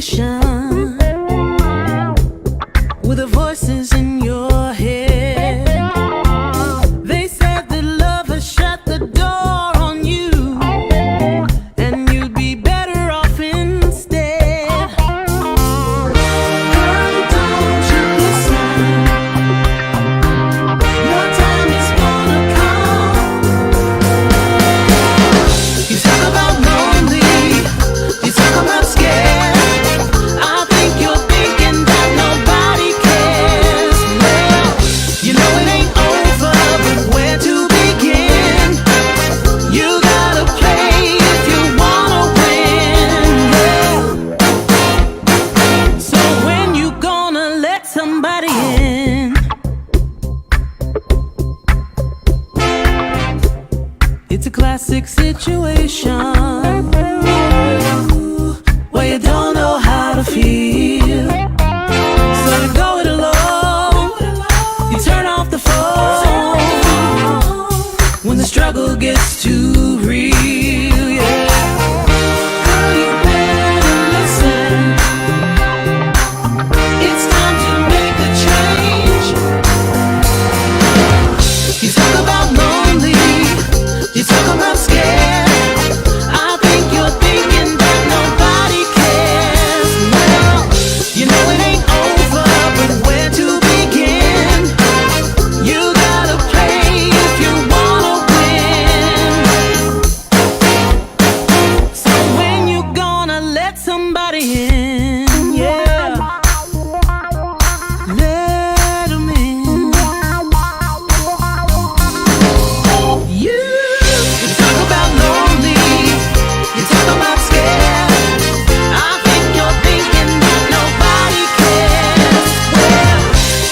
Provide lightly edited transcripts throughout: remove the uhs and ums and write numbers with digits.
conversation with the voices in your head. They said that love has shut the door on you, and you'd be better off instead. Girl, don't you listen? Your time is gonna come. You talk about lonely, you talk about scared. I think you're thinking that nobody cares. Well, you know it ain't over, but where to begin? You gotta play if you wanna win, yeah. So when you gonna let somebody in? It's a classic situation where you don't know how to feel, so you go it alone. You turn off the phone when the struggle gets too real, yeah. Girl, you better listen. It's time to make a change. You talk about lonely, you talk about scared. I think you're thinking that nobody cares. Well, you know it ain't over, but where to begin? You gotta play if you wanna win. So when you gonna let somebody in? Yeah, let 'em in. You talk about lonely, you talk about scared. I think you're thinking that nobody cares. Well,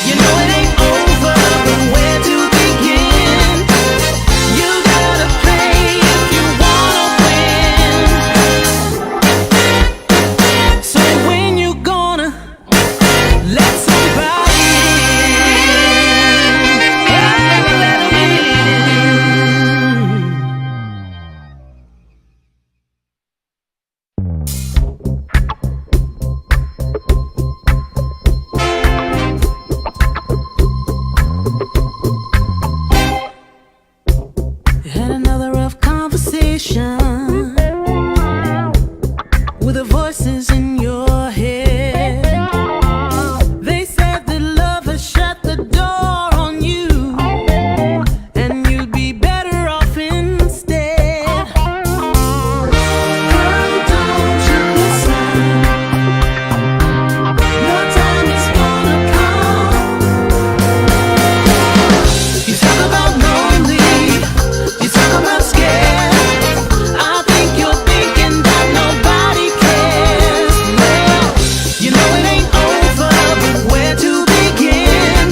you know it ain't over, but where to begin? You gotta play if you wanna win. So when you gonna let somebody in? Let 'em in. Had another rough conversation with the voices in your head. They said that love has shut the door on you, and you'd be better off instead. Girl, don't you listen? Your time is gonna come. You talk about lonely, you talk about scared. I think you're thinking that nobody cares. Well, you know it ain't over, but where to begin?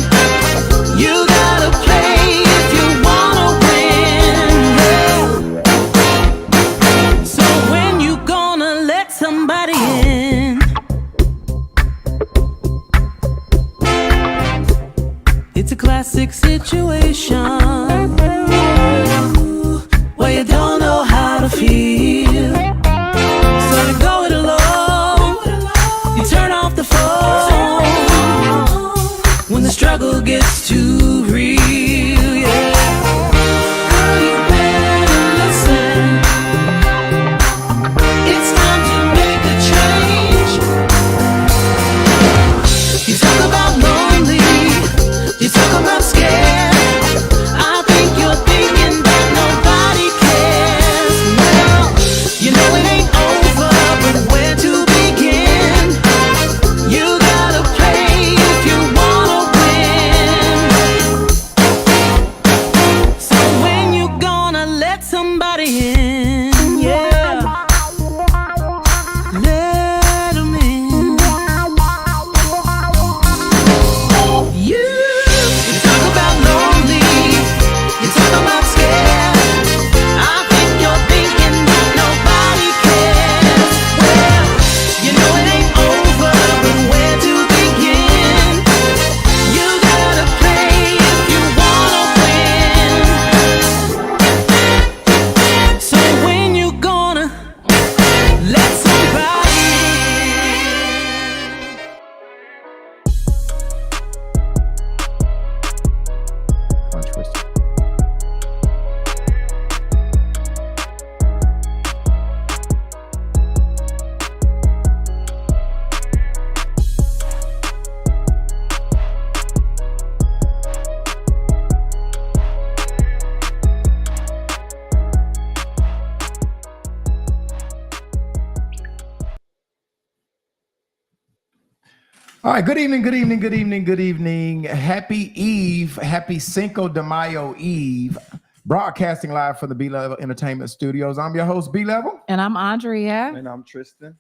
You gotta play if you wanna win, yeah. So when you gonna let somebody in? It's a classic situation where you don't know how to feel, so you go it alone. You turn off the phone when the struggle gets too real, yeah. Girl, you better listen. It's time to make a change. You talk about lonely, you talk about scared. I All right, good evening, good evening, good evening, good evening. Happy Eve, happy Cinco de Mayo Eve. Broadcasting live from the B-Level Entertainment Studios. I'm your host, B-Level. And I'm Andrea. And I'm Tristan.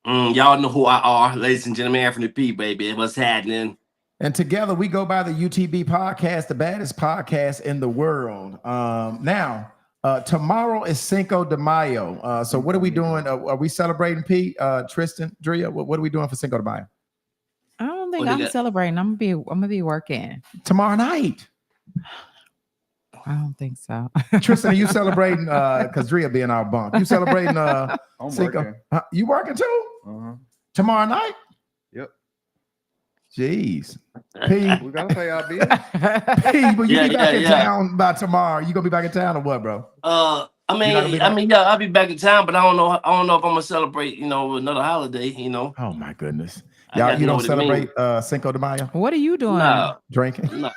Y'all know who I are, ladies and gentlemen. Anthony P, baby. What's happening? And together we go by the UTB podcast, the baddest podcast in the world. Tomorrow is Cinco de Mayo. So what are we doing? Are we celebrating, Pete, Tristan, Drea? What are we doing for Cinco de Mayo? I don't think I'm celebrating. I'm gonna be working Tomorrow night. I don't think so. Tristan, are you celebrating? Because Drea be in our bunk. You celebrating? I'm Cinco? working. You working too? Uh-huh. Tomorrow night? Yep. Jeez. P, We gotta pay our bills. P, but you be back in town by tomorrow. You gonna be back in town or what, bro? I'll be back in town, but I don't know if I'm gonna celebrate, another holiday, Oh my goodness. Y'all, you don't celebrate Cinco de Mayo? What are you doing? No. Drinking? No.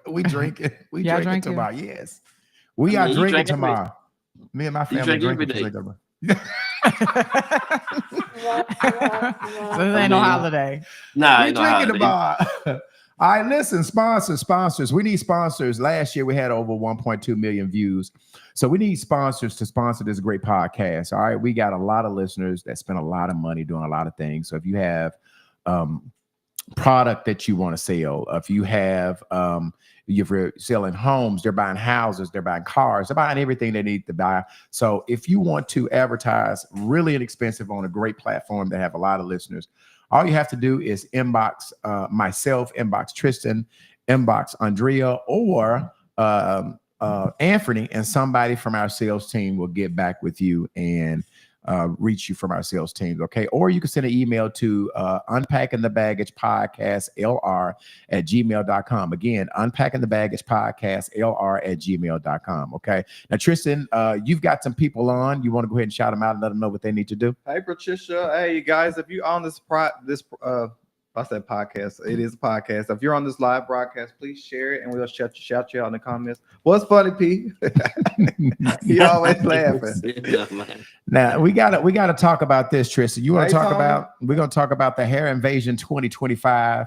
We drinking. We Y'all drinking drinking? tomorrow. Yes. We are drinking drink tomorrow. Me and my family drink every drinking. day. So this ain't no holiday. Nah, We ain't no drinking holiday. tomorrow. All right, listen, sponsors. We need sponsors. Last year we had over 1.2 million views. So we need sponsors to sponsor this great podcast. All right, we got a lot of listeners that spend a lot of money doing a lot of things. So if you have product that you want to sell, if you have if you're selling homes, they're buying houses, they're buying cars, they're buying everything they need to buy. So if you want to advertise really inexpensive on a great platform that have a lot of listeners, all you have to do is inbox myself, inbox Tristan, inbox Andrea, or Anthony, and somebody from our sales team will get back with you and reach you from our sales team. Okay. Or you can send an email to unpacking the baggage podcast lr@gmail.com. Again, unpacking the baggage podcast lr@gmail.com. Okay. Now, Tristan, you've got some people on. You want to go ahead and shout them out and let them know what they need to do? Hey, Patricia. Hey, guys, if you're on I said podcast. It is a podcast. If you're on this live broadcast, please share it and we'll shout you out in the comments. What's funny, P? You always laughing. Yeah, man. Now we gotta talk about this, Tristan. You want to Hey, talk Tony. about? We're gonna talk about the Hair Invasion 2025.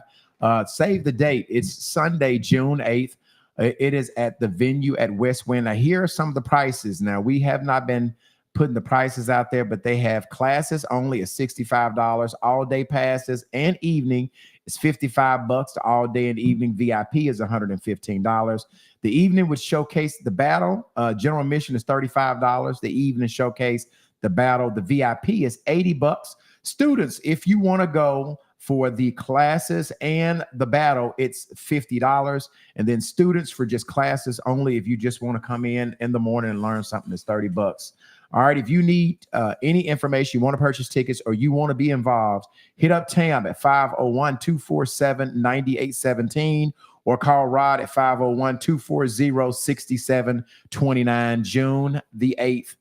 Save the date. It's Sunday, June 8th. It is at the venue at West Wind. Now, here are some of the prices. Now, we have not been putting the prices out there, but they have classes only at $65, all day passes and evening is $55. The all day and evening VIP is $115. The evening would showcase the battle. General admission is $35. The evening showcase the battle. The VIP is $80. Students, if you want to go for the classes and the battle, it's $50. And then students for just classes only, if you just want to come in the morning and learn something, it's $30. All right, if you need any information, you want to purchase tickets or you want to be involved, hit up Tam at 501-247-9817 or call Rod at 501-240-6729, June the 8th.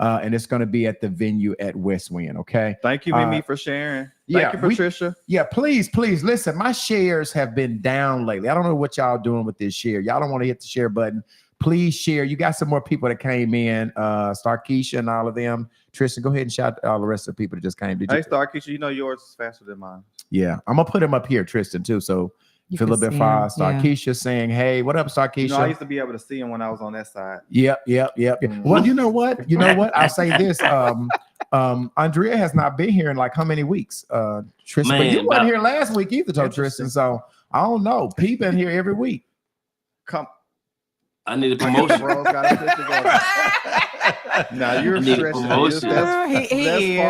And it's going to be at the venue at West Wind, okay? Thank you, Mimi, for sharing. Thank you, Patricia. Please. Listen, my shares have been down lately. I don't know what y'all doing with this share. Y'all don't want to hit the share button. Please share. You got some more people that came in, Starkeisha and all of them. Tristan, go ahead and shout out all the rest of the people that just came. Hey, Starkeisha, you know yours is faster than mine. Yeah, I'm going to put him up here, Tristan, too, so You feel a can little bit see far. him, Starkeisha saying, hey, what up, Starkeisha? You know, I used to be able to see him when I was on that side. Yep. Well, you know what? I'll say this. Andrea has not been here in like how many weeks? Tristan, but you wasn't here last week either, though, Tristan. So I don't know. P been here every week. Come. I need a promotion. Bros gotta fit together. Now you're I need a stretching. promotion.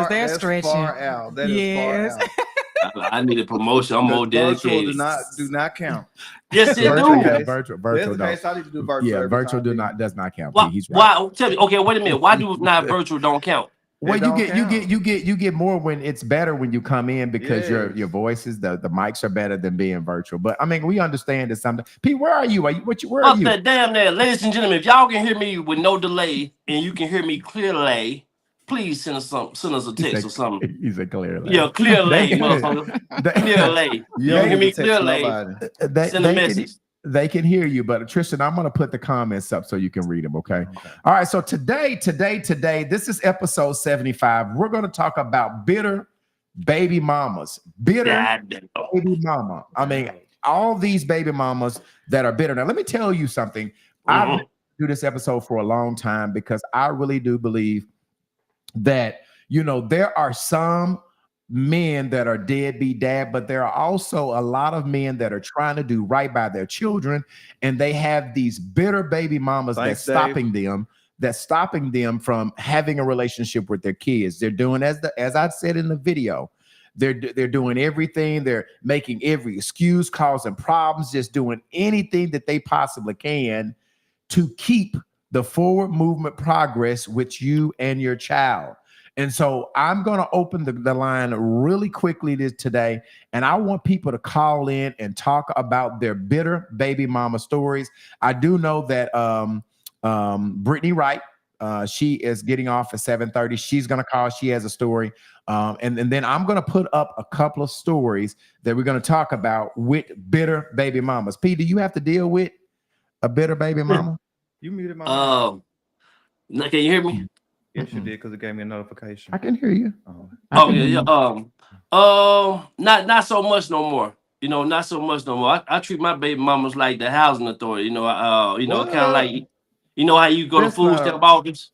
They're stretching. Far out. That is far out. I need a promotion. I'm more Virtual dedicated. do not count. Yes, it Virtual, do. yeah, virtual There's a don't. case I need to do virtual. Yeah, every virtual time. does not count. Why? He's right. Why? Tell me. Okay, wait a minute. Why do not virtual don't count? Well, It don't count. you get more when it's better when you come in because your voices, the mics are better than being virtual. But I mean, we understand that something. Pete, where are you? Where are Fuck you? that damn there, ladies and gentlemen. If y'all can hear me with no delay and you can hear me clearly, please send us a text or something. He's a clearly. Yeah, clearly, motherfucker. Clearly. You You don't hear get me to text clearly. nobody. Send a message. They can hear you, but Tristan, I'm going to put the comments up so you can read them, okay? All right, so today, this is episode 75. We're going to talk about bitter baby mamas, bitter God, baby mama. I mean, all these baby mamas that are bitter. Now, let me tell you something. I've been do this episode for a long time because I really do believe that, you know, there are some men that are deadbeat dad, but there are also a lot of men that are trying to do right by their children, and they have these bitter baby mamas that's stopping them from having a relationship with their kids. They're doing as I said in the video. They're doing everything. They're making every excuse, causing problems, just doing anything that they possibly can to keep the forward movement progress with you and your child. And so I'm going to open the line really quickly today, and I want people to call in and talk about their bitter baby mama stories. I do know that Brittany Wright, she is getting off at 7:30. She's going to call. She has a story. And then I'm going to put up a couple of stories that we're going to talk about with bitter baby mamas. P, do you have to deal with a bitter baby mama? You muted my mic. Can you hear me? Yes, you did, because it gave me a notification. I can hear you. Not so much no more. You know, not so much no more. I treat my baby mamas like the housing authority. You know, kind of like, you know how you go to food stamp office.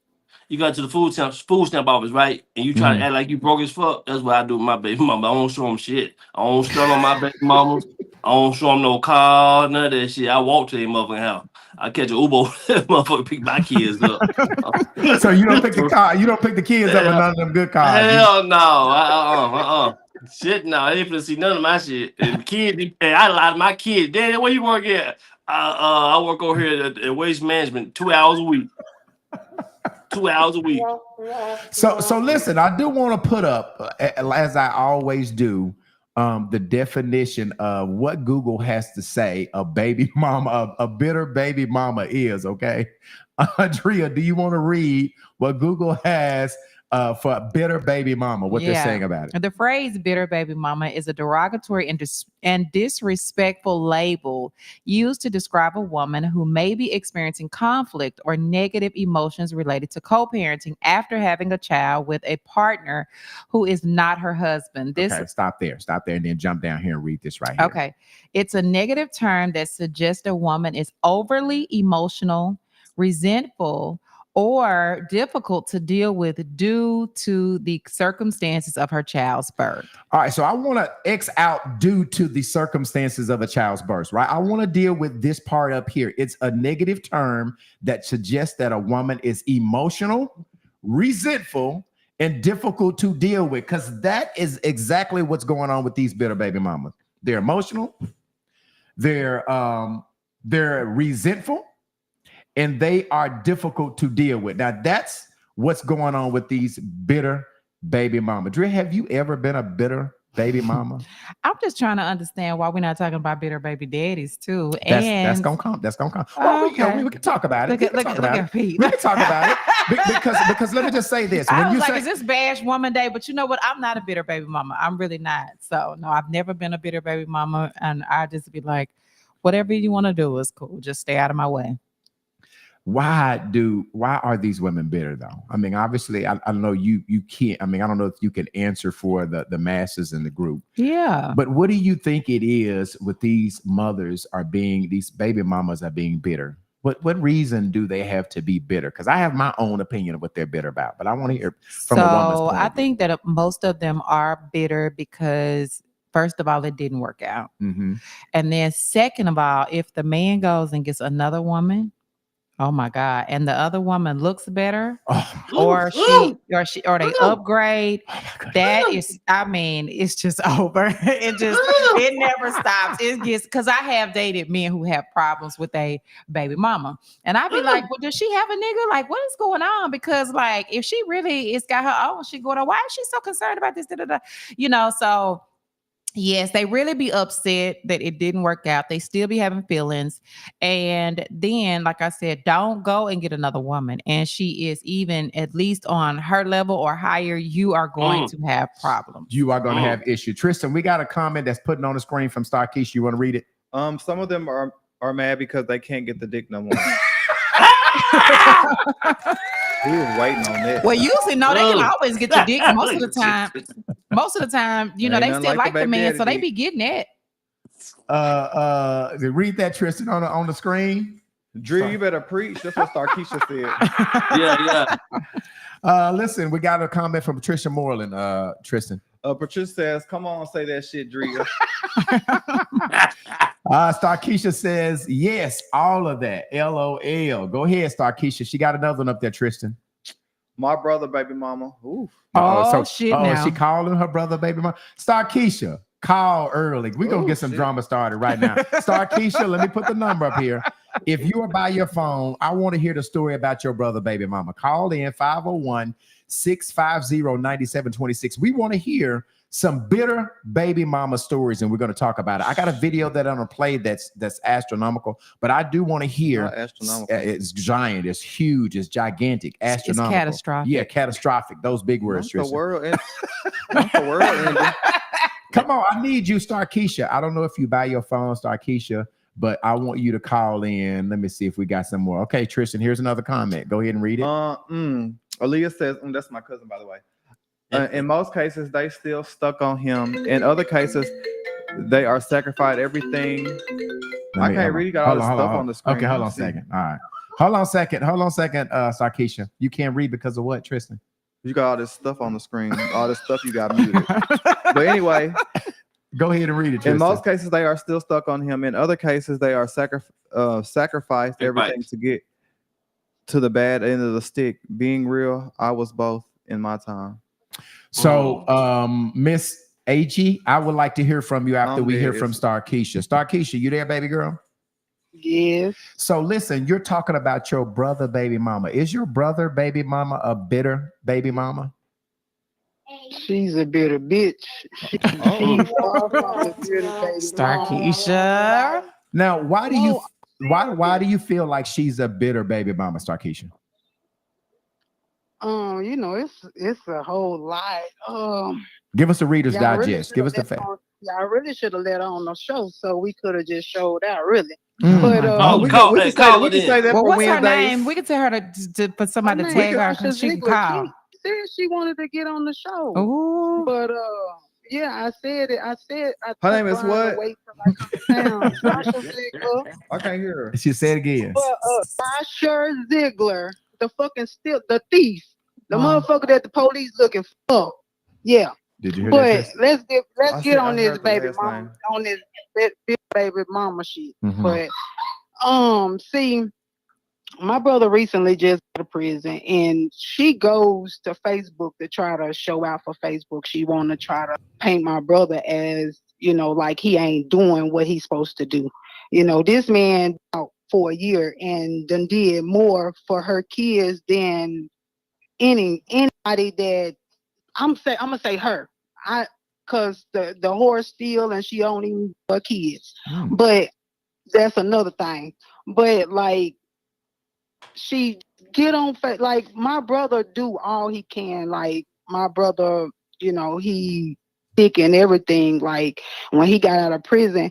You go to the food stamp office, right? And you try to act like you broke as fuck. That's what I do with my baby mama. I don't show them shit. I don't stun on my baby mamas. I don't show them no car, none of that shit. I walk to their motherfucking house. I catch an Uber, motherfucker pick my kids up. So you don't pick the car, you don't pick the kids up in none of them good cars. Hell no. Shit no. I ain't finna see none of my shit. And kids, I lied to my kids. Daddy, where you work at? I work over here at Waste Management 2 hours a week. 2 hours a week. So listen, I do want to put up, as I always do, the definition of what Google has to say a baby mama, a bitter baby mama is. Okay, Andrea, do you want to read what Google has for a bitter baby mama? What they're saying about it? The phrase "bitter baby mama" is a derogatory and disrespectful label used to describe a woman who may be experiencing conflict or negative emotions related to co-parenting after having a child with a partner who is not her husband. Okay, stop there, and then jump down here and read this right here. Okay, it's a negative term that suggests a woman is overly emotional, resentful, or difficult to deal with due to the circumstances of her child's birth. All right, so I want to X out due to the circumstances of a child's birth, right? I want to deal with this part up here. It's a negative term that suggests that a woman is emotional, resentful, and difficult to deal with, because that is exactly what's going on with these bitter baby mamas. They're emotional, they're resentful, and they are difficult to deal with. Now, that's what's going on with these bitter baby mama. Dre, have you ever been a bitter baby mama? I'm just trying to understand why we're not talking about bitter baby daddies too. That's gonna come. Well, we can talk about it. We can talk about it. Because let me just say this. I was like, is this Bash Woman Day? But you know what? I'm not a bitter baby mama. I'm really not. So no, I've never been a bitter baby mama, and I just be like, whatever you want to do is cool. Just stay out of my way. Why are these women bitter though? I mean, obviously, I know you can't. I mean, I don't know if you can answer for the masses in the group. Yeah. But what do you think it is with these these baby mamas are being bitter? What reason do they have to be bitter? Because I have my own opinion of what they're bitter about, but I want to hear from a woman's point of view. I think that most of them are bitter because, first of all, it didn't work out, and then second of all, if the man goes and gets another woman. Oh my God. And the other woman looks better, or they upgrade. That is, I mean, it's just over. It never stops. It gets, because I have dated men who have problems with a baby mama. And I'd be like, well, does she have a nigga? Like, what is going on? Because like, if she really is got her own, she going on, why is she so concerned about this? You know, so yes, they really be upset that it didn't work out. They still be having feelings. And then, like I said, don't go and get another woman. And she is even at least on her level or higher, you are going to have problems. You are going to have issues. Tristan, we got a comment that's putting on the screen from Starkeisha. You want to read it? Some of them are mad because they can't get the dick no more. He was waiting on that. Well, usually no, they can always get the dick most of the time. Most of the time, you know, Ain't they nothing still like the baby man, daddy so they dick. be getting that. Read that, Tristan, on the screen. Drew, you better preach. That's what Starkeisha said. Yeah. Listen, we got a comment from Patricia Moreland. Tristan. Patricia says, "Come on, say that shit, Drew." Starkeisha says, yes, all of that. LOL. Go ahead, Starkeisha. She got another one up there, Tristan. My brother, baby mama. Oof. Shit now. She calling her brother, baby mama. Starkeisha, call early. We're going to get some drama started right now. Starkeisha, let me put the number up here. If you are by your phone, I want to hear the story about your brother, baby mama. Call in 501-650-9726. We want to hear some bitter baby mama stories, and we're going to talk about it. I got a video that I'm going to play that's astronomical, but I do want to hear. Astronomical. It's giant, it's huge, it's gigantic, astronomical. It's catastrophic. Yeah, catastrophic. Those big words, The Tristan. world ending. Come on, I need you, Starkeisha. I don't know if you buy your phone, Starkeisha, but I want you to call in. Let me see if we got some more. Okay, Tristan, here's another comment. Go ahead and read it. Aaliyah says, that's my cousin, by the way. In most cases, they still stuck on him. In other cases, they are sacrificed everything. I can't read. You got all this stuff on the screen. Okay, hold on a second. All right. Hold on a second, Sarkeisha. You can't read because of what, Tristan? You got all this stuff on the screen. All this stuff you got muted. But anyway. Go ahead and read it, Tristan. In most cases, they are still stuck on him. In other cases, they are sacrificed everything to get to the bad end of the stick. Being real, I was both in my time. So, Miss AG, I would like to hear from you after we hear from Starkeisha. Starkeisha, you there, baby girl? Yes. So listen, you're talking about your brother, baby mama. Is your brother, baby mama, a bitter baby mama? She's a bitter bitch. She's far from a bitter baby Starkeisha. Now, why do you feel like she's a bitter baby mama, Starkeisha? You know, it's a whole lot. Give us a Reader's Digest. Give us the fact. Y'all really should have let her on the show so we could have just showed out, really. But we can say that. Well, for what's Wednesdays. her name? We can tell her to for somebody to tag her because she can call. She said she wanted to get on the show. Ooh. But yeah, I said it. Her name is what? Sasha Ziegler. I can't hear her. She said again. Sasha Ziegler, the fucking the thief, the motherfucker that the police looking for. Yeah. Did you hear that? But let's get on this baby mama, on this baby mama shit. Mm-hmm. But see, my brother recently just got to prison, and she goes to Facebook to try to show out for Facebook. She want to try to paint my brother as, you know, like he ain't doing what he's supposed to do. You know, this man out for a year and done did more for her kids than anybody that I'm gonna say her. Cause the whore steal and she only even her kids. But that's another thing. But like she get on like my brother do all he can. Like my brother, you know, he sick and everything. Like when he got out of prison,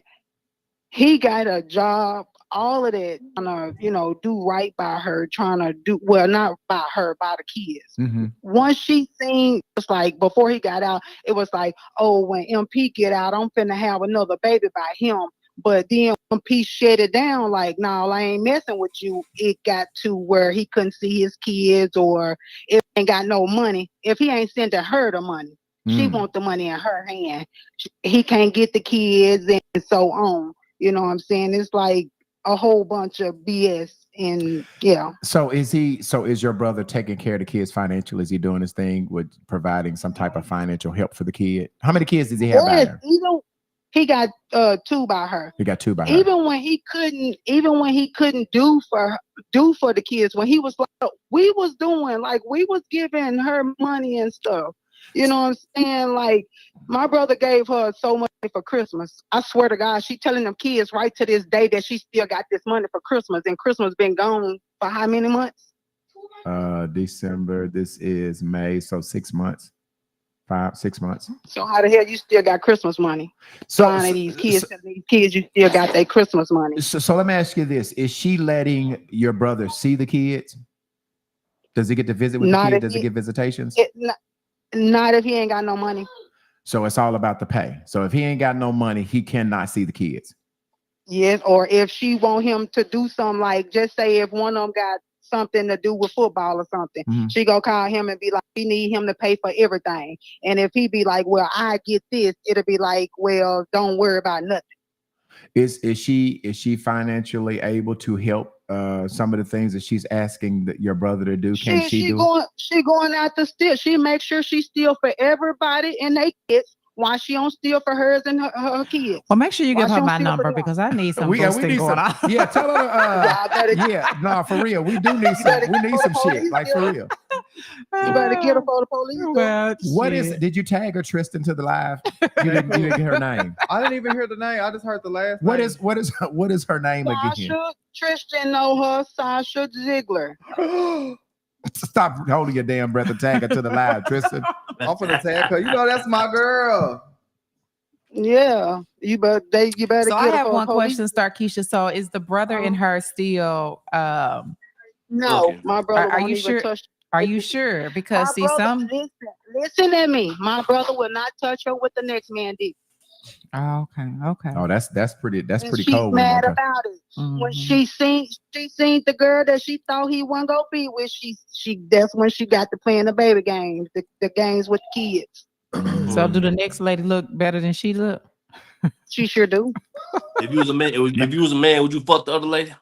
he got a job, all of that, trying to, you know, do right by her, trying to do, well, not by her, by the kids. Mm-hmm. Once she seen, it's like, before he got out, it was like, oh, when MP get out, I'm finna have another baby by him. But then MP shut it down, like, no, I ain't messing with you. It got to where he couldn't see his kids, or if he ain't got no money, if he ain't sending her the money, she want the money in her hand. He can't get the kids and so on. You know what I'm saying? It's like a whole bunch of BS. And yeah. So is your brother taking care of the kids financially? Is he doing his thing with providing some type of financial help for the kid? How many kids does he have by her? He got 2 by her. He got 2 by her. Even when he couldn't do for the kids, when he was like, we was doing, like, we was giving her money and stuff. You know what I'm saying? Like, my brother gave her so much for Christmas. I swear to God, she telling them kids right to this day that she still got this money for Christmas, and Christmas been gone for how many months? December. This is May, so 6 months. 6 months. So how the hell you still got Christmas money? So these kids you still got their Christmas money. So let me ask you this: is she letting your brother see the kids? Does he get to visit with the Not kid? if Does he he, get visitations? not if he ain't got no money. So it's all about the pay. So if he ain't got no money, he cannot see the kids. Yes, or if she want him to do something, like just say if one of them got something to do with football or something, she gonna call him and be like, we need him to pay for everything. And if he be like, well, I get this, it'll be like, well, don't worry about nothing. Is she financially able to help some of the things that she's asking your brother to do? Can she do? She going out to steal. She makes sure she steal for everybody and they kids. Why she don't steal for hers and her kids? Well, make sure you Why give she her don't my steal for number them? because I need some we boosting need going some. on. Yeah, tell her. Y'all Yeah, for real. We do need some. We need some shit. Like for real. You better get her for the police. Well, What shit. is? Did you tag her Tristan to the live? You didn't get her name. I didn't even hear the name. I just heard the last What name. what is her name again? Sasha, Tristan know her. Sasha Ziegler. Stop holding your damn breath and tag her to the live, Tristan. I'm for the tag her. You know that's my girl. Yeah, you better So get I her have for one the police. question, Starkeisha. So is the brother and her still? No, Okay. my brother Are won't you even sure? touch. Are you sure? Because My see, brother, listen to me. My brother will not touch her with the next man did. Oh, okay. Oh, that's pretty. That's And pretty she's cold. mad When about it. When Mhm. she seen the girl that she thought he wasn't gonna be with, she that's when she got to playing the baby games, the games with kids. So do the next lady look better than she look? She sure do. If you was a man, would you fuck the other lady?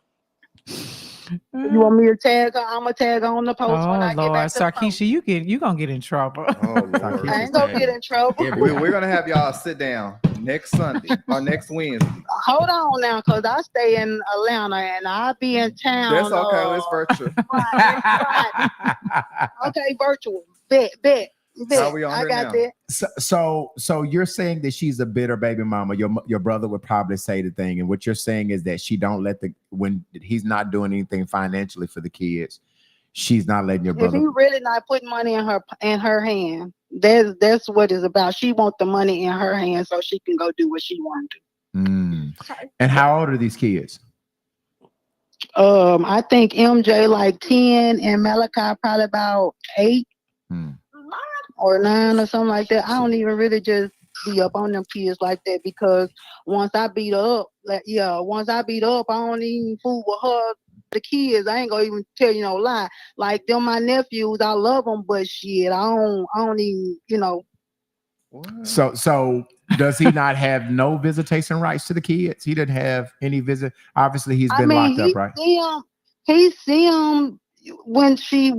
You want me to tag her? I'm gonna tag her on the post when Oh I get Lord, back to the phone. Sarkeisha, you gonna get in trouble. Oh Lord. I ain't gonna get in trouble. We're gonna have y'all sit down next Sunday or next Wednesday. Hold on now, cause I stay in Atlanta and I'll be in town. That's okay. It's virtual. Friday. Okay, virtual. Bet. How we on I here got now? that. So you're saying that she's a bitter baby mama. Your brother would probably say the thing, and what you're saying is that she don't let when he's not doing anything financially for the kids, she's not letting your If brother. he really not putting money in her hand, that's what it's about. She want the money in her hand so she can go do what she want to do. And how old are these kids? I think MJ like 10 and Malachi probably about 8 or 9 or something like that. I don't even really just be up on them kids like that because once I beat her up, I don't even fool with her. The kids, I ain't gonna even tell you no lie. Like them, my nephews, I love them, but shit, I don't even, What? So does he not have no visitation rights to the kids? He didn't have any visit. Obviously, he's been locked up, right? He see him when she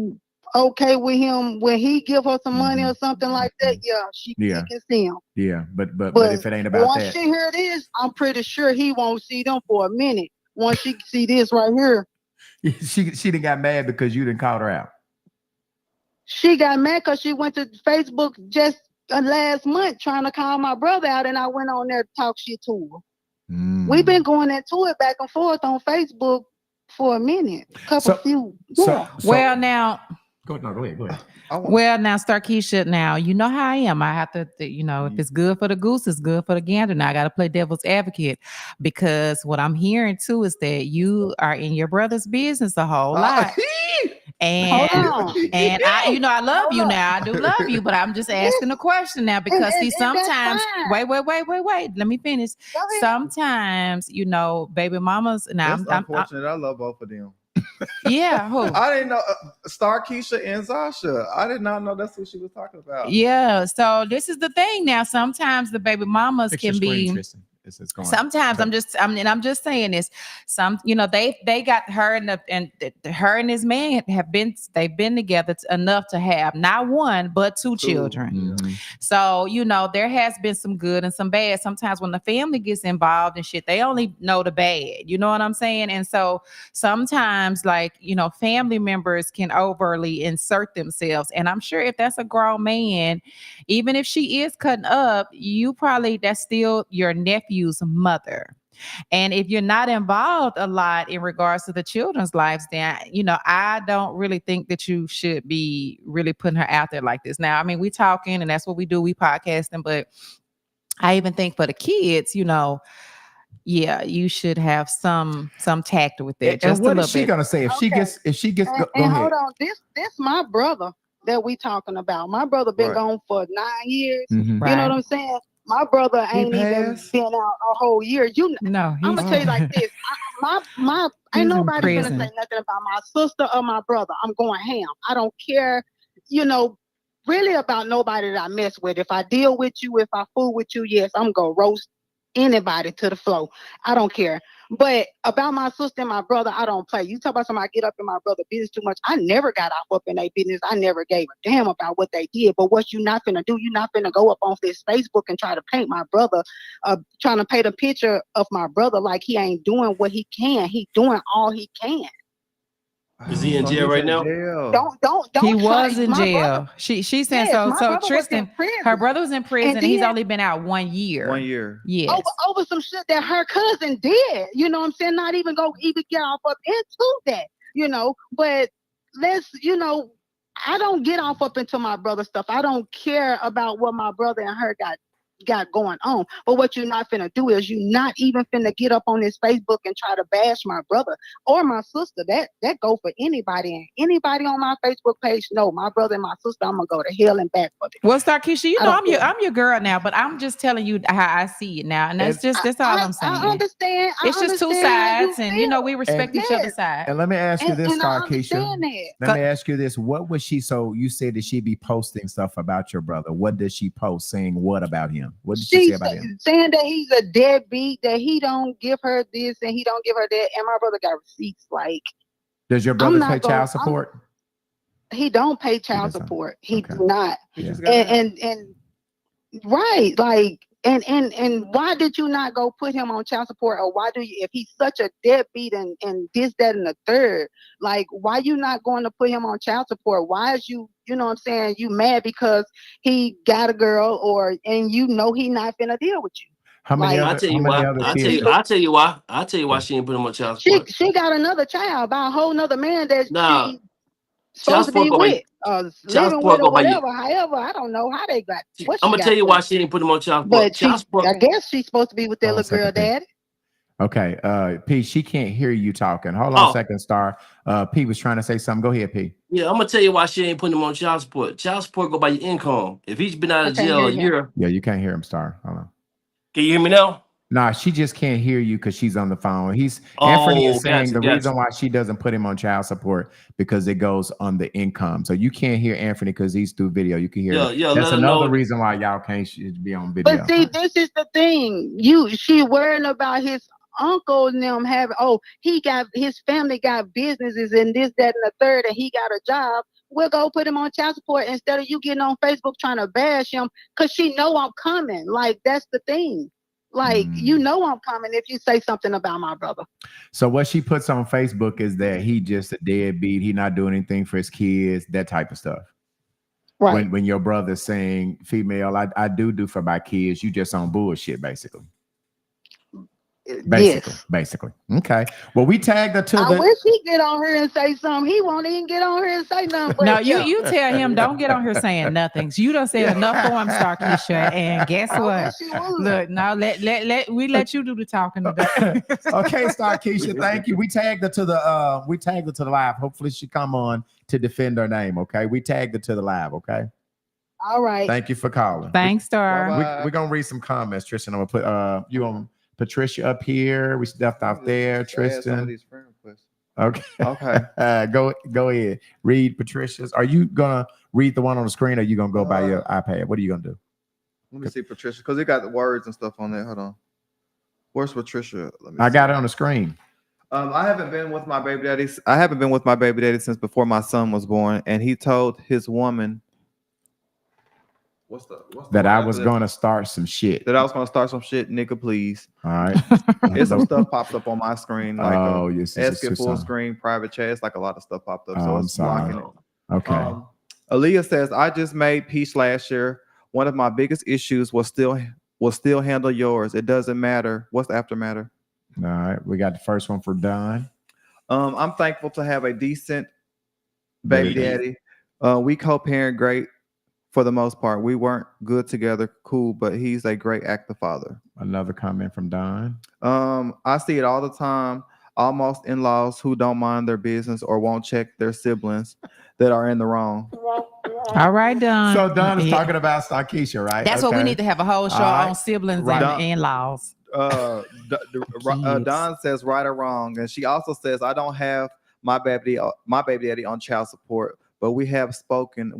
okay with him when he give her some money or something like that. Yeah, she can see him. Yeah, but if it ain't about once that, she hear this, I'm pretty sure he won't see them for a minute. Once she see this right here, she done got mad because you didn't call her out. she got mad because she went to Facebook just last month trying to call my brother out, and I went on there to talk shit to her. We've been going into it back and forth on Facebook for a minute. Well, now. Go ahead. Well, now, Starkeisha, now, you know how I am. I have to, if it's good for the goose, it's good for the gander. Now, I got to play devil's advocate because what I'm hearing, too, is that you are in your brother's business a whole lot. And I love you now. I do love you, but I'm just asking a question now because sometimes wait. Let me finish. Sometimes, baby mamas. Now That's unfortunate. I love both of them. Yeah, who? I didn't know Starkeisha and Zasha. I did not know that's what she was talking about. Yeah, so this is the thing now. Sometimes the baby mamas can be. Sometimes I'm just saying this. They got her and her and this man they've been together enough to have not one but two children. Mm-hmm. So there has been some good and some bad. Sometimes when the family gets involved and shit, they only know the bad. You know what I'm saying? And so sometimes family members can overly insert themselves. And I'm sure if that's a grown man, even if she is cutting up, that's still your nephew's mother. And if you're not involved a lot in regards to the children's lives, then, I don't really think that you should be really putting her out there like this. Now, I mean, we talking and that's what we do. We podcasting, but I even think for the kids, yeah, you should have some tact with it. And Just a what little is she bit. gonna say if she Okay. gets go And ahead. hold on, this my brother that we talking about. My brother been Right. gone for 9 years. Mhm. You know Right. what I'm saying? My brother He ain't even passed? been out a whole year. No, I'm he's gonna tell you like this. My ain't he's in nobody finna prison. say nothing about my sister or my brother. I'm going ham. I don't care, you know, really about nobody that I mess with. If I deal with you, if I fool with you, yes, I'm gonna roast anybody to the floor. I don't care. But about my sister and my brother, I don't play. You talk about somebody get up in my brother business too much. I never got off up in their business. I never gave a damn about what they did. But what you not finna do, you not finna go up on this Facebook and try to paint my brother, trying to paint a picture of my brother like he ain't doing what he can. He doing all he can. Is he in So jail he's right in now? jail. Don't He try. was in My jail. brother, She's saying yes, so. my So brother was in Tristan, prison. her brother was in prison, and he's then only been out 1 year. 1 year. Yes. over some shit that her cousin did. You know what I'm saying? Not even go even get off up into that. But let's I don't get off up into my brother stuff. I don't care about what my brother and her got going on. But what you're not finna do is you not even finna get up on this Facebook and try to bash my brother or my sister. That go for anybody, and anybody on my Facebook page know my brother and my sister. I'm gonna go to hell and back for them. Well, Starkeisha, I don't care. I'm your girl now, but I'm just telling you how I see it now, and that's all I'm saying. I understand. It's just two understand how you sides, and feel. we respect each other's side. And let me ask you this, And I Starkeisha. understand that. Let me ask you this. What was she? So you said that she'd be posting stuff about your brother. What did she post saying what about him? What did she say about him? Saying that he's a deadbeat, that he don't give her this and he don't give her that. And my brother got receipts. Like, Does your brother pay child support? He don't pay child doesn't. support. He Okay. do not. He just got out. And right, like, and why did you not go put him on child support? Or why do you, if he's such a deadbeat and this, that, and the third, like, why you not going to put him on child support? Why is you know what I'm saying, you mad because he got a girl and he not finna deal with you? How many Like, I'll other tell you why. kids? I'll tell you why. I'll tell you why she ain't put him on child support. she got another child by a whole nother man that Nah, she child supposed to be support go by with, child living support with or go by you. whatever. However, I don't know how they got what I'm she gonna got tell you for why him. she ain't put him on child support. But Child support. I guess she's supposed to be with that Hold on a little girl second, P. daddy. Okay, P, she can't hear you talking. Hold on a second, Star. P was trying to say something. Go ahead, P. Yeah, I'm gonna tell you why she ain't putting him on child support. Child support go by your income. If he's been out of jail a year, yeah, you can't hear him, Star. Hold on. Can you hear me now? Nah, she just can't hear you because she's on the phone. Anthony is saying the reason why she doesn't put him on child support because it goes on the income. So you can't hear Anthony because he's through video. You can hear him. Yeah, That's let her another know. reason why y'all can't be on video. But see, this is the thing. She worrying about his uncle and them having, he got, his family got businesses and this, that, and the third, and he got a job. We'll go put him on child support instead of you getting on Facebook trying to bash him because she know I'm coming. Like, that's the thing. Like, I'm coming if you say something about my brother. So what she puts on Facebook is that he just a deadbeat. He not doing anything for his kids, that type of stuff. Right. When your brother's saying, female, I do for my kids, you just on bullshit, basically. Basically. Okay. Well, we tagged her to I wish he'd get on here and say something. He won't even get on here and say nothing. But no, you tell him don't get on here saying nothing. You done said enough for him, Starkeisha. And guess what? Look, now we let you do the talking today. Okay, Starkeisha, thank you. We tagged her to the live. Hopefully she come on to defend her name. Okay. We tagged her to the live. Okay. All right. Thank you for calling. Thanks, Star. We're gonna read some comments, Tristan. I'm gonna put you on Patricia up here. We left out there, Tristan. Okay. Go ahead. Read Patricia's. Are you gonna read the one on the screen, or are you gonna go by your iPad? What are you gonna do? Let me see Patricia, because it got the words and stuff on there. Hold on. Where's Patricia? I got it on the screen. I haven't been with my baby daddy. I haven't been with my baby daddy since before my son was born, and he told his woman. What's that I was going to start some shit. That I was going to start some shit, nigga, please. All right. There's some stuff popped up on my screen, like yes, asking full screen, private chats, like a lot of stuff popped up. So it's blocking it. Okay. Aaliyah says, I just made peace last year. One of my biggest issues will still handle yours. It doesn't matter. What's the aftermatter? All right. We got the first one for Don. I'm thankful to have a decent baby daddy. We co-parent great. for the most part. We weren't good together, cool, but he's a great active father. Another comment from Don. I see it all the time. Almost in-laws who don't mind their business or won't check their siblings that are in the wrong. All right, Don. So Don is talking about Starkeisha, right? That's what we need to have a whole show on siblings and in-laws. Don says right or wrong, and she also says I don't have my baby daddy on child support, but we have a spoken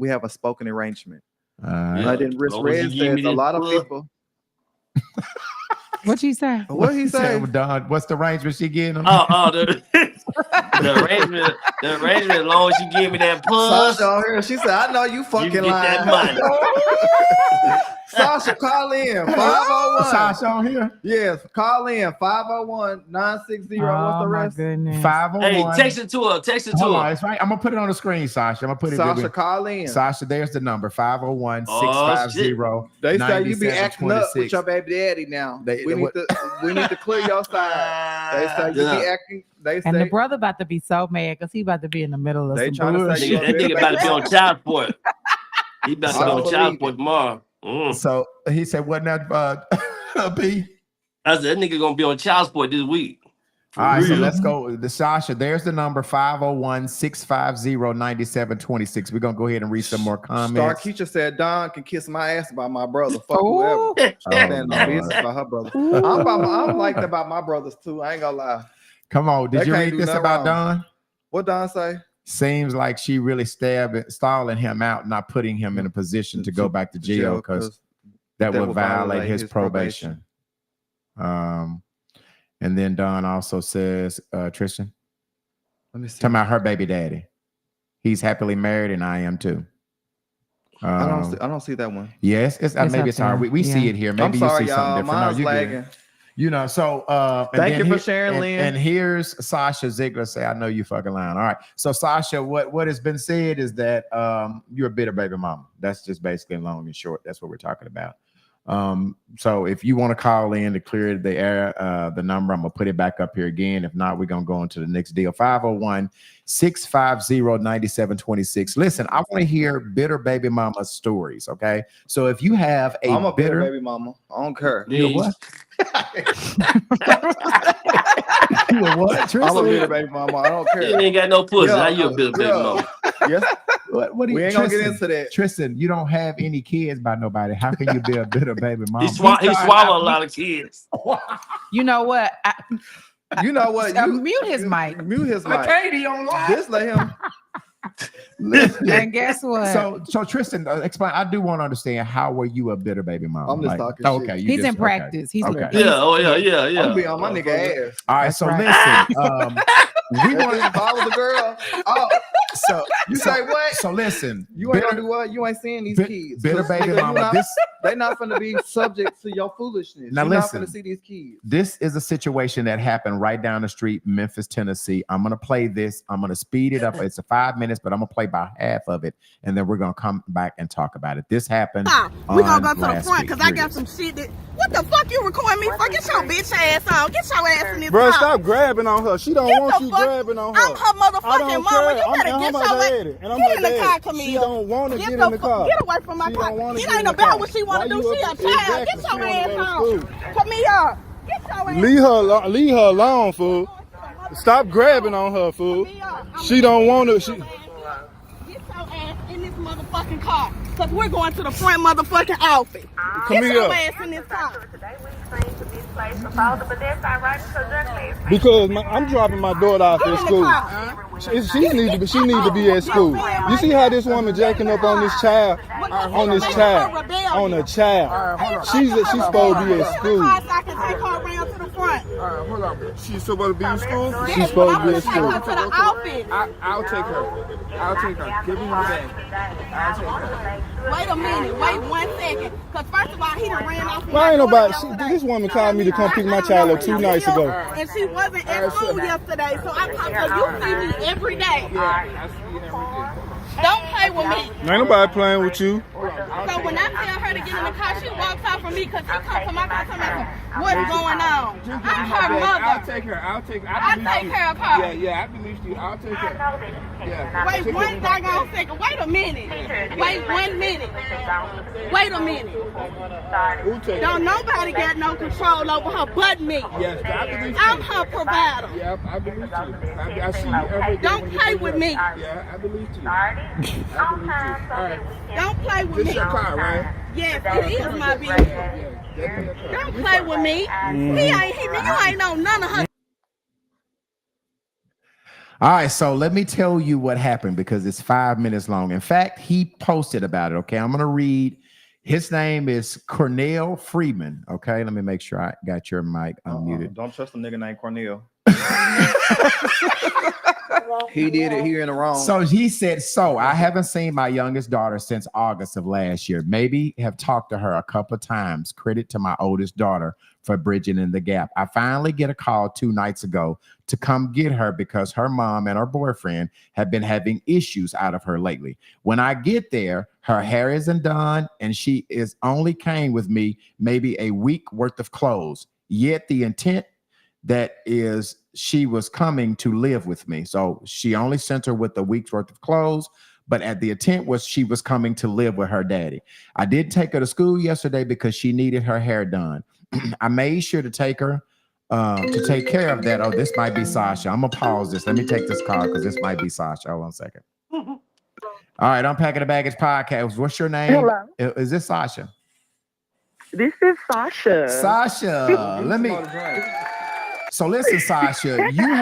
arrangement. Then Rich Red says a lot of people. What'd you say? What he say? Don, what's the arrangement she getting him? The arrangement, as long as she give me that puss. Sasha, she said, I know you fucking you get lying. that money. Sasha, call in 501. Sasha on here? Yes, call in 501-960. What's the rest? 501. Hey, text it to her. Text it to her. It's right. I'm gonna put it on the screen, Sasha. I'm gonna put it. Sasha, call in. Sasha, there's the number 501-650. They say you be acting up with your baby daddy now. We need to clear your side. They say you be acting. And the brother about to be so mad because he about to be in the middle of they some bullshit. That nigga about to be on child support. He about to be on child support tomorrow. So he said, "What now, P?" I said, that nigga gonna be on child support this week. All right, so let's go. Sasha, there's the number 501-650-9726. We're gonna go ahead and read some more comments. Starkeisha said, Don can kiss my ass about my brother. Fuck whoever. Stand on business about her brother. I'm like that about my brothers too. I ain't gonna lie. Come on, did you read this about Don? What Don say? Seems like she really stalling him out, not putting him in a position to go back to jail because that would violate his probation. And then Don also says, Tristan, let me see. Talking about her baby daddy. He's happily married, and I am too. I don't see that one. Yes, maybe it's hard. We see it here. Maybe I'm sorry, you see something different. Mine's lagging. Thank you for sharing, Lynn. And here's Sasha Ziegler say, I know you fucking lying. All right. So Sasha, what has been said is that you're a bitter baby mama. That's just basically long and short. That's what we're talking about. So if you want to call in to clear the air, the number, I'm gonna put it back up here again. If not, we're gonna go into the next deal. 501-650-9726. Listen, I want to hear bitter baby mama stories. Okay. So if you have I'm a bitter baby mama. I don't care. You know what? You know what? Tristan? I'm a bitter baby mama. I don't care. You ain't got no pussy. How you a bitter baby mama? Yes. We ain't gonna get into that. Tristan, you don't have any kids by nobody. How can you be a bitter baby mama? He swallowed a lot of kids. You know what? Mute his mic. Mute his mic. Katie online. Just let him. And guess what? So Tristan, explain. I do want to understand, how were you a bitter baby mama? I'm just talking shit. Okay, he's in practice. He's okay. Yeah. I'm gonna be on my nigga ass. All right, listen. We want to follow the girl. Oh, so you say what? So listen, you ain't gonna do what? You ain't seeing these kids. Bitter baby mama. They not gonna be subject to your foolishness. Now You're listen, not gonna see these kids. This is a situation that happened right down the street, Memphis, Tennessee. I'm gonna play this. I'm gonna speed it up. It's 5 minutes, but I'm gonna play about half of it, and then we're gonna come back and talk about it. This happened. We're gonna go to the front because I got some shit that. What the fuck you recording me for? Get your bitch ass on. Get your ass in this Bro, car. stop grabbing on her. She don't want you grabbing on her. I'm her motherfucking mama. You better get your ass. And I'm get in the car, Camille. She don't want to get in the car. Get away from my car. It ain't about what she want to do. She a child. Get your ass on. Camille, get your ass. Leave her alone, fool. Stop grabbing on her, fool. She don't want to. Get your ass in this motherfucking car. Because we're going to the front motherfucking office. Get your ass in this car. Because I'm dropping my daughter off at school. She need to be at school. You see how this woman jacking up on this child? On a child. She's supposed to be at school. She's supposed to be in school? She's supposed to be at school. I'll take her. Give me her bag. I'll take her. Wait a minute. Wait 1 second. Because first of all, he done ran off. Why ain't nobody? This woman called me to come pick my child up 2 nights ago. And she wasn't at school yesterday. So I talked to you see me every day. Yeah, I see you every day. Don't play with me. Ain't nobody playing with you. So when I tell her to get in the car, she walks off from me because he comes to my car. What what's going on. I'm her mother. I'll take her. I'll take care of her. Yeah, I believe you. I'll take her. Yeah. Wait one doggone second. Wait a minute. Wait 1 minute. Wait a minute. Don't nobody got no control over her but me. Yes, I believe you. I'm her provider. Yeah, I believe you. I see you every day. Don't play with me. Yeah, I believe you. I believe you. All right. Don't play with This me. your car, right? Yes, it is my vehicle. Don't play with me. You ain't know none of her. All right, so let me tell you what happened because it's 5 minutes long. In fact, he posted about it. Okay, I'm going to read. His name is Cornell Freeman. Okay, let me make sure I got your mic unmuted. Don't trust a nigga named Cornell. He did it here in the wrong. So he said, I haven't seen my youngest daughter since August of last year. Maybe have talked to her a couple of times. Credit to my oldest daughter for bridging in the gap. I finally get a call 2 nights ago to come get her because her mom and her boyfriend have been having issues out of her lately. When I get there, her hair isn't done and she is only came with me maybe a week worth of clothes. Yet the intent that is she was coming to live with me. So she only sent her with a week's worth of clothes, but at the intent was she was coming to live with her daddy. I did take her to school yesterday because she needed her hair done. I made sure to take her to take care of that. Oh, this might be Sasha. I'm gonna pause this. Let me take this call because this might be Sasha. Hold on a second. All right, Unpacking the Baggage podcast. What's your name? Hello. Is this Sasha? This is Sasha. Sasha, let me. So listen, Sasha, you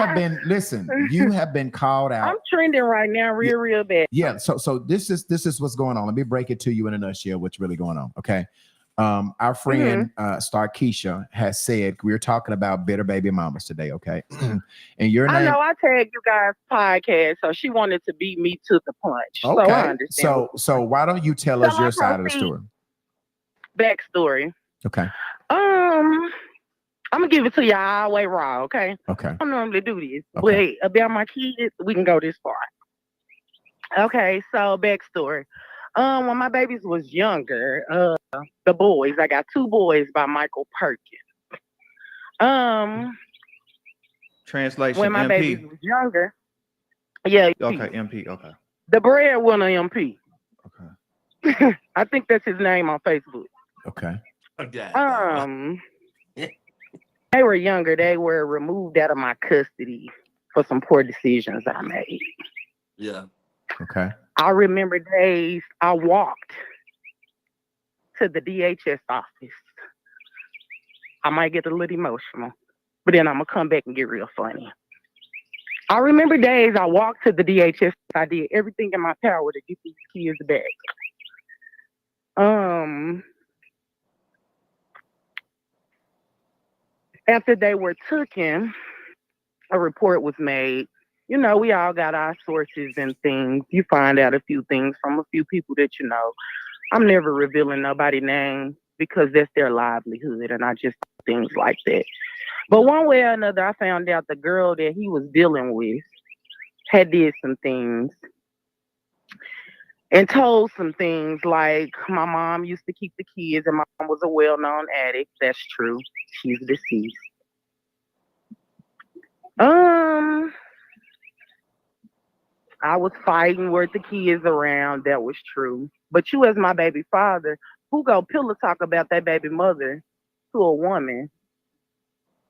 have been called out. I'm trending right now, real bad. Yeah. So this is what's going on. Let me break it to you in a nutshell. What's really going on? Okay. Our friend Star Keisha has said we're talking about bitter baby mamas today. Okay. And your name. I know I tagged you guys podcast, so she wanted to beat me to the punch. Okay. So I understand. So why don't you tell us your side of the story? Backstory. Okay. I'm gonna give it to you all the way raw, okay? Okay. I don't normally do this, Okay. but about my kids, we can go this far. Okay, so backstory. When my babies was younger, the boys, I got 2 boys by Michael Perkins. Translation. When my MP. babies was younger, yeah. Okay, MP. Okay. The breadwinner MP. Okay. I think that's his name on Facebook. Okay. They were younger. They were removed out of my custody for some poor decisions I made. Yeah. Okay. I remember days I walked to the DHS office. I might get a little emotional, but then I'm going to come back and get real funny. I remember days I walked to the DHS. I did everything in my power to get these kids back. After they were taken, a report was made. You know, we all got our sources and things. You find out a few things from a few people that you know. I'm never revealing nobody's name because that's their livelihood, and I just do things like that. But one way or another, I found out the girl that he was dealing with had did some things and told some things like my mom used to keep the kids and my mom was a well-known addict. That's true. She's deceased. I was fighting with the kids around. That was true. But you as my baby father, who go pillow talk about that baby mother to a woman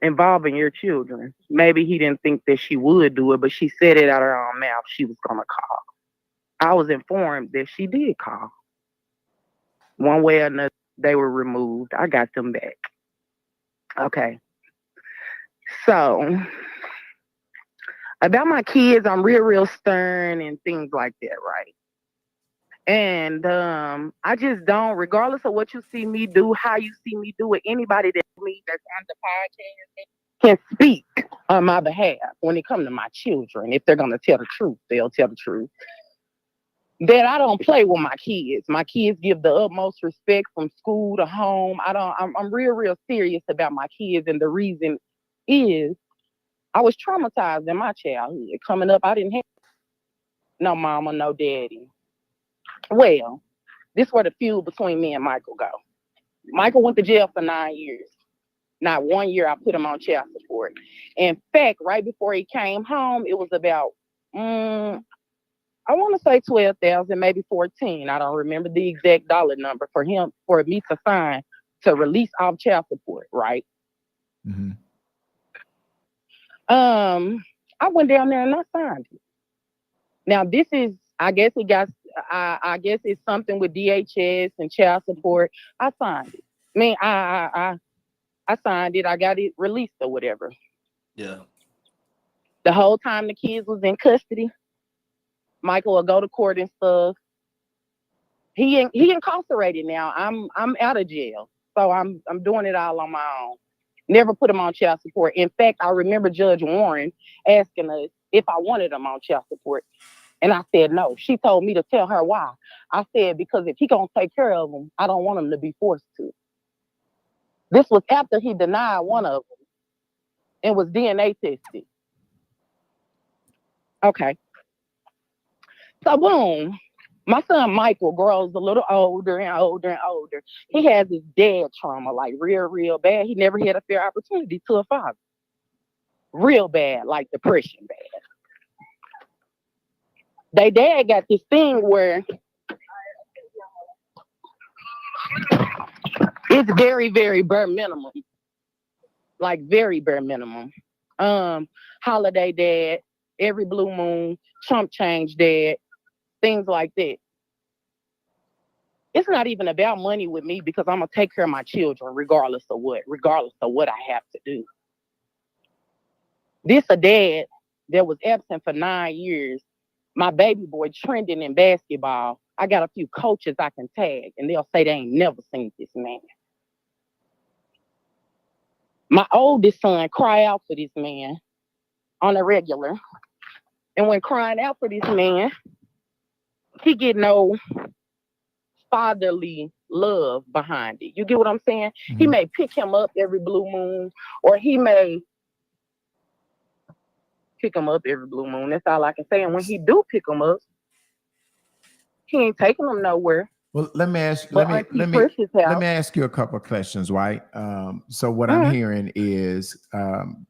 involving your children? Maybe he didn't think that she would do it, but she said it out of her own mouth. She was going to call. I was informed that she did call. One way or another, they were removed. I got them back. Okay. So, about my kids, I'm real stern and things like that, right? And I just don't, regardless of what you see me do, how you see me do it, anybody that's on the podcast can speak on my behalf when it comes to my children. If they're going to tell the truth, they'll tell the truth. That I don't play with my kids. My kids give the utmost respect from school to home. I'm real serious about my kids. And the reason is I was traumatized in my childhood. Coming up, I didn't have no mama, no daddy. Well, this is where the feud between me and Michael go. Michael went to jail for 9 years. Not 1 year I put him on child support. In fact, right before he came home, it was about I want to say 12,000, maybe 14. I don't remember the exact dollar number for me to sign to release off child support, right? Mm-hmm. I went down there and I signed it. Now this is, I guess it's something with DHS and child support. I signed it. I mean, I signed it. I got it released or whatever. Yeah. The whole time the kids was in custody, Michael will go to court and stuff. He incarcerated now. I'm out of jail, so I'm doing it all on my own. Never put him on child support. In fact, I remember Judge Warren asking us if I wanted him on child support, and I said no. She told me to tell her why. I said because if he gonna take care of him, I don't want him to be forced to. This was after he denied one of them and was DNA tested. Okay. So boom, my son Michael grows a little older and older and older. He has his dad trauma, like real bad. He never had a fair opportunity to a father. Real bad, like depression bad. They dad got this thing where it's very, very bare minimum. Like very bare minimum. Holiday dad, every blue moon, chump change dad, things like that. It's not even about money with me because I'm gonna take care of my children regardless of what I have to do. This a dad that was absent for 9 years. My baby boy trending in basketball. I got a few coaches I can tag and they'll say they ain't never seen this man. My oldest son cry out for this man on a regular. And when crying out for this man, he get no fatherly love behind it. You get what I'm saying? Mm-hmm. He may pick him up every blue moon, or he may pick him up every blue moon. That's all I can say. And when he do pick him up, he ain't taking him nowhere. Well, let me ask you a couple of questions, right? So what I'm hearing is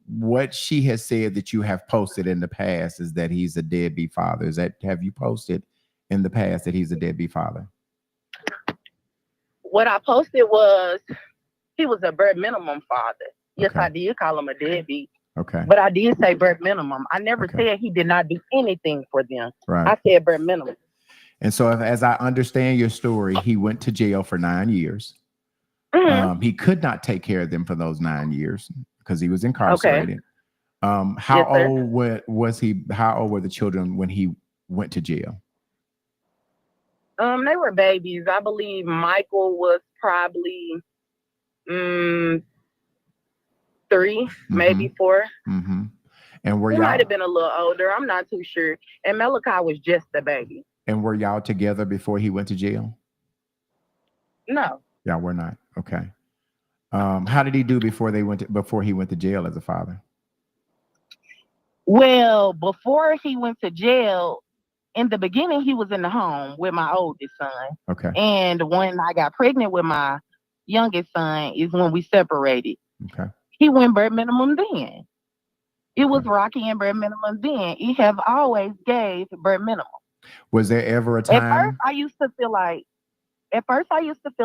what she has said that you have posted in the past is that he's a deadbeat father. Have you posted in the past that he's a deadbeat father? What I posted was he was a bare minimum father. Yes, okay. I did call him a deadbeat. Okay. But I did say bare minimum. I never said he did not do anything for them. Right. I said bare minimum. And so as I understand your story, he went to jail for 9 years. Mm-hmm. He could not take care of them for those 9 years because he was incarcerated. Okay. How old was he? How old were the children when he went to jail? They were babies. I believe Michael was probably 3, mm-hmm. maybe 4. Mm-hmm. And he might have been a little older. I'm not too sure. And Malachi was just a baby. And were y'all together before he went to jail? No. Y'all were not. Okay. How did he do before he went to jail as a father? Well, before he went to jail, in the beginning, he was in the home with my oldest son. Okay. And when I got pregnant with my youngest son is when we separated. Okay. He went bare minimum then. It was rocky and bare minimum then. He have always gave bare minimum. Was there ever a time? At first, I used to feel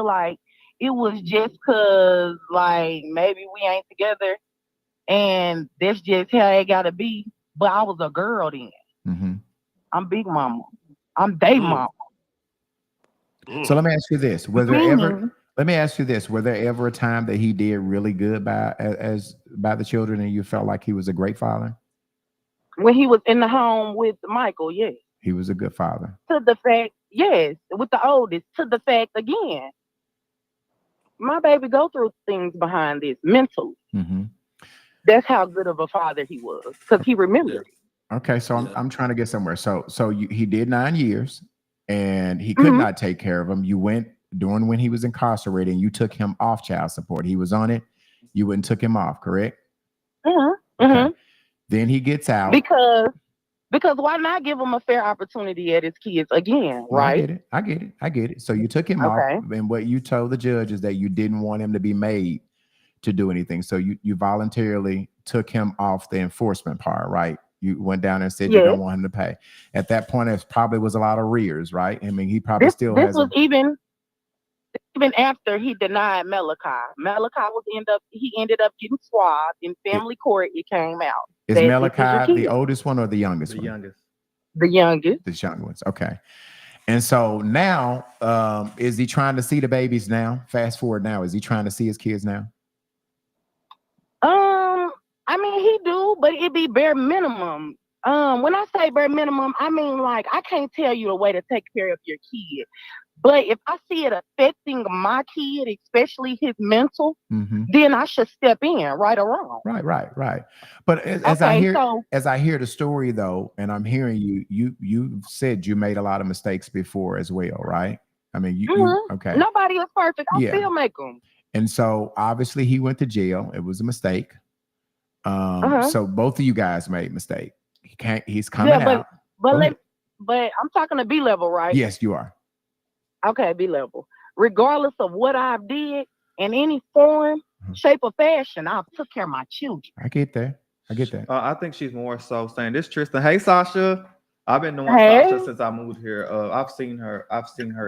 like it was just because, like, maybe we ain't together and that's just how it got to be. But I was a girl then. Mm-hmm. I'm big mama. I'm day mama. So let me ask you this. Were there ever a time that he did really good by the children and you felt like he was a great father? When he was in the home with Michael, yes. He was a good father. To the fact, yes, with the oldest. To the fact, again, my baby go through things behind this mentally. Mm-hmm. That's how good of a father he was because he remembered. Okay, so I'm trying to get somewhere. So he did 9 years, and he could not take care of him. You went during when he was incarcerated, and you took him off child support. He was on it. You went and took him off, correct? Mm-hmm. Okay. Mm-hmm. Then he gets out because why not give him a fair opportunity at his kids again, right? I get it. So you took him off, and what you told the judge is that you didn't want him to be made to do anything. So you voluntarily took him off the enforcement part, right? You went down and said you don't want him to pay. At that point, it probably was a lot of arrears, right? I mean, he probably This has. Was even after he denied Malachi. Malachi ended up getting swabbed in family court. It came out. Is Malachi the oldest one or the youngest one? Youngest. The youngest. The young ones. Okay. And so now, is he trying to see the babies now? Fast forward now. Is he trying to see his kids now? I mean, he do, but it be bare minimum. When I say bare minimum, I mean, like, I can't tell you a way to take care of your kid. But if I see it affecting my kid, especially his mental, then I should step in, right or wrong. Right. But as I hear the story though, and I'm hearing you said you made a lot of mistakes before as well, right? I mean, you okay. Nobody is perfect. I still make them. And so obviously he went to jail. It was a mistake. So both of you guys made a mistake. He's coming out. But I'm talking to B level, right? Yes, you are. Okay, B level. Regardless of what I did in any form, shape, or fashion, I took care of my children. I get that. I think she's more so saying this. Tristan, hey Sasha. I've been knowing Sasha since I moved here. I've seen her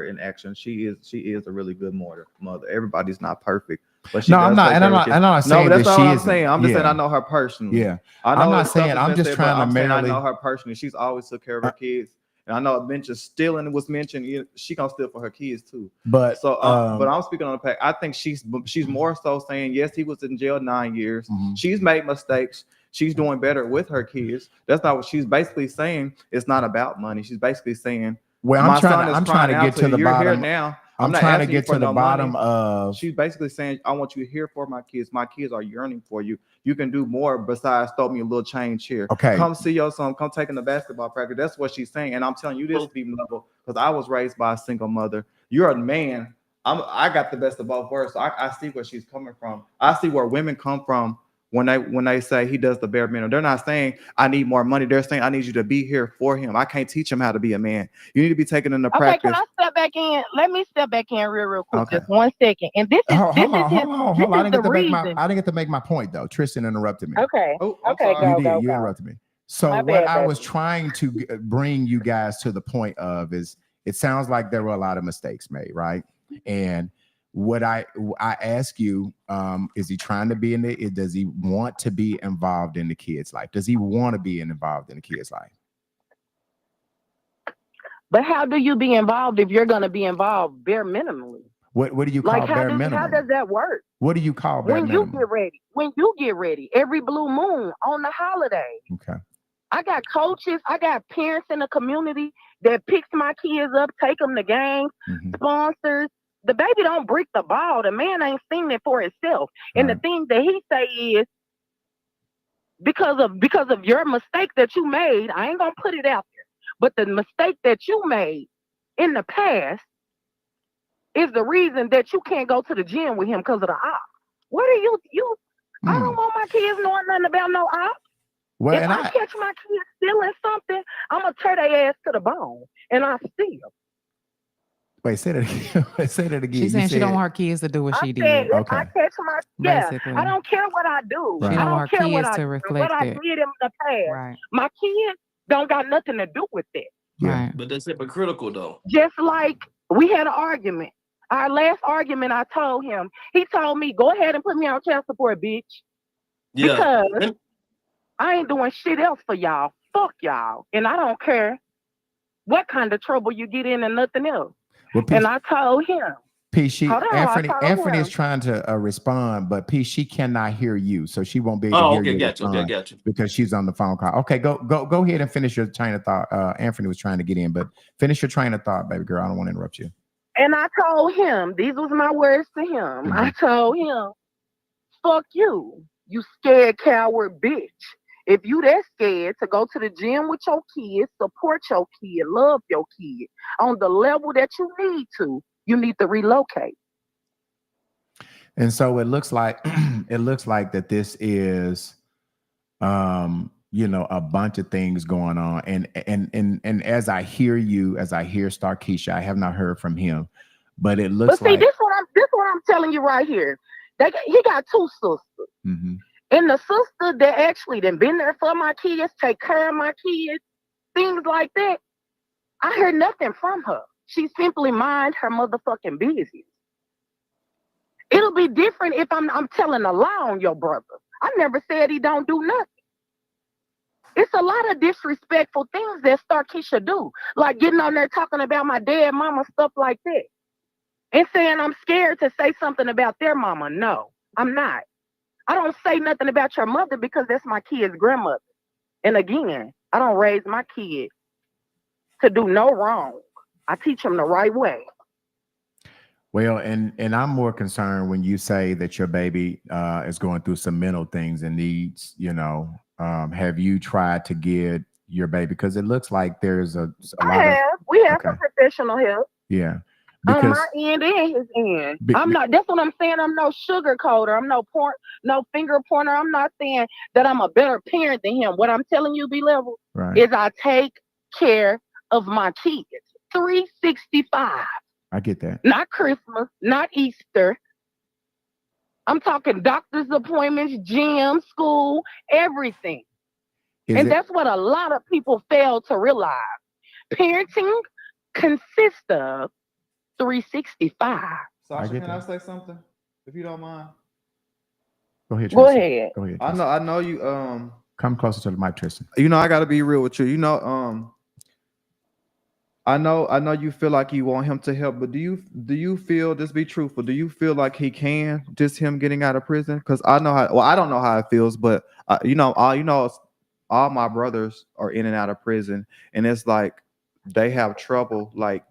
in action. She is a really good mother. Everybody's not perfect, but she I'm not saying that's that not what I'm saying. I'm just saying I know her personally. Yeah, I'm not saying. I'm just trying to I know her personally. She's always took care of her kids. And I know stealing was mentioned. She gonna steal for her kids too. But but I'm speaking on the fact. I think she's more so saying yes, he was in jail 9 years. She's made mistakes. She's doing better with her kids. That's not what she's basically saying. It's not about money. She's basically saying, well, I'm trying to get to the bottom. Here now. I'm trying to get to the bottom of. She's basically saying, I want you here for my kids. My kids are yearning for you. You can do more besides throw me a little change here. Okay. Come see your son. Come taking the basketball practice. That's what she's saying. And I'm telling you this, Stephen Level, because I was raised by a single mother. You're a man. I got the best of both worlds. So I see where she's coming from. I see where women come from when they say he does the bare minimum. They're not saying I need more money. They're saying I need you to be here for him. I can't teach him how to be a man. You need to be taken into practice. Can I step back in? Let me step back in real quick, just 1 second. And this is hold on. I didn't get to make my point though. Tristan interrupted me. Okay. You interrupted me. So I was trying to bring you guys to the point of is it sounds like there were a lot of mistakes made, right? And what I ask you, is he trying to be does he want to be involved in the kid's life? Does he want to be involved in the kid's life? But how do you be involved if you're going to be involved bare minimally? What do you call bare minimum? How does that work? What do you call bare minimum? When you get ready, every blue moon on the holiday. Okay. I got coaches, I got parents in the community that picks my kids up, take them to games, sponsors. The baby don't break the ball. The man ain't seen it for himself. And the thing that he say is, because of your mistake that you made, I ain't gonna put it out there, but the mistake that you made in the past is the reason that you can't go to the gym with him because of the op. What are you? I don't want my kids knowing nothing about no op. Well, if I catch my kids stealing something, I'm gonna tear their ass to the bone, and I steal. Wait, say that again. Say that again. She's saying she don't want her kids to do what she did. Okay. I catch my basically. I don't care what I do. Right. She don't want her kids to reflect what I did in the past. Right. My kids don't got nothing to do with that. Right. But that's hypocritical though. Just like we had an argument. Our last argument, I told him. He told me, "Go ahead and put me on child support, bitch." Yeah. Because I ain't doing shit else for y'all. Fuck y'all, and I don't care what kind of trouble you get in and nothing else. Well, and I told him. Anthony is trying to respond, but P, she cannot hear you, so she won't be able to hear you. Gotcha. Because she's on the phone call. Okay, go ahead and finish your train of thought. Anthony was trying to get in, but finish your train of thought, baby girl. I don't want to interrupt you. And I told him, these was my words to him. I told him, fuck you, you scared coward bitch. If you that scared to go to the gym with your kids, support your kid, love your kid on the level that you need to relocate. And so it looks like that this is a bunch of things going on. And as I hear Starkeisha, I have not heard from him, but it looks like this what I'm telling you right here. He got two sisters. And the sister that actually done been there for my kids, take care of my kids, things like that, I heard nothing from her. She simply mind her motherfucking business. It'll be different if I'm telling a lie on your brother. I never said he don't do nothing. It's a lot of disrespectful things that Starkeisha do, like getting on there talking about my dead mama, stuff like that, and saying I'm scared to say something about their mama. No, I'm not. I don't say nothing about your mother because that's my kid's grandmother. And again, I don't raise my kid to do no wrong. I teach them the right way. Well, and I'm more concerned when you say that your baby is going through some mental things and needs, have you tried to get your baby? Because it looks like there's a lot of. We have some professional help. Yeah. Because, on my end and his end. I'm not, that's what I'm saying. I'm no sugarcoater. I'm no finger pointer. I'm not saying that I'm a better parent than him. What I'm telling you, B-Level, is I take care of my kids. 365. I get that. Not Christmas, not Easter. I'm talking doctor's appointments, gym, school, everything. That's what a lot of people fail to realize. Parenting consists of 365. Sasha, can I say something? If you don't mind. Go ahead, Tristan. Go ahead. I know you come closer to the mic, Tristan. I gotta be real with you. I know you feel like you want him to help, but do you feel, just be truthful, do you feel like he can, just him getting out of prison? Because I don't know how it feels, but all my brothers are in and out of prison, and it's like they have trouble like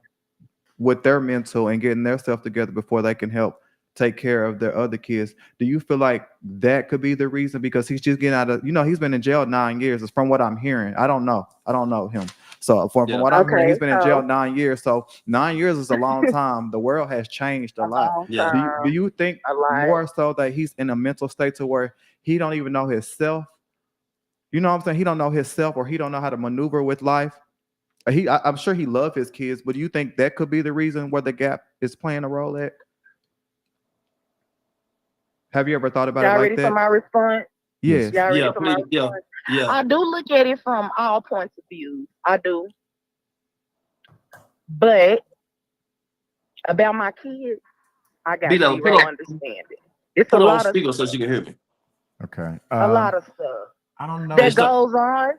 with their mental and getting their stuff together before they can help take care of their other kids. Do you feel like that could be the reason? Because he's just getting out of, he's been in jail 9 years. It's from what I'm hearing. I don't know him. So from what I'm hearing, he's been in jail 9 years. So 9 years is a long time. The world has changed a lot. Do you think more so that he's in a mental state to where he don't even know himself? You know what I'm saying? He don't know himself, or he don't know how to maneuver with life. I'm sure he loves his kids, but do you think that could be the reason where the gap is playing a role at? Have you ever thought about it like that? Y'all ready for my response? Yes. Y'all ready for my response? Yeah. I do look at it from all points of view. I do. But about my kids, I got zero understanding. It's a lot of speaker so she can hear me. Okay. A lot of stuff. I don't know. That goes on.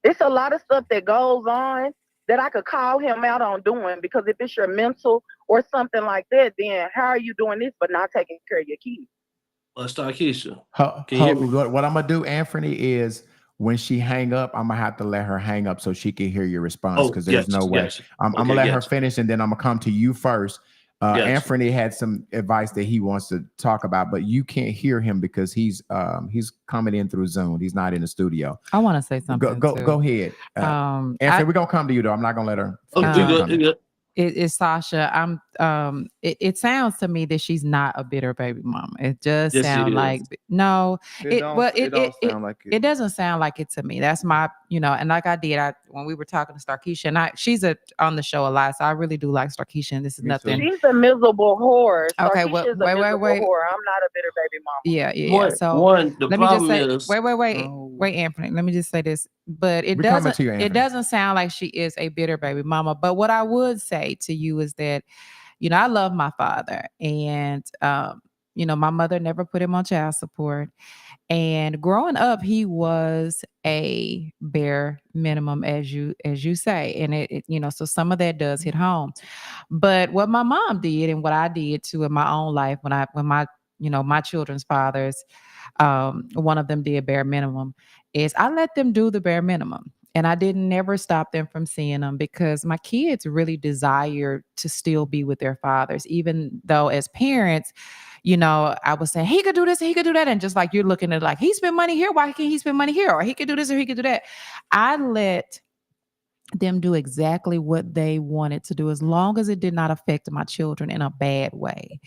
It's a lot of stuff that goes on that I could call him out on doing, because if it's your mental or something like that, then how are you doing this but not taking care of your kids? Starkeisha. What I'm gonna do, Anthony, is when she hang up, I'm gonna have to let her hang up so she can hear your response, because there's no way. I'm gonna let her finish, and then I'm gonna come to you first. Anthony had some advice that he wants to talk about, but you can't hear him because he's coming in through Zoom. He's not in the studio. I want to say something. Go ahead. Anthony, we're gonna come to you though. I'm not gonna let her. You good. It's Sasha. It sounds to me that she's not a bitter baby mama. It just sounds like no. It doesn't sound like it to me. That's my, and like I did, when we were talking to Starkeisha, and she's on the show a lot, so I really do like Starkeisha. And this is nothing. She's a miserable whore. Okay, wait. Whore. I'm not a bitter baby mama. Yeah. So let me just say, wait, Anthony. Let me just say this, but it doesn't sound like she is a bitter baby mama. But what I would say to you is that, I love my father, and my mother never put him on child support. And growing up, he was a bare minimum, as you say, and it so some of that does hit home. But what my mom did, and what I did too in my own life, when my my children's fathers, one of them did bare minimum, is I let them do the bare minimum. And I didn't never stop them from seeing them, because my kids really desire to still be with their fathers, even though as parents, I was saying he could do this, he could do that. And just like you're looking at, like, he spent money here, why can't he spend money here? Or he could do this or he could do that. I let them do exactly what they wanted to do, as long as it did not affect my children in a bad way.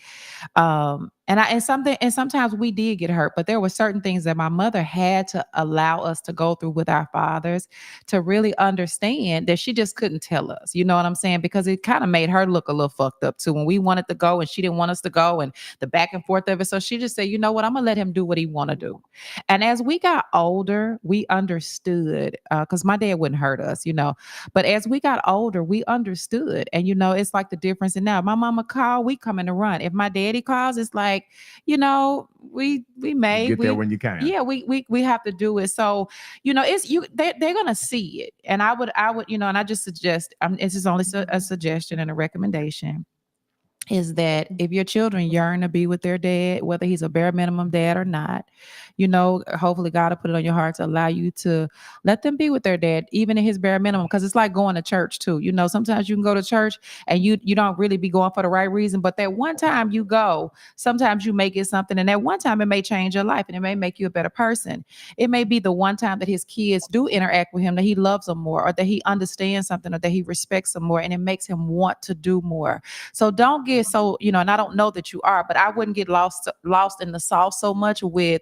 And sometimes we did get hurt, but there were certain things that my mother had to allow us to go through with our fathers to really understand that she just couldn't tell us. You know what I'm saying? Because it kind of made her look a little fucked up too when we wanted to go and she didn't want us to go, and the back and forth of it. So she just said, you know what, I'm gonna let him do what he want to do. And as we got older, we understood, because my dad wouldn't hurt us, but as we got older, we understood. And it's like the difference in now. My mama call, we come in to run. If my daddy calls, it's like, we may get there when you can. Yeah, we have to do it. So, it's they're gonna see it. And I would, and I just suggest, it's just only a suggestion and a recommendation, is that if your children yearn to be with their dad, whether he's a bare minimum dad or not, hopefully God will put it on your heart to allow you to let them be with their dad, even in his bare minimum. Because it's like going to church too. Sometimes you can go to church and you don't really be going for the right reason, but that one time you go, sometimes you may get something, and that one time it may change your life and it may make you a better person. It may be the one time that his kids do interact with him, that he loves them more, or that he understands something, or that he respects them more, and it makes him want to do more. So don't get so, and I don't know that you are, but I wouldn't get lost in the sauce so much with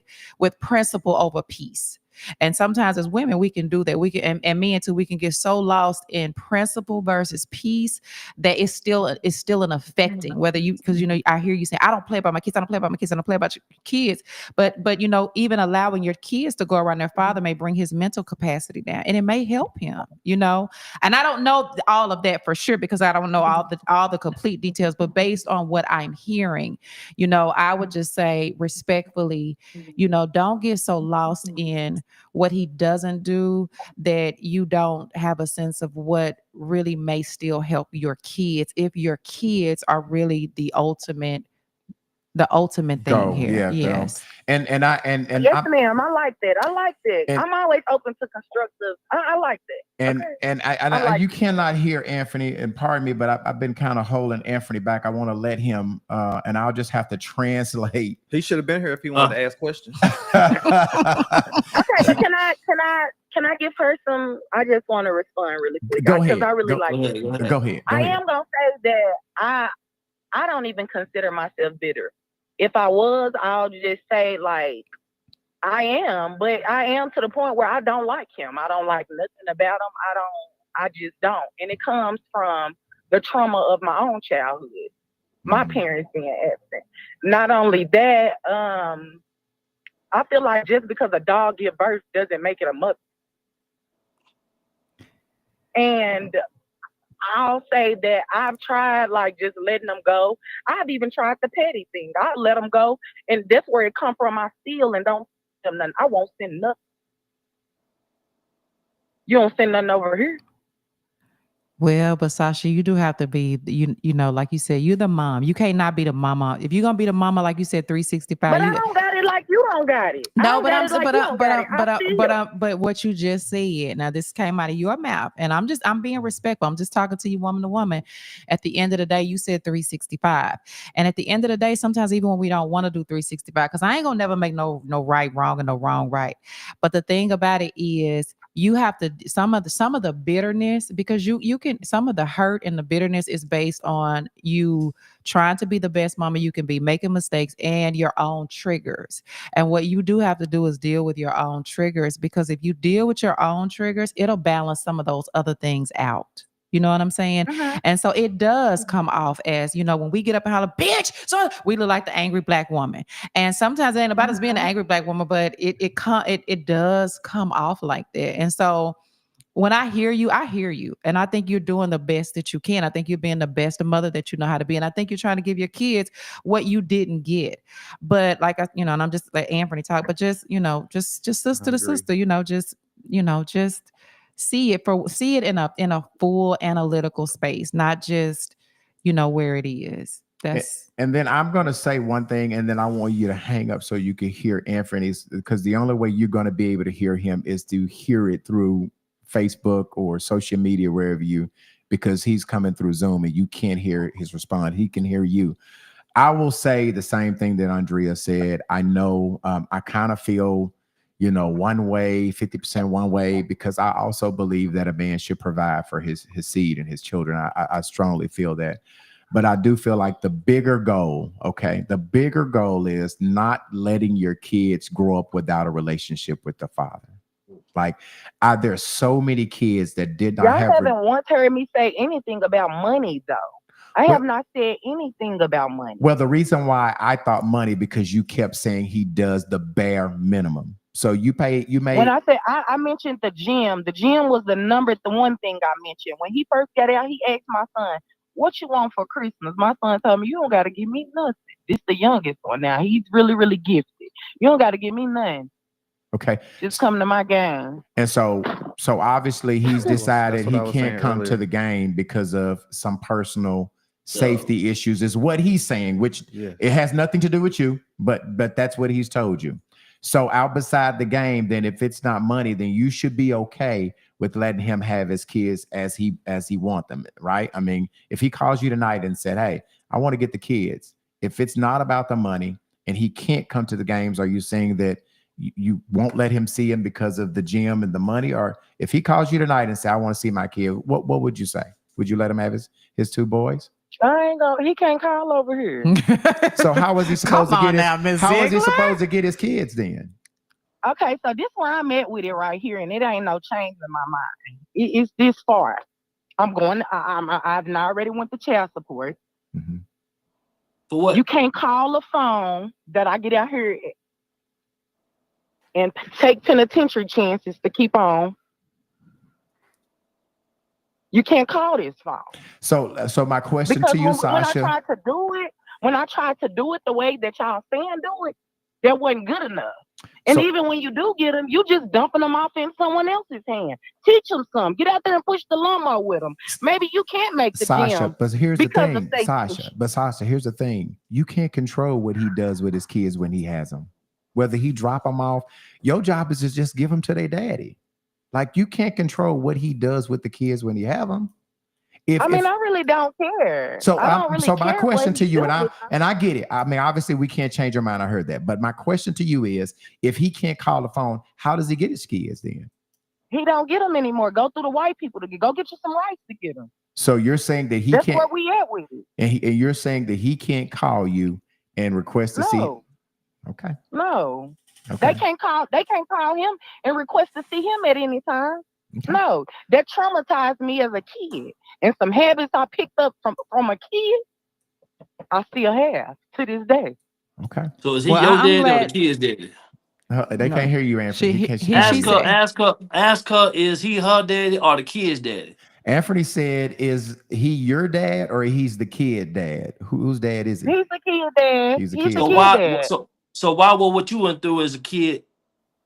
principle over peace. And sometimes as women, we can do that. We can, and men too, we can get so lost in principle versus peace that it's still an affecting, whether because I hear you say, I don't play about my kids, I don't play about my kids, I don't play about your kids. But even allowing your kids to go around their father may bring his mental capacity down, and it may help him, And I don't know all of that for sure, because I don't know all the complete details, but based on what I'm hearing, I would just say respectfully, don't get so lost in what he doesn't do that you don't have a sense of what really may still help your kids, if your kids are really the ultimate thing here. Yeah, yes. And yes, ma'am. I like that. I'm always open to constructive. I like that. And you cannot hear Anthony, and pardon me, but I've been kind of holding Anthony back. I want to let him, and I'll just have to translate. He should have been here if he wanted to ask questions. Okay, but can I give her some? I just want to respond really quick. Go ahead. Because I really like it. Go ahead. I am gonna say that I don't even consider myself bitter. If I was, I'll just say like I am, but I am to the point where I don't like him. I don't like nothing about him. I just don't. And it comes from the trauma of my own childhood. My parents being absent. Not only that, I feel like just because a dog gives birth doesn't make it a mother. And I'll say that I've tried like just letting them go. I've even tried the petty thing. I let them go, and that's where it come from. I steal and don't send them nothing. I won't send nothing. You don't send nothing over here. Well, but Sasha, you do have to be, like you said, you're the mom. You can't not be the mama. If you're gonna be the mama, like you said, 365. But I don't got it like you don't got it. No, but what you just said. Now, this came out of your mouth, and I'm being respectful. I'm just talking to you, woman to woman. At the end of the day, you said 365, and at the end of the day, sometimes even when we don't want to do 365, because I ain't gonna never make no right wrong and no wrong right. But the thing about it is, you have to some of the bitterness, because you can, some of the hurt and the bitterness is based on you trying to be the best mama you can be, making mistakes, and your own triggers. And what you do have to do is deal with your own triggers, because if you deal with your own triggers, it'll balance some of those other things out. You know what I'm saying? Mm-hmm. And so it does come off as, when we get up and holler, bitch, so we look like the angry black woman. And sometimes it ain't about us being an angry black woman, but it does come off like that. And so when I hear you, and I think you're doing the best that you can. I think you're being the best mother that you know how to be, and I think you're trying to give your kids what you didn't get. But like and I'm just like Anthony talk, but just sister to sister, just see it in a full analytical space, not just where it is. And then I'm going to say one thing, and then I want you to hang up so you can hear Anthony's, because the only way you're going to be able to hear him is to hear it through Facebook or social media, wherever because he's coming through Zoom and you can't hear his response. He can hear you. I will say the same thing that Andrea said. I know I kind of feel, one way, 50% one way, because I also believe that a man should provide for his seed and his children. I strongly feel that. But I do feel like the bigger goal, okay, the bigger goal is not letting your kids grow up without a relationship with the father. Like, there's so many kids that did not Y'all have. haven't once heard me say anything about money, though. I Well, have not said anything about money. well, the reason why I thought money because you kept saying he does the bare minimum. So you When made. I said I mentioned the gym was the one thing I mentioned. When he first got out, he asked my son, "What you want for Christmas?" My son told me, "You don't got to give me nothing." This the youngest one now. He's really, really gifted. You don't got to give me nothing. Okay. Just come to my game. And so obviously he's decided That's what he I was can't saying come to earlier. the game because of some personal So, safety issues, is what he's saying, which Yeah. it has nothing to do with you, but that's what he's told you. So out beside the game, then if it's not money, then you should be okay with letting him have his kids as he want them, right? I mean, if he calls you tonight and said, "Hey, I want to get the kids," if it's not about the money and he can't come to the games, are you saying that you won't let him see him because of the gym and the money? Or if he calls you tonight and say, "I want to see my kid," what would you say? Would you let him have his two boys? I ain't gonna. He can't call over here. So how was he supposed Come to on get his now, Miss how was he Ziegler. supposed to get his kids then? Okay, so this where I'm at with it right here, and it ain't no change in my mind. It's this far. I'm going. I've already went to child support. Mhm. for what? You can't call a phone that I get out here and take penitentiary chances to keep on. You can't call this phone So my question because to you, when I Sasha. tried to do it, the way that y'all saying do it, that wasn't good enough. And So even when you do get them, you just dumping them off in someone else's hand. Teach them some. Get out there and push the lawnmower with them. Maybe you can't make the Sasha, gym but here's the because of thing, safety Sasha. issues. But Sasha, here's the thing. You can't control what he does with his kids when he has them. Whether he drop them off, your job is to just give them to their daddy. Like you can't control what he does with the kids when he have them. I If mean, I really don't care. so, I don't really so my care what question to he you, do and I with them. and I get it. I mean, obviously we can't change your mind. I heard that, but my question to you is, if he can't call the phone, how does he get his kids then? He don't get them anymore. Go through the white people to go get you some rights to get them. So you're saying that he That's can't, where we at with it. and you're saying that he can't call you and request to see. No, Okay, no. okay, They can't call him and request to see him at any time. okay. No, that traumatized me as a kid. And some habits I picked up from a kid, I still have to this day. Okay. So is he Well, your I'm daddy or the glad kid's daddy? They can't No. hear you, Anthony. she She he can't she hear Ask her, you. said ask her, ask her, is he her daddy or the kid's daddy? Anthony said, "Is he your dad or he's the kid dad? Whose dad is he? He's the kid dad. He's the He's the kid So kid dad. why dad. why would what you went through as a kid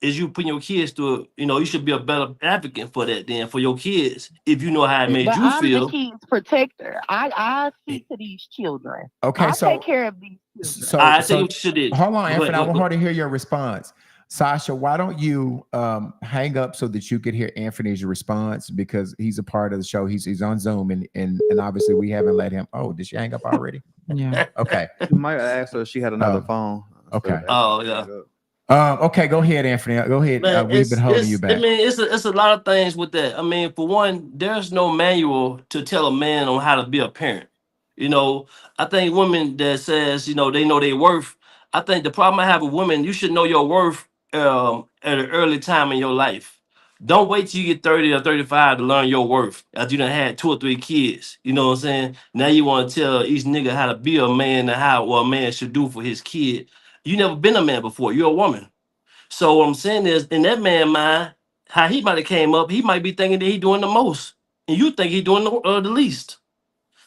is you putting your kids through it, you should be a better advocate for that then for your kids if you know how it made But you I'm the feel. kid's protector. I see to these children. Okay, I take so care of these children. so I tell you so what you should do. hold on, Go ahead, Anthony. I go, want go. her to hear your response. Sasha, why don't you hang up so that you could hear Anthony's response because he's a part of the show. He's on Zoom and obviously we haven't let him. Oh, did she hang up already? yeah. Okay. You might ask her if she had another Oh, phone. okay. Oh yeah. Okay, go ahead, Anthony. Go ahead. Man, We've been holding you I back. mean it's a lot of things with that. I mean, for one, there's no manual to tell a man on how to be a parent. You know, I think women that says, they know their worth. I think the problem I have with women, you should know your worth at an early time in your life. Don't wait till you get 30 or 35 to learn your worth. After you done had 2 or 3 kids. You know what I'm saying? Now you want to tell each nigga how to be a man and how what a man should do for his kid. You never been a man before. You're a woman. So what I'm saying is, in that man mind, how he might have came up, he might be thinking that he doing the most, and you think he doing the least.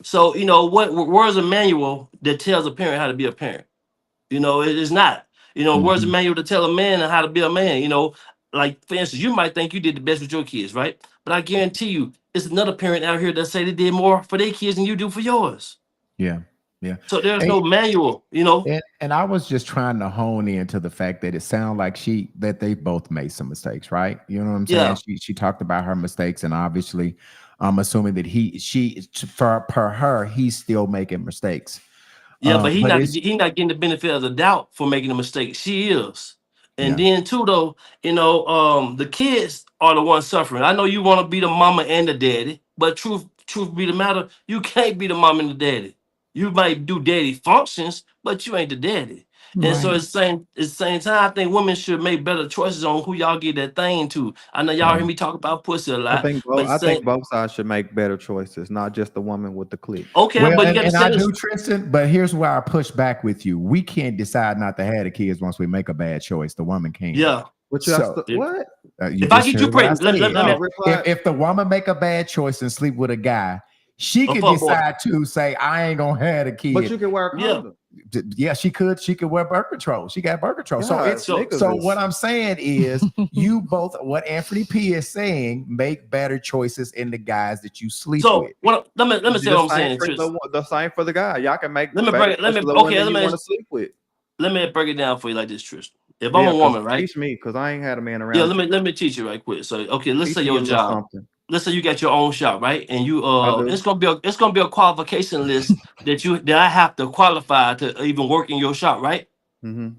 So where's a manual that tells a parent how to be a parent? It is not. Where's a Mhm. manual to tell a man how to be a man? Like for instance, you might think you did the best with your kids, right? But I guarantee you, it's another parent out here that say they did more for their kids than you do for yours. Yeah. Yeah. So there's Hey, no manual. and I was just trying to hone in to the fact that it sounded like that they both made some mistakes, right? You know what I'm saying? Yeah. She talked about her mistakes, and obviously, I'm assuming that for per her, he's still making mistakes. Yeah, but But it's he not getting the benefit of the doubt for making a mistake. She is. And yeah, then too though, the kids are the ones suffering. I know you want to be the mama and the daddy, but truth be the matter, you can't be the mom and the daddy. You might do daddy functions, but you ain't the daddy. And so Right. at the same time, I think women should make better choices on who y'all get that thing to. I know y'all hear me talk about pussy a lot, but I think saying both sides should make better choices, not just the woman with the click. okay, Well, but you got to and say I this. do, Tristan, but here's where I push back with you. We can't decide not to have the kids once we make a bad choice. The woman can. Yeah. But you So, what? you If I just get you heard what I pregnant, said. let me If the woman make a bad choice and sleep with a guy, she A could fuck boy. decide to say, I ain't gonna have a kid. But you can wear a Yeah. condom. Yeah, she could wear birth control. She got birth control. So God, it's niggas so is- what I'm saying is you both, what Anthony P is saying, make better choices in the guys that you sleep So with. what? Let me say the what I'm same saying. for Tris. the same for the guy. Y'all can make Let me better break it. Let me choices of okay. women you want to sleep with. Let me break it down for you like this, Tristan. If I'm Yeah, a woman, right? teach me, because I ain't had a man around. Yeah, let me teach you right quick. So okay, let's Teach say me your a little job. something. Let's say you got your own shop, right? And you I do. it's gonna be a qualification list that I have to qualify to even work in your shop, right? Mm-hmm.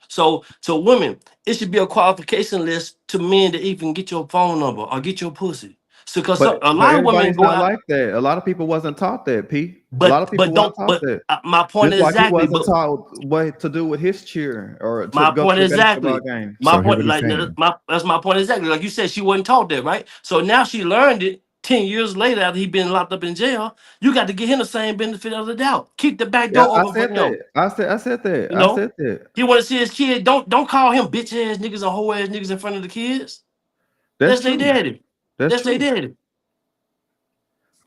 So to women, it should be a qualification list to men to even get your phone number or get your pussy. So because But a lot of women everybody's go not out, like that. A lot of people wasn't taught that, P. A lot of people weren't taught that. my point Just like he exactly, wasn't but taught what to do with his cheer or to my go point to the exactly. basketball game. My So hear point, what he's like saying. that's my point exactly. Like you said, she wasn't taught that, right? So now she learned it 10 years later after he been locked up in jail. You got to give him the same benefit of the doubt. Keep the back Yeah, door I open for said him. that. I said that. You I know, said that. he want to see his kid. Don't call him bitch ass niggas and hoe ass niggas in front of the kids. That's That's their true. daddy. That's That's their true. daddy.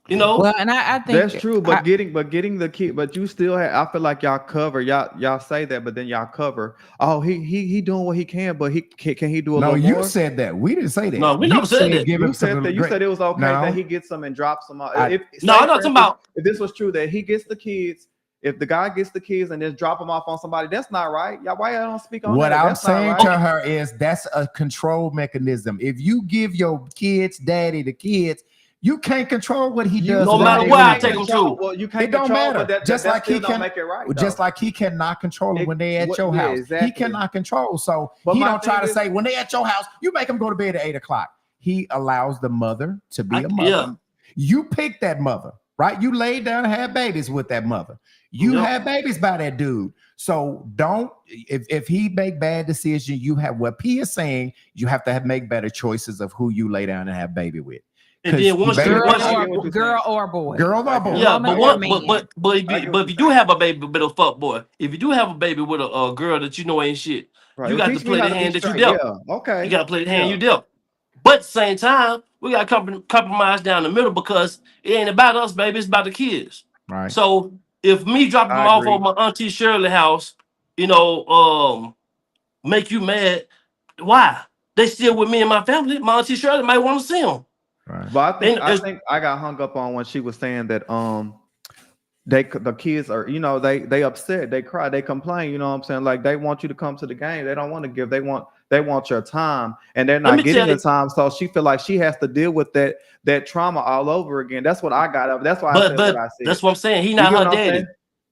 You know, Well, and I think That's true, but getting the kid, but you still have. I feel like y'all cover y'all say that, but then y'all cover. Oh, he doing what he can, but he can he do a No, little you more? said that. We didn't say that. No, we You never said that. give You him said some that. You great- said it was okay No. that he gets them and drops them out. I- If No, say, I'm not for talking instance, about. if this was true that he gets the kids, if the guy gets the kids and just drop them off on somebody, that's not right. Y'all, why y'all don't speak on What that? I'm That's not saying right. to her is that's a control mechanism. If you give your kids daddy the kids, you can't control what he does. No when matter they where I leave. take them to. Well, you can't It don't control, matter. but Just that like still he don't can, make it right. just though. like he cannot control them when they at your Yeah, house. exactly. He cannot control. So But he my don't try thing to is- say when they at your house, you make them go to bed at 8 o'clock. He allows the mother to be a mother. Yeah. You pick that mother, right? You laid down and had babies with that mother. You Yep. had babies by that dude. So don't, if he make bad decisions, you have what P is saying, you have to make better choices of who you lay down and have baby with. And then once baby- you, girl once you, or boy. girl or boy. yeah, woman but or what, man. but if you do have a baby with a fuck boy, if you do have a baby with a girl that you know ain't shit, Right. you Well, got to teach me play how the to be hand that you straight. dealt. Yeah. Okay. You got to play the hand Yeah. you dealt. But at the same time, we got to compromise down the middle because it ain't about us, baby. It's about the kids. Right. So if me dropping them I off agree. on my auntie Shirley house, make you mad, why? They still with me and my family. My auntie Shirley might want to see them. Right. But And I think I got hung up on when she was saying that the kids are, they upset, they cry, they complain, you know what I'm saying? Like they want you to come to the game. They don't want to give, they want your time, and they're Let not me getting tell the you- time. So she feel like she has to deal with that trauma all over again. That's what I got up. That's why I said what I But said. that's what I'm saying. He You not get her what I'm daddy. saying?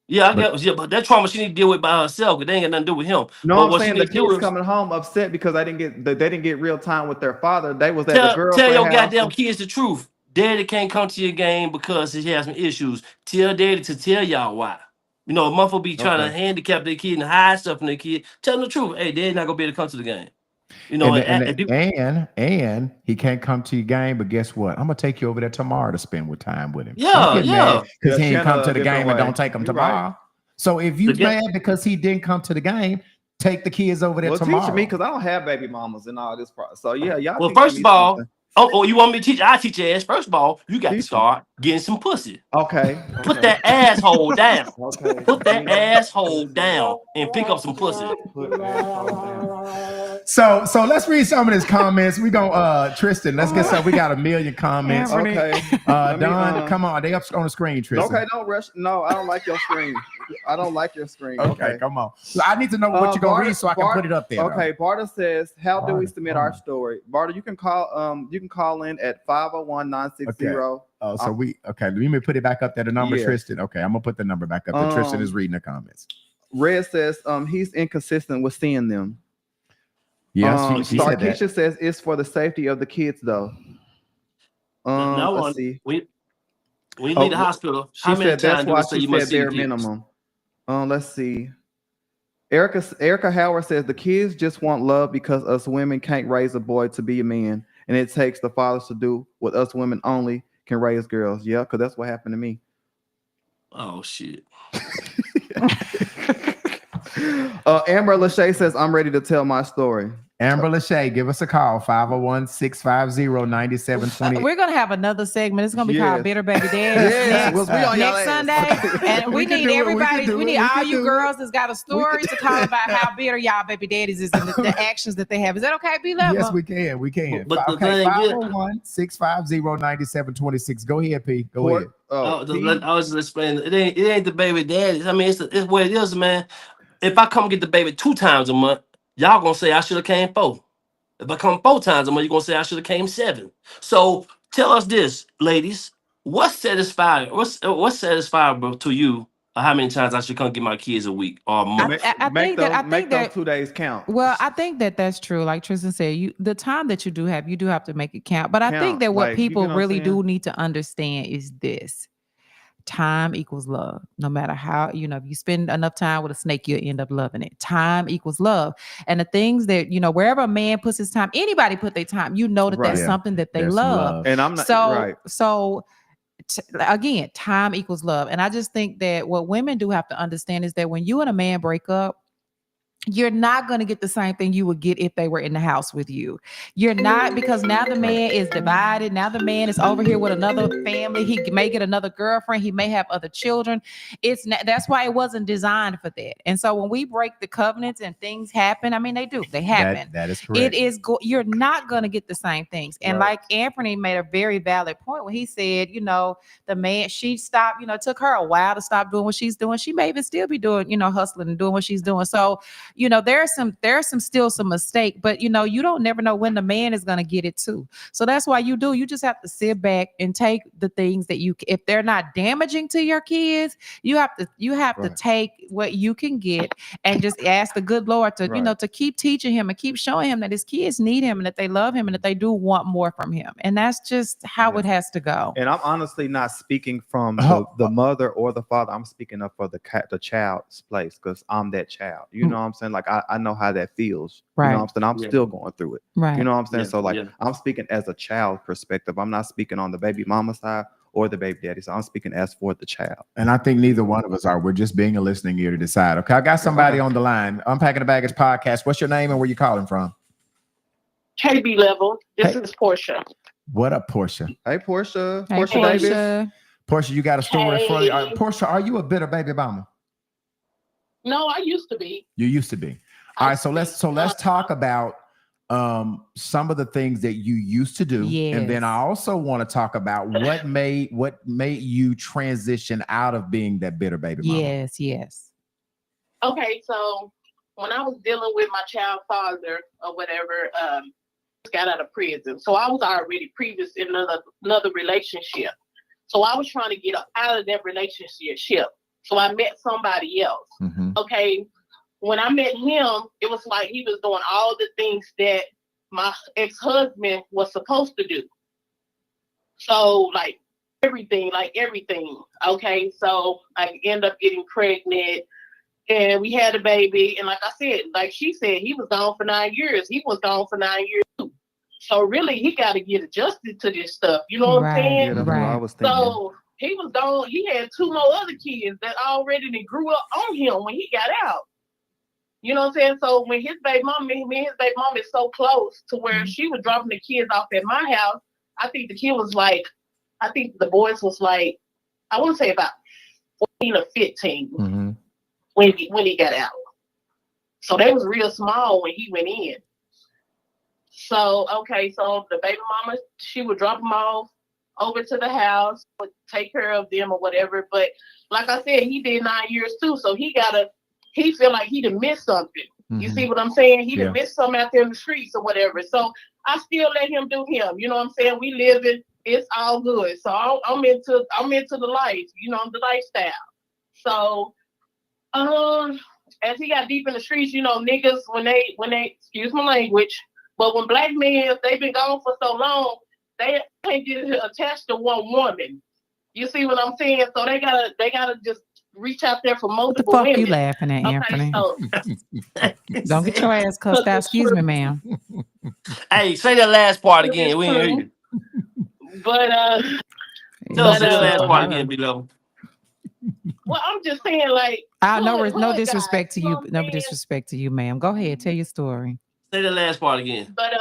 Yeah, but that trauma she need to deal with by herself. Because they ain't got nothing to do with him. No, But I'm what she saying the need to do kids is coming home upset because they didn't get real time with their father. They was at the tell girlfriend your house. goddamn kids the truth. Daddy can't come to your game because he has some issues. Tell daddy to tell y'all why. You know, a mother will be trying to Okay. handicap their kid and hide stuff from their kid. Tell them the truth. Hey, daddy not gonna be able to come to the game. You know, and he can't come to your game, but guess what? I'm gonna take you over there tomorrow to spend with time with him. Yeah, Don't get yeah. mad because Yeah, he ain't come to the different game and way. don't take him You're right. tomorrow. So if you The ga- mad because he didn't come to the game, take the kids over there Well, tomorrow. teach me because I don't have baby mamas and all this. So yeah, y'all. well, teach first me of all, something. you want me to teach? I teach your ass. First of all, you got to Teach me. start getting some pussy. Okay. Put that asshole down. Okay. Put that asshole down and pick up some pussy. So let's read some of his comments. We go Tristan, let's get some. We got 1 million comments. Okay. Don, come on, they up on the screen, Tristan. Okay, don't rush. No, I don't like your screen. I don't like your screen. Okay, come on. So I need to know what you're gonna read so I can put it up there. Okay, Barta says, how do we Barta, submit our story? Barta, you can call in at 501-960. Let me put it back up there. The number, Yeah. Tristan. Okay, I'm gonna put the number back up there. Tristan is reading the comments. Red says he's inconsistent with seeing them. Yes, she said that. Starkeisha says it's for the safety of the kids though. Let's see. When you leave the hospital, she said that's why she said bare minimum. Let's see. Erica Howard says the kids just want love because us women can't raise a boy to be a man, and it takes the fathers to do what us women only can raise girls. Yeah, because that's what happened to me. Oh shit. Amber Lachey says, I'm ready to tell my story. Amber Lachey, give us a call, 501-650-9728. We're going to have another segment. It's going to be called Bitter Baby Dad next Sunday. And we need everybody, we need all you girls that's got a story to call about how bitter y'all baby daddies is and the actions that they have. Is that okay, B-Level? Yes, we can. We can. But the okay, thing 501-650-9726. Go ahead, P. Go ahead. I was just explaining. It ain't the baby daddies. I mean, it's what it is, man. If I come get the baby 2 times a month, y'all gonna say I should have came 4. If I come 4 times a month, you're gonna say I should have came 7. So tell us this, ladies, what's satisfiable to you? How many times I should come get my kids a week or a month? I think that 2 days count. Well, I think that's true. Like Tristan said, the time that you do have to make it count. But I think that what people really do need to understand is this. Time equals love. No matter how, if you spend enough time with a snake, you'll end up loving it. Time equals love. And the things that, wherever a man puts his time, anybody put their time, that that's something that they love. And I'm not So again, time equals love. And I just think that what women do have to understand is that when you and a man break up, you're not going to get the same thing you would get if they were in the house with you. You're not, because now the man is divided. Now the man is over here with another family. He may get another girlfriend. He may have other children. That's why it wasn't designed for that. And so when we break the covenants and things happen, I mean, they happen. That is correct. You're not going to get the same things. And like Anthony made a very valid point when he said, the man, she stopped, it took her a while to stop doing what she's doing. She may even still be doing, hustling and doing what she's doing. So, there's still some mistake, but you don't never know when the man is going to get it too. So that's why you just have to sit back and take the things that if they're not damaging to your kids, you have to take what you can get and just ask the good Lord to, to keep teaching him and keep showing him that his kids need him and that they love him and that they do want more from him. And that's just how it has to go. And I'm honestly not speaking from the mother or the father. I'm speaking up for the child's place, because I'm that child. You know what I'm saying? Like I know how that feels. Right. You know what I'm saying? I'm still going through it. Right. You know what I'm saying? So I'm speaking as a child perspective. I'm not speaking on the baby mama side or the baby daddy. So I'm speaking as for the child. And I think neither one of us are. We're just being a listening ear to decide. Okay, I got somebody on the line. Unpacking the Baggage podcast. What's your name and where you calling from? KB Level. This is Portia. What up, Portia? Hey, Portia. Hey, Portia Davis. Portia, you got a story for you. Portia, are you a bitter baby mama? No, I used to be. You used to be. All right, so let's talk about some of the things that you used to do, and then I also want to talk about what made you transition out of being that bitter baby mama. Yes. Okay, so when I was dealing with my child father or whatever, got out of prison, so I was already previous in another relationship. So I was trying to get out of that relationship. So I met somebody else. Mm-hmm. Okay. When I met him, it was like he was doing all the things that my ex-husband was supposed to do. So like everything. Okay. So I ended up getting pregnant and we had a baby. And like I said, like she said, he was gone for 9 years. He was gone for 9 years too. So really he got to get adjusted to this stuff. You know what I'm saying? Yeah, that's what I was thinking. So he was gone. He had 2 more other kids that already grew up on him when he got out. You know what I'm saying? So when his baby mom, me and his baby mom is so close to where she was dropping the kids off at my house. I think the boys was like, I want to say about 14 or 15 when he got out. So they was real small when he went in. So, okay, so the baby mama, she would drop them off over to the house, would take care of them or whatever. But like I said, he did 9 years too. So he feel like he done missed something. You see what I'm saying? He done missed something out there in the streets or whatever. So I still let him do him. You know what I'm saying? We live it. It's all good. So I'm into the life, the lifestyle. So, as he got deep in the streets, niggas, when they, excuse my language, but when black men, they've been gone for so long, they can't get attached to one woman. You see what I'm saying? So they gotta just reach out there for multiple What the fuck women. you laughing at, Anthony? So don't get your ass cussed out. Excuse me, ma'am. Hey, say that last part again. We ain't hear you. But Tell us the last part again, below. Well, I'm just saying, like, no disrespect to you. No disrespect to you, ma'am. Go ahead, tell your story. Say the last part again. But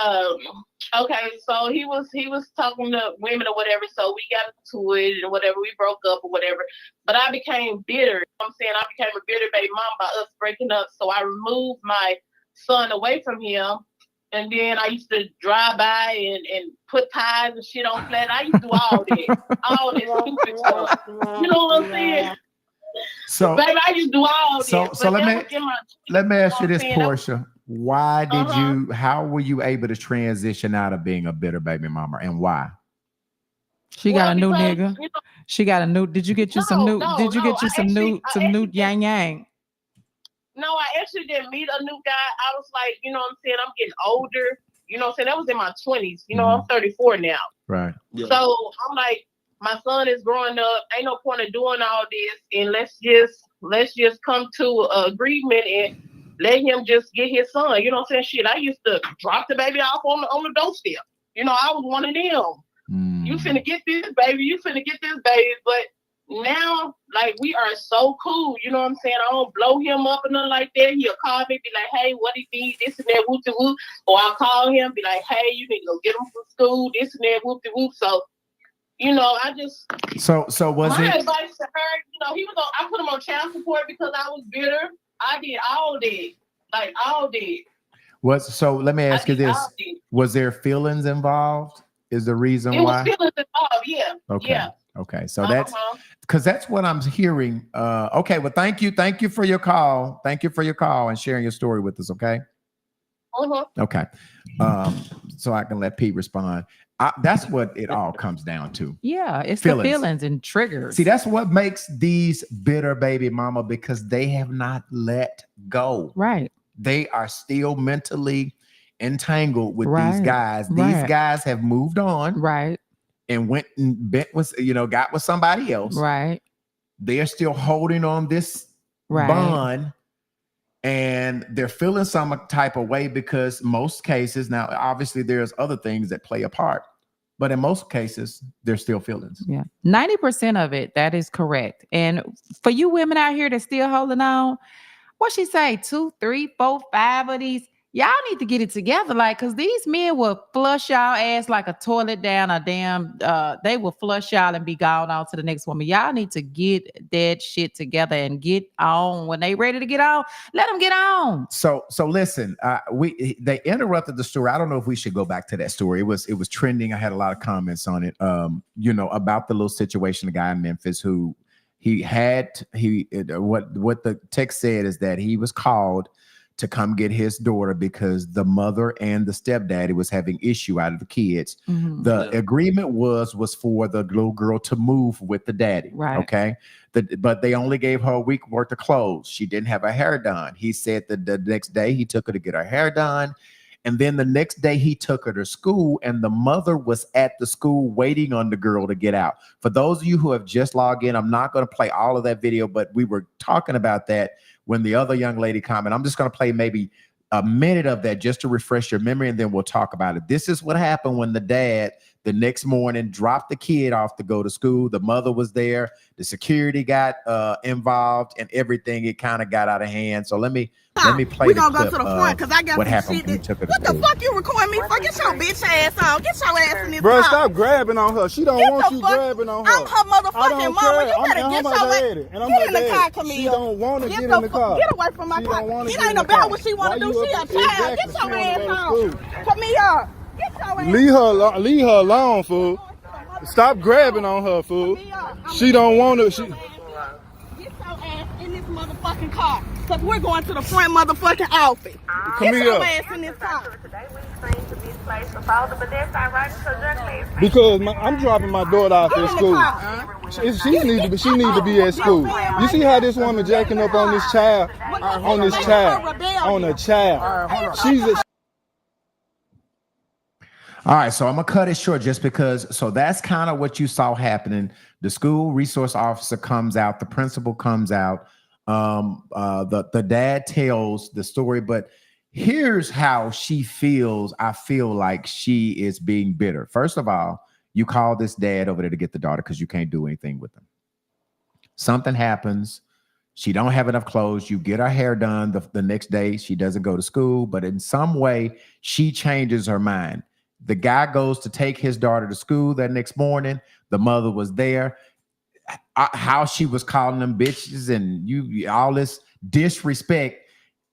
okay, so he was talking to women or whatever. So we got into it or whatever. We broke up or whatever. But I became bitter. You know what I'm saying, I became a bitter baby mom by us breaking up. So I removed my son away from him. And then I used to drive by and put ties and shit on flat. I used to do all that stupid stuff. You know what I'm saying? So, baby, I used to do all that. So let me ask you this, Portia. Why did you? How were you able to transition out of being a bitter baby mama, and why? She got a new nigga. You know, she got a new. Did you get you some new? Did you get you some new yang yang? No, I actually didn't meet a new guy. I was like, you know what I'm saying? I'm getting older. You know what I'm saying? That was in my 20s. You know, I'm 34 now. Right. Yeah. So I'm like, my son is growing up. Ain't no point of doing all this. And let's just come to an agreement and let him just get his son. You know what I'm saying? Shit, I used to drop the baby off on the doorstep. You know, I was one of them. You finna get this baby. But now, like, we are so cool. You know what I'm saying? I don't blow him up or nothing like that. He'll call me, be like, hey, what he need, this and that, whoop de whoop. Or I'll call him, be like, hey, you need to go get him from school, this and that, whoop de whoop. So, you know, I just so was my it advice to her, you know, I put him on child support because I was bitter. I did all that. Like, all that. So let me ask you this. Was there feelings involved? Is the reason why? It was feelings involved, yeah. Okay. Yeah. Okay. So that's what I'm hearing. Okay. Well, thank you. Thank you for your call. Thank you for your call and sharing your story with us. Okay. Okay. So I can let Pete respond. That's what it all comes down to. Yeah, it's the feelings and triggers. See, that's what makes these bitter baby mama, because they have not let go. Right. They are still mentally entangled with these guys. These guys have moved on. Right. And went and got with somebody else. Right. They're still holding on this bond. And they're feeling some type of way because most cases, now obviously there's other things that play a part, but in most cases, there's still feelings. Yeah. 90% of it, that is correct. And for you women out here that's still holding on, what she say, 2, 3, 4, 5 of these, y'all need to get it together. Like, cause these men will flush y'all ass like a toilet down a damn, they will flush y'all and be gone on to the next woman. Y'all need to get that shit together and get on. When they ready to get on, let them get on. So listen, they interrupted the story. I don't know if we should go back to that story. It was trending. I had a lot of comments on it, about the little situation, the guy in Memphis who what the text said is that he was called to come get his daughter because the mother and the stepdaddy was having issue out of the kids. Mm-hmm. The agreement was for the little girl to move with the daddy. Right. Okay. But they only gave her a week worth of clothes. She didn't have her hair done. He said that the next day he took her to get her hair done. And then the next day he took her to school and the mother was at the school waiting on the girl to get out. For those of you who have just logged in, I'm not going to play all of that video, but we were talking about that when the other young lady commented. I'm just going to play maybe a minute of that just to refresh your memory, and then we'll talk about it. This is what happened when the dad the next morning dropped the kid off to go to school. The mother was there. The security got involved and everything. It kind of got out of hand. So let me play. We gonna go to the front because I got what some happened shit. when he took her to What school. the fuck you recording me for? Get your bitch ass on. Get your ass in this Bro, car. stop grabbing on her. She don't want you grabbing on her. I'm her motherfucking mama. You better get your ass. Get in the car, Camille. She don't want to get in the car. Get away from my car. It ain't about what she want to do. She a child. Get your ass on. Camille, get your ass. Leave her alone, fool. Stop grabbing on her, fool. She don't want to. Get your ass in this motherfucking car. Because we're going to the front motherfucking office. Get your ass in this car. Because I'm dropping my daughter off at school. She need to be at school. You see how this woman jacking up on this child? On a child. She's a... All right, so I'm gonna cut it short just because. So that's kind of what you saw happening. The school resource officer comes out, the principal comes out, the dad tells the story, but here's how she feels. I feel like she is being bitter. First of all, you call this dad over there to get the daughter because you can't do anything with them. Something happens. She don't have enough clothes. You get her hair done the next day. She doesn't go to school, but in some way, she changes her mind. The guy goes to take his daughter to school that next morning. The mother was there. How she was calling them bitches and you all this disrespect.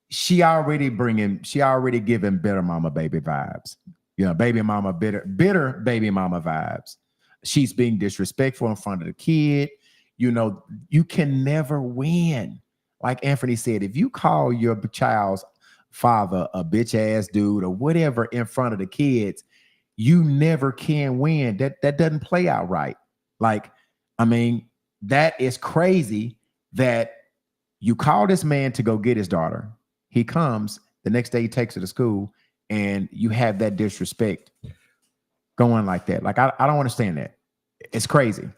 She already giving bitter mama baby vibes. You know, baby mama bitter baby mama vibes. She's being disrespectful in front of the kid. You know, you can never win. Like Anthony said, if you call your child's father a bitch ass dude or whatever in front of the kids, you never can win. That doesn't play out right. Like, I mean, that is crazy that you call this man to go get his daughter. He comes the next day, he takes her to school, and you have that disrespect going like that. Like, I don't understand that. It's crazy.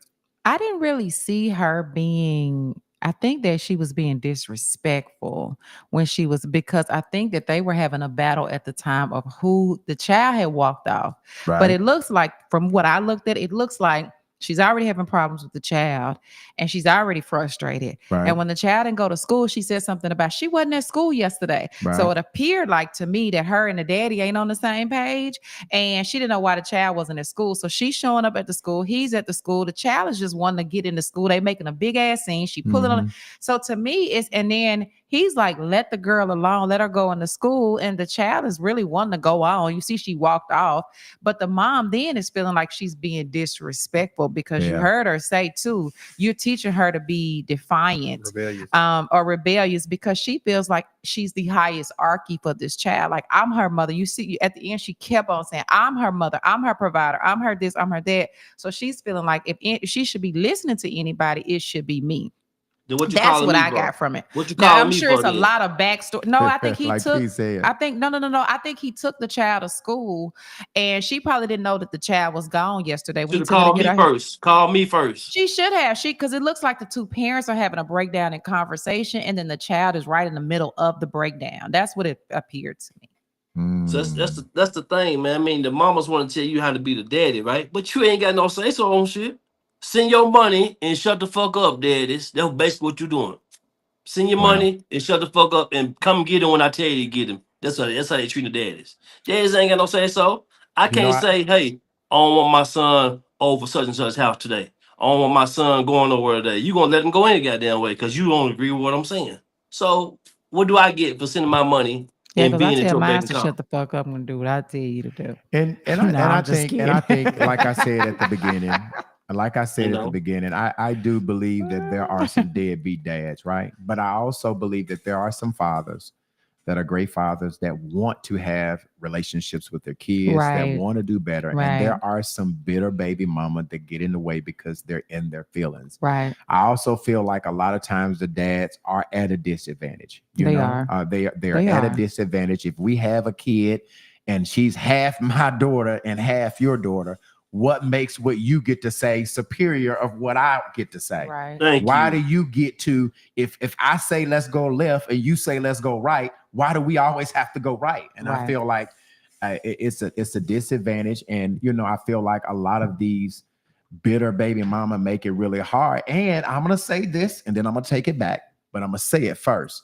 I didn't really see her being, I think that she was being disrespectful when she was, because I think that they were having a battle at the time of who the child had walked off. Right. But it looks like, from what I looked at, it looks like she's already having problems with the child and she's already frustrated. Right. And when the child didn't go to school, she said something about she wasn't at school yesterday. Right. So it appeared like to me that her and the daddy ain't on the same page and she didn't know why the child wasn't at school. So she's showing up at the school. He's at the school. The child is just wanting to get into school. They making a big ass scene. She pulling on. So to me, and then he's like, let the girl alone, let her go into school. And the child is really wanting to go on. You see, she walked off. But the mom then is feeling like she's being disrespectful because you heard her say too, you're teaching her to be defiant, or rebellious because she feels like she's the highest hierarchy for this child. Like, I'm her mother. You see, at the end, she kept on saying, I'm her mother, I'm her provider, I'm her this, I'm her that. So she's feeling like if she should be listening to anybody, it should be me. That's what I got from it. Now, I'm sure it's a lot of backstory. No, I think he like took. he said. I think no. I think he took the child to school, and she probably didn't know that the child was gone yesterday. Should have called me first. Call me first. She should have. Because it looks like the two parents are having a breakdown in conversation, and then the child is right in the middle of the breakdown. That's what it appeared to me. So that's the thing, man. I mean, the mamas want to tell you how to be the daddy, right? But you ain't got no say so on shit. Send your money and shut the fuck up, daddies. That's basically what you're doing. Send your money and shut the fuck up and come get him when I tell you to get him. That's how they treat the daddies. Daddies ain't got no say so. I can't say, hey, I don't want my son over such and such house today. I don't want my son going nowhere today. You gonna let him go any goddamn way because you don't agree with what I'm saying. So what do I get for sending my money? Yeah, because I tell mine to shut the fuck up and do what I tell you to do. And I think, like I said at the beginning, I do believe that there are some deadbeat dads, right? But I also believe that there are some fathers that are great fathers that want to have relationships with their kids, that want to do better. And there are some bitter baby mama that get in the way because they're in their feelings. Right. I also feel like a lot of times the dads are at a disadvantage. They're at a disadvantage. If we have a kid and she's half my daughter and half your daughter, what makes what you get to say superior of what I get to say? Right. Why do you get to, if I say let's go left and you say let's go right, why do we always have to go right? And I feel like it's a disadvantage. And, you know, I feel like a lot of these bitter baby mama make it really hard. And I'm going to say this and then I'm going to take it back, but I'm going to say it first.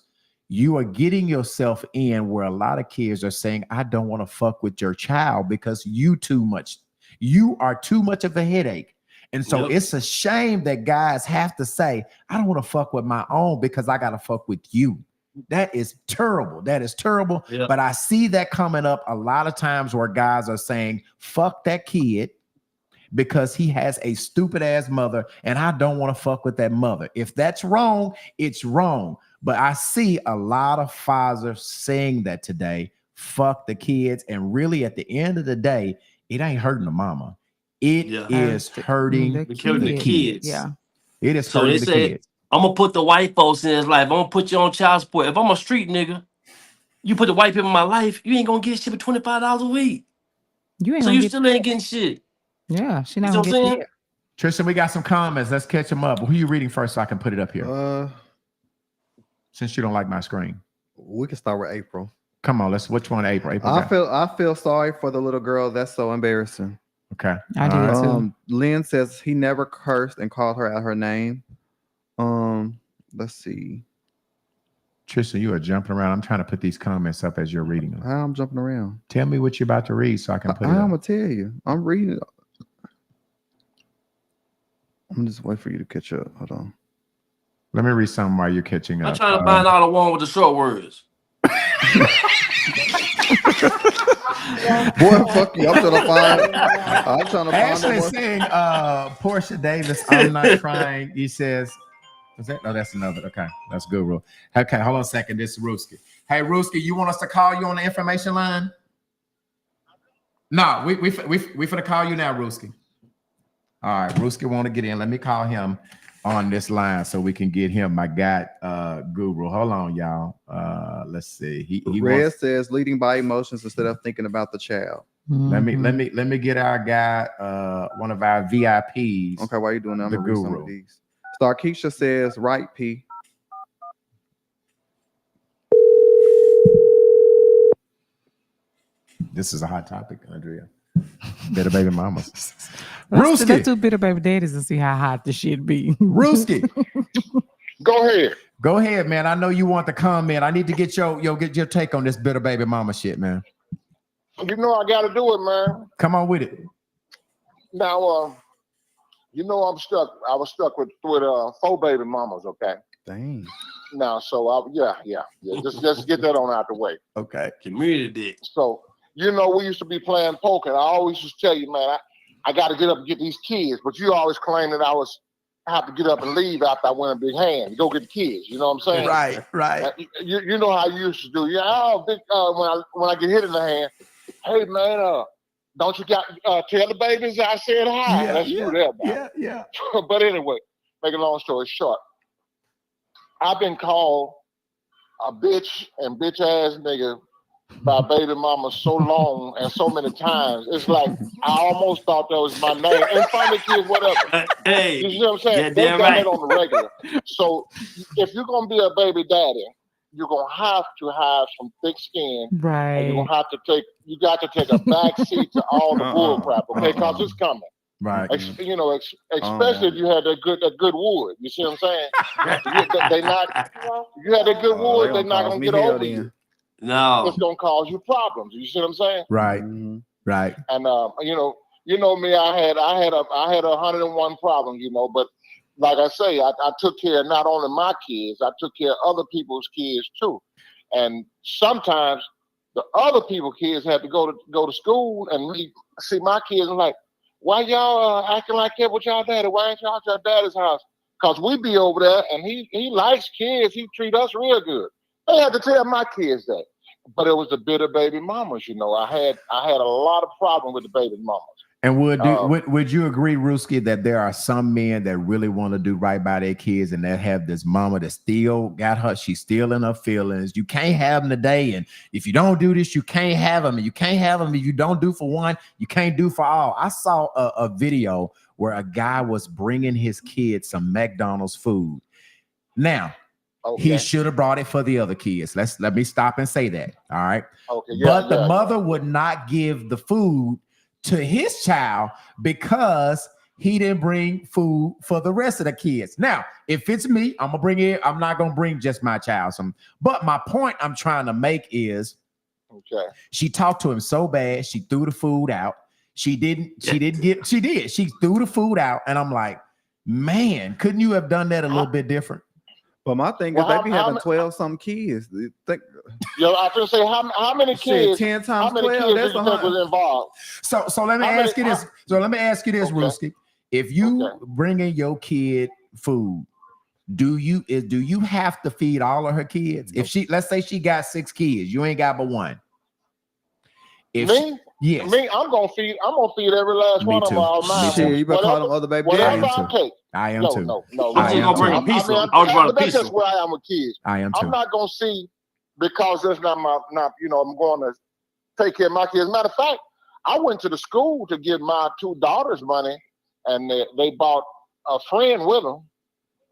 You are getting yourself in where a lot of kids are saying, I don't want to fuck with your child because you are too much of a headache. And so it's a shame that guys have to say, I don't want to fuck with my own because I got to fuck with you. That is terrible. That is terrible. Yep. But I see that coming up a lot of times where guys are saying, fuck that kid because he has a stupid ass mother and I don't want to fuck with that mother. If that's wrong, it's wrong. But I see a lot of fathers saying that today, fuck the kids. And really at the end of the day, it ain't hurting the mama. It is hurting the kids. Yeah. It is hurting the kids. I'm going to put the white folks in his life. I'm going to put you on child support. If I'm a street nigga, you put the white people in my life, you ain't going to get shit for $25 a week. You ain't So gonna you get still ain't getting shit. Yeah, she You not know gonna what I'm get saying? there. Tristan, we got some comments. Let's catch them up. Who you reading first so I can put it up here? Since you don't like my screen. We can start with April. Come on, which one, April? I feel sorry for the little girl. That's so embarrassing. Okay. I do too. Lynn says he never cursed and called her out her name. Let's see. Tristan, you are jumping around. I'm trying to put these comments up as you're reading them. How I'm jumping around? Tell me what you're about to read so I can put it up. I'm gonna tell you. I'm reading it. I'm just waiting for you to catch up. Hold on. Let me read something while you're catching up. I'm trying to find out the one with the short words. Boy, fuck you. I'm trying to find Ashley saying Portia Davis, I'm not trying. He says, is that? No, that's another. Okay, that's Guru. Okay, hold on a second. This is Ruski. Hey, Ruski, you want us to call you on the information line? No, we finna call you now, Ruski. All right, Ruski want to get in. Let me call him on this line so we can get him. My guy, Guru. Hold on, y'all. Let's see. He Red says leading by emotions instead of thinking about the child. Mm-hmm. Let me get our guy, one of our VIPs. Okay, while you doing that, I'm the gonna read some of these. Starkeisha says, right, P. This is a hot topic, Andrea. Bitter baby mamas. Let's do bitter baby daddies and see how hot the shit be. Ruski. Go ahead, man. I know you want to comment. I need to get your take on this bitter baby mama shit, man. You know I gotta do it, man. Come on with it. Now, you know I'm stuck. I was stuck with 4 baby mamas. Okay. Dang. Now, so yeah. Just get that on out the way. Okay. Community. So you know we used to be playing poker, and I always used to tell you, man, I got to get up and get these kids. But you always claim that I have to get up and leave after I win a big hand. You go get the kids. You know what I'm saying? Right. You know how you used to do. Yeah, when I get hit in the hand, hey man, don't you got tell the babies I said hi? Yeah, Let's do that. Man. Yeah. But anyway, make a long story short, I've been called a bitch and bitch ass nigga by baby mama so long and so many times. It's like I almost thought that was my name. In front of the kids, whatever. Hey, you see what I'm saying? yeah, They've done right. it on the regular. So if you're gonna be a baby daddy, you're gonna have to have some thick skin. Right. And you're gonna have to take a back seat to all the bull crap, okay? Because it's coming. Right. Especially if you had that good wood. You see what I'm saying? You had that good wood, they're not gonna get over you. No. It's gonna cause you problems. You see what I'm saying? Right. Mm-hmm. Right. And you know me, I had 101 problems, but like I say, I took care of not only my kids, I took care of other people's kids too. And sometimes the other people's kids had to go to school and see my kids and like, why y'all acting like that with y'all daddy? Why ain't y'all at your daddy's house? Because we be over there and he likes kids. He treat us real good. They had to tell my kids that. But it was the bitter baby mamas, I had a lot of problem with the baby mamas. And would you agree, Ruski, that there are some men that really want to do right by their kids and that have this mama that still got her, she's still in her feelings. You can't have them today. And if you don't do this, you can't have them. And you can't have them if you don't do for one, you can't do for all. I saw a video where a guy was bringing his kids some McDonald's food. Now, he should have brought it for the other kids. Let me stop and say that. All right. Okay. But the mother would not give the food to his child because he didn't bring food for the rest of the kids. Now, if it's me, I'm gonna bring it. I'm not gonna bring just my child some. But my point I'm trying to make is, she talked to him so bad, she threw the food out. She did. She threw the food out, and I'm like, man, couldn't you have done that a little bit different? But my thing is, they be having 12-some kids. I was gonna say how many kids? 10 times how many 12. Kids That's was involved. So let me ask you this. So let me ask you this, Ruski. If you bring in your kid food, do you have to feed all of her kids? If let's say she got 6 kids, you ain't got but one. Me? Yes. Me, I'm gonna feed every last one of them all mine. You better call them other baby daddies. Whatever I take. I am too. No. But that's just where I am with kids. I am too. I'm not gonna see because that's not I'm going to take care of my kids. Matter of fact, I went to the school to give my 2 daughters money, and they bought a friend with them.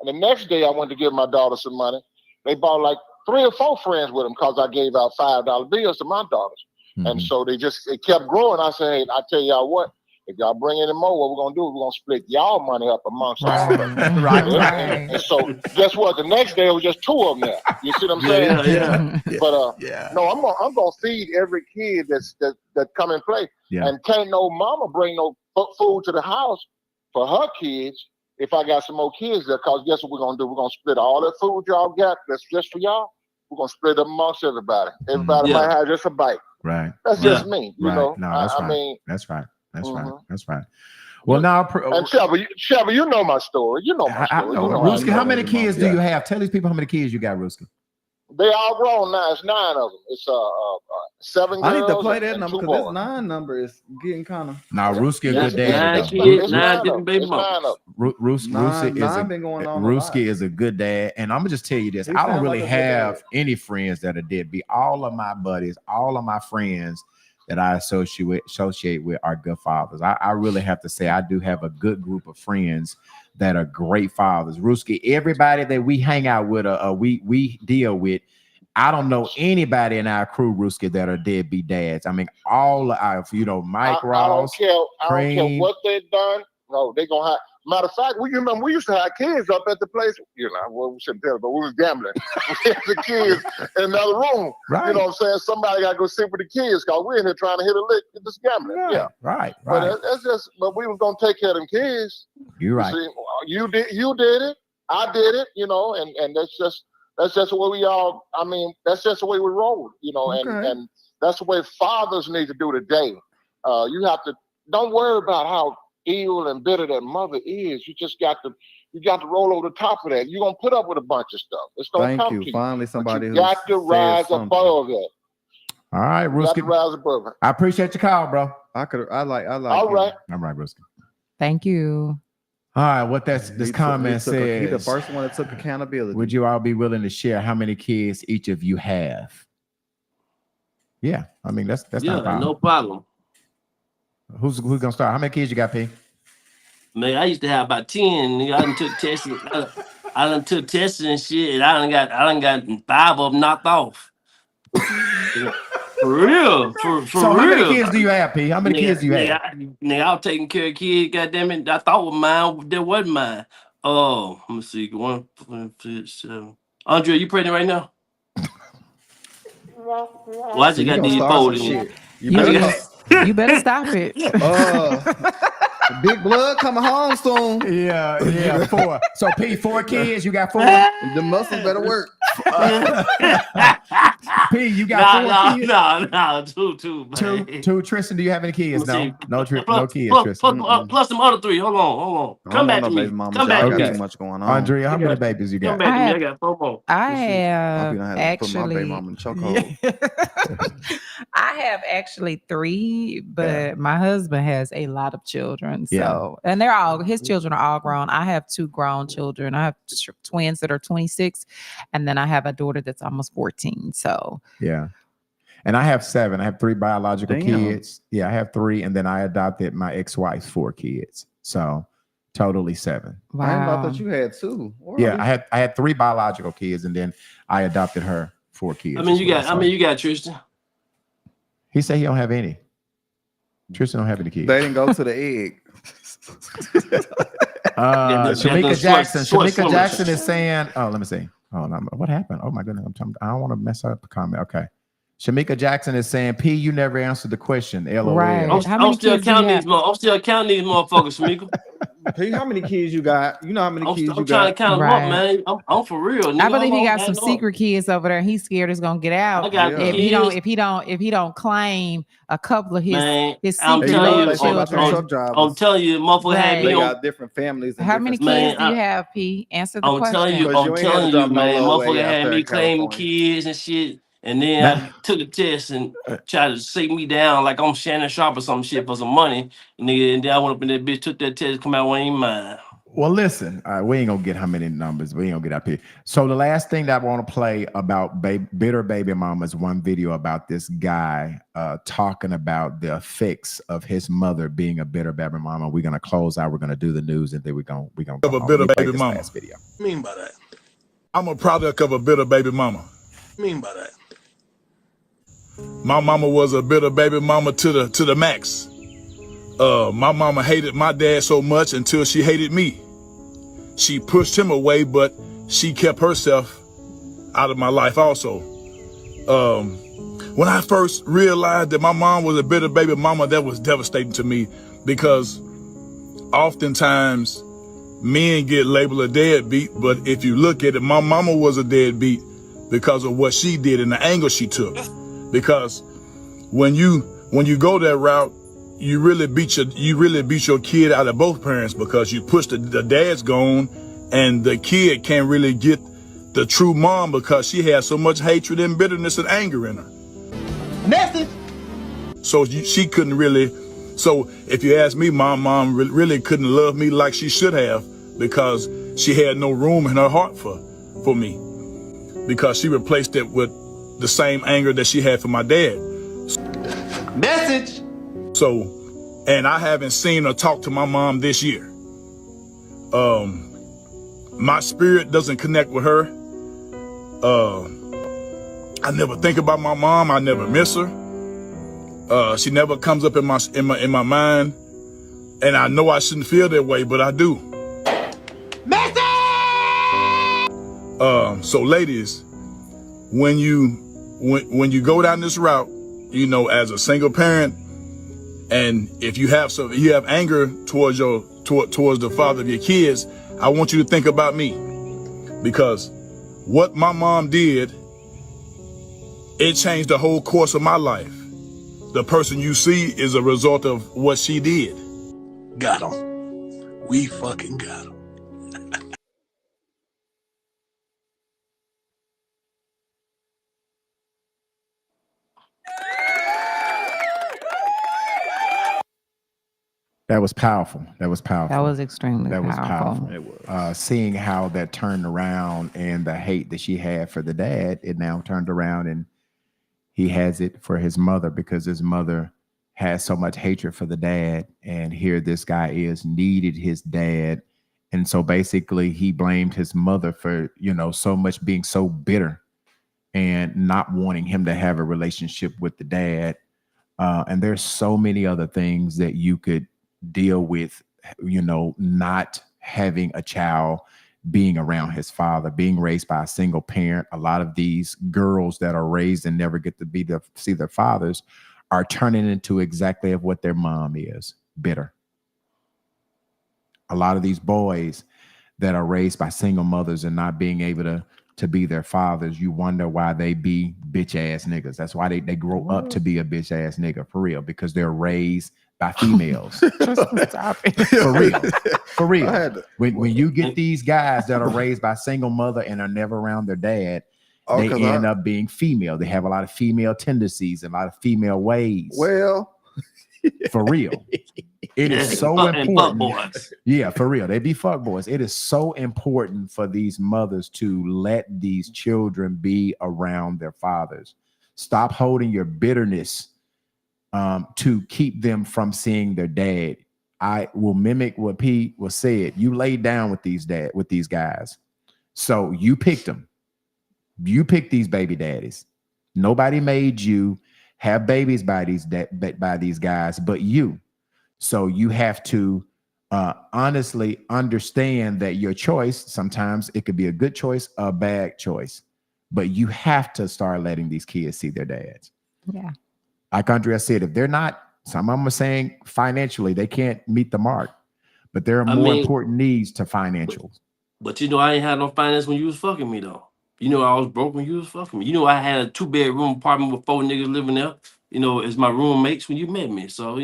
And the next day, I went to give my daughter some money. They bought like 3 or 4 friends with them because I gave out $5 bills to my daughters. And so it kept growing. I said, hey, I tell y'all what, if y'all bring any more, what we're going to do is we're going to split y'all money up amongst all of us. Right. And so guess what? The next day, it was just 2 of them there. You see what I'm saying? Yeah. But no, I'm gonna feed every kid that come and play. Yeah. And can't no mama bring no food to the house for her kids if I got some more kids there. Cause guess what we're gonna do? We're gonna split all that food y'all got that's just for y'all. We're gonna split it amongst everybody. Everybody might have just a bite. Right. That's just me. You know. No, that's right. I mean, that's right. That's right. That's right. Well, now, and Shelby, you know my story. You know my story. I know. Ruski, how many kids do you have? Tell these people how many kids you got, Ruski. They all grown now. It's 9 of them. It's 7 girls. I need to play that and number 2 because boys. this 9 number is getting kind of. Now, Ruski a good daddy. 9 kids, 9 different baby It's 9 mamas. of them. Ruski is a good dad, and I'm gonna just tell you this: I don't really have any friends that are deadbeat. All of my buddies, all of my friends that I associate with are good fathers. I really have to say I do have a good group of friends that are great fathers. Ruski, everybody that we hang out with, we deal with. I don't know anybody in our crew, Ruski, that are deadbeat dads. I mean, all our, Mike Ross. I don't care what they've done. No, they gonna have. Matter of fact, we used to have kids up at the place. Well, we shouldn't tell, but we was gambling. We had the kids in another room. Right. You know what I'm saying? Somebody got to go sit with the kids because we're in here trying to hit a lick at this gambling. Yeah. Right. But that's just. But we was gonna take care of them kids. You're right. See, you did it. I did it. And that's just the way we all. I mean, that's just the way we roll. And that's the way fathers need to do today. You have to. Don't worry about how ill and bitter that mother is. You just got to roll over the top of that. You're gonna put up with a bunch of stuff. It's gonna come to you. Finally, somebody who got to rise above that. All right, Ruski. Rise above it. I appreciate your call, bro. I like. All right, Ruski. Thank you. All right, what this comment says. He's the first one that took accountability. Would you all be willing to share how many kids each of you have? Yeah, I mean that's not a problem. No problem. Who's gonna start? How many kids you got, P? Man, I used to have about 10. I done took tests. I done took tests and shit, and I done got 5 of them knocked off. For real. For so real. How many kids do you have, P? How many kids do you have? Nigga, I was taking care of kids, goddamn it. I thought was mine, that wasn't mine. Oh, let me see. 1, 4, 5, 7. Andre, you pregnant right now? Well, I just got these folded in. You better stop it. Big blood coming home soon. Yeah, 4. So P, 4 kids. You got 4. The muscles better work. P, you got 4 kids. No, two. 2. Tristan, do you have any kids? No kids, Tristan. Plus some other 3. Hold on. Come back to me. Come back to me. Too much going on. Andrea, how many babies you got? Come back to me. I got 4 more. I have actually. Put my baby mama in chokehold. I have actually 3, but my husband has a lot of children. So, and his children are all grown. I have 2 grown children. I have twins that are 26, and then I have a daughter that's almost 14. So, yeah. And I have 7. I have 3 biological kids. Yeah, I have 3, and then I adopted my ex-wife's 4 kids. So, totally 7. Wow. I thought you had 2. Yeah, I had 3 biological kids, and then I adopted her 4 kids. You got Tristan. He said he don't have any. Tristan don't have any kids. They didn't go to the egg. Shamika Jackson is saying, oh, let me see. Oh, no, what happened? Oh my goodness. I don't want to mess up the comment. Okay. Shamika Jackson is saying, P, you never answered the question. LOL. Right. I'm still counting these motherfuckers, Shamika. P, how many kids you got? You know how many kids you got? I'm trying to count them up, man. I'm for real. Nigga. I believe he got some secret kids over there. He's scared it's gonna get out. If he don't claim a couple of his secret children. I'm telling you, motherfucker had me on. They got different families. How many kids do you have, P? Answer the question. I'm telling you, man. Motherfucker had me claiming kids and shit. And then I took a test and tried to shake me down like I'm Shannon Sharp or some shit for some money. And then I went up in that bitch, took that test, come out, ain't mine. Well, listen, we ain't gonna get how many numbers. We ain't gonna get up here. So the last thing that I want to play about bitter baby mama is one video about this guy talking about the effects of his mother being a bitter baby mama. We're gonna close out. We're gonna do the news, and then we're gonna go of a home. bitter Play baby this mama. last video. What do you mean by that? I'm a product of a bitter baby mama. What do you mean by that? My mama was a bitter baby mama to the max. My mama hated my dad so much until she hated me. She pushed him away, but she kept herself out of my life also. When I first realized that my mom was a bitter baby mama, that was devastating to me, because oftentimes men get labeled a deadbeat, but if you look at it, my mama was a deadbeat because of what she did and the angle she took. Because when you go that route, you really beat your kid out of both parents, because you push the dad's gone, and the kid can't really get the true mom because she has so much hatred and bitterness and anger in her. Message. So she couldn't really. So if you ask me, my mom really couldn't love me like she should have, because she had no room in her heart for me, because she replaced it with the same anger that she had for my dad. Message. So, and I haven't seen her talk to my mom this year. My spirit doesn't connect with her. I never think about my mom. I never miss her. She never comes up in my mind, and I know I shouldn't feel that way, but I do. So ladies, when you go down this route, you know, as a single parent, and if you have anger towards the father of your kids, I want you to think about me, because what my mom did, it changed the whole course of my life. The person you see is a result of what she did. Got him. We fucking got him. That was powerful. That was powerful. That was extremely powerful. That was powerful. It was. Seeing how that turned around, and the hate that she had for the dad, it now turned around and he has it for his mother, because his mother has so much hatred for the dad. And here this guy needed his dad. And so basically he blamed his mother for, so much being so bitter and not wanting him to have a relationship with the dad. And there's so many other things that you could deal with, not having a child being around his father, being raised by a single parent. A lot of these girls that are raised and never get to see their fathers are turning into exactly of what their mom is, bitter. A lot of these boys that are raised by single mothers and not being able to be their fathers, you wonder why they be bitch ass niggas. That's why they grow up to be a bitch ass nigga, for real, because they're raised by females. Stop it. For real. When you get these guys that are raised by single mother and are never around their dad, they end up being female. They have a lot of female tendencies and a lot of female ways. Well, for real. It is so important. Yeah, for real. They be fuck boys. It is so important for these mothers to let these children be around their fathers. Stop holding your bitterness to keep them from seeing their dad. I will mimic what Pete was said. You laid down with these guys. So you picked them. You picked these baby daddies. Nobody made you have babies by these guys but you. So you have to honestly understand that your choice, sometimes it could be a good choice, a bad choice, but you have to start letting these kids see their dads. Yeah. Like Andrea said, if they're not, some of them are saying financially, they can't meet the mark, but there are more important needs to financials. But I ain't had no finance when you was fucking me though. I was broke when you was fucking me. I had a 2-bedroom apartment with 4 niggas living there. As my roommates when you met me. So,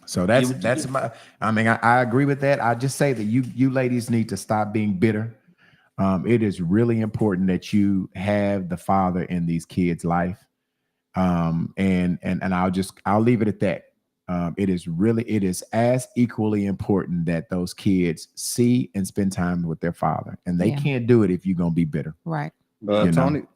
So that's my, I agree with that. I just say that you ladies need to stop being bitter. It is really important that you have the father in these kids' life. And I'll leave it at that. it is as equally important that those kids see and spend time with their father, and they can't do it if you're gonna be bitter. Right.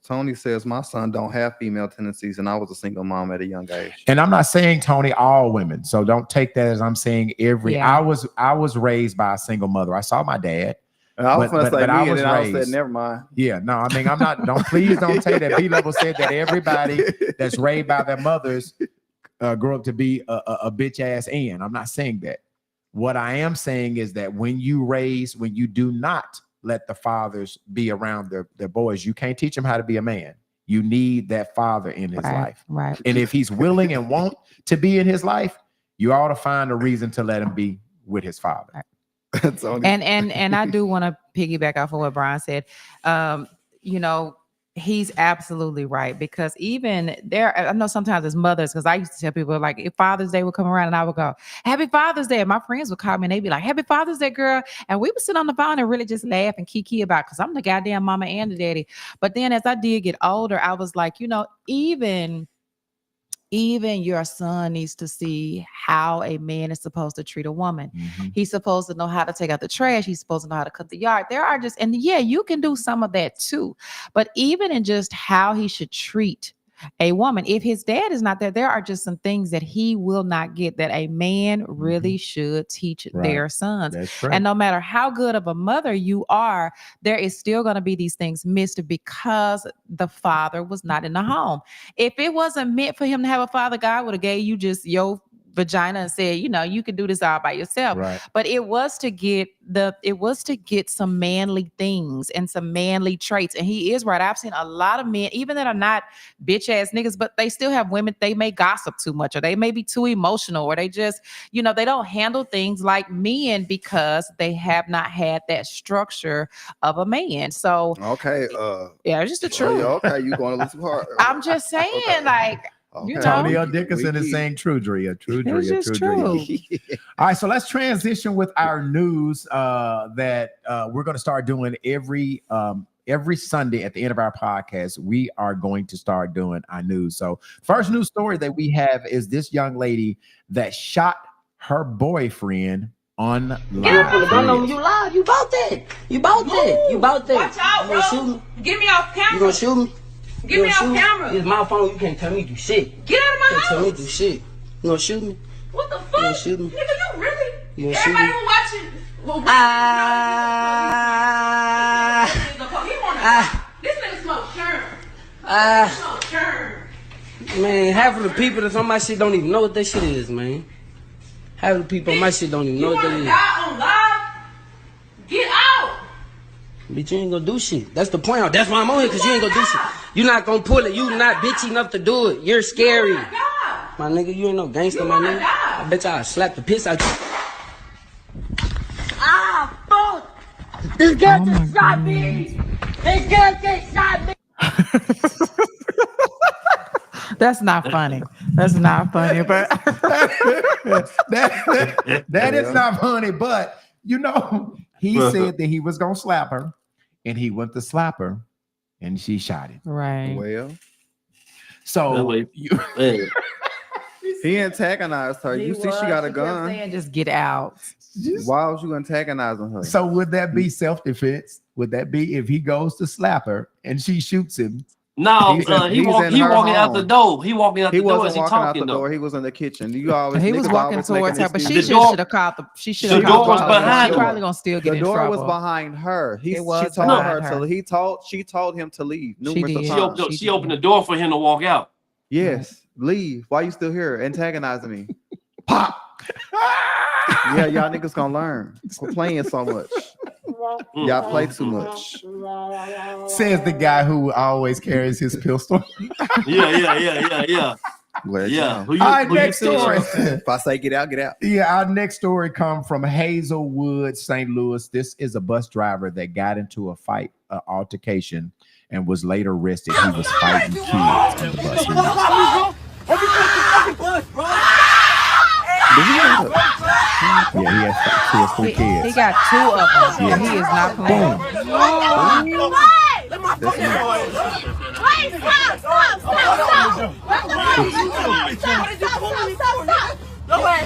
Tony says my son don't have female tendencies, and I was a single mom at a young age. And I'm not saying, Tony, all women. So don't take that as I'm saying every. Yeah. I was raised by a single mother. I saw my dad. And I was going to say me, and then I said, never mind. Yeah, no, I mean, I'm not. Please don't say that. B-Level said that everybody that's raised by their mothers grew up to be a bitch ass. And I'm not saying that. What I am saying is that when you do not let the fathers be around their boys, you can't teach them how to be a man. You need that father in his life. Right. And if he's willing and want to be in his life, you ought to find a reason to let him be with his father. Right. And I do want to piggyback off of what Brian said. He's absolutely right, because even there, I know sometimes as mothers, because I used to tell people, like, if Father's Day would come around and I would go, Happy Father's Day. And my friends would call me and they'd be like, Happy Father's Day, girl. And we would sit on the phone and really just laugh and kiki about, because I'm the goddamn mama and the daddy. But then as I did get older, I was like, even your son needs to see how a man is supposed to treat a woman. Mm-hmm. He's supposed to know how to take out the trash. He's supposed to know how to cut the yard. You can do some of that too. But even in just how he should treat a woman, if his dad is not there are just some things that he will not get that a man really should teach their sons. That's right. And no matter how good of a mother you are, there is still going to be these things missed because the father was not in the home. If it wasn't meant for him to have a father, God would have gave you just your vagina and said, you can do this all by yourself. Right. But it was to get some manly things and some manly traits. And he is right. I've seen a lot of men, even that are not bitch ass niggas, but they still have women. They may gossip too much, or they may be too emotional, or they just, they don't handle things like men because they have not had that structure of a man. So okay, it's just the truth. Okay, you going to listen hard? I'm just saying, okay. Tony L. Dickinson is saying true, Drea. True. All right, so let's transition with our news that we're going to start doing every Sunday at the end of our podcast. We are going to start doing our news. So first news story that we have is this young lady that shot her boyfriend on live. You live. You bought that. Watch out, bro. Get me off camera. You gonna shoot me? Get me off camera. It's my phone. You can't tell me to do shit. Get out of my house. Tell me to do shit. You gonna shoot me? What the fuck? You gonna shoot me? Nigga, you really? You gonna Everybody shoot me? watching. This nigga smoke sherm. Man, half of the people that's on my shit don't even know what that shit is, man. Half of the people on my shit don't even know what that is. You wanna die on live? Get out. Bitch, you ain't gonna do shit. That's the point. That's why I'm on here, because you ain't gonna do shit. You not gonna pull it. You not bitchy enough to do it. You're scary. My nigga, you ain't no gangster, my nigga. I bet y'all slap the piss out you. Ah, fuck. This girl just shot me. This girl just shot me. That's not funny. That's not funny, but that is not funny. But he said that he was gonna slap her, and he went to slap her, and she shot him. Right. Well, so he antagonized her. You see, she got a gun. Saying, just get out. Why was you antagonizing her? So would that be self-defense? Would that be if he goes to slap her and she shoots him? No, he walking out the door. He walking out the door. He wasn't walking out the door. He was in the kitchen. He was walking towards her, but she should have called the. She should have called. The door was her. behind her. She probably gonna still get in trouble. The door was behind her. She told her. She told him to leave. She opened the door for him to walk out. Yes, leave. Why you still here antagonizing me? Pop. Yeah, y'all niggas gonna learn. Quit playing so much. Y'all play too much. Says the guy who always carries his pistol. Yeah. All right, next story. If I say get out, get out. Yeah, our next story comes from Hazelwood, St. Louis. This is a bus driver that got into a fight, altercation, and was later arrested. He was fighting kids on the bus. Yeah, he has 3 kids. He got 2 of them. Yeah, he is not playing.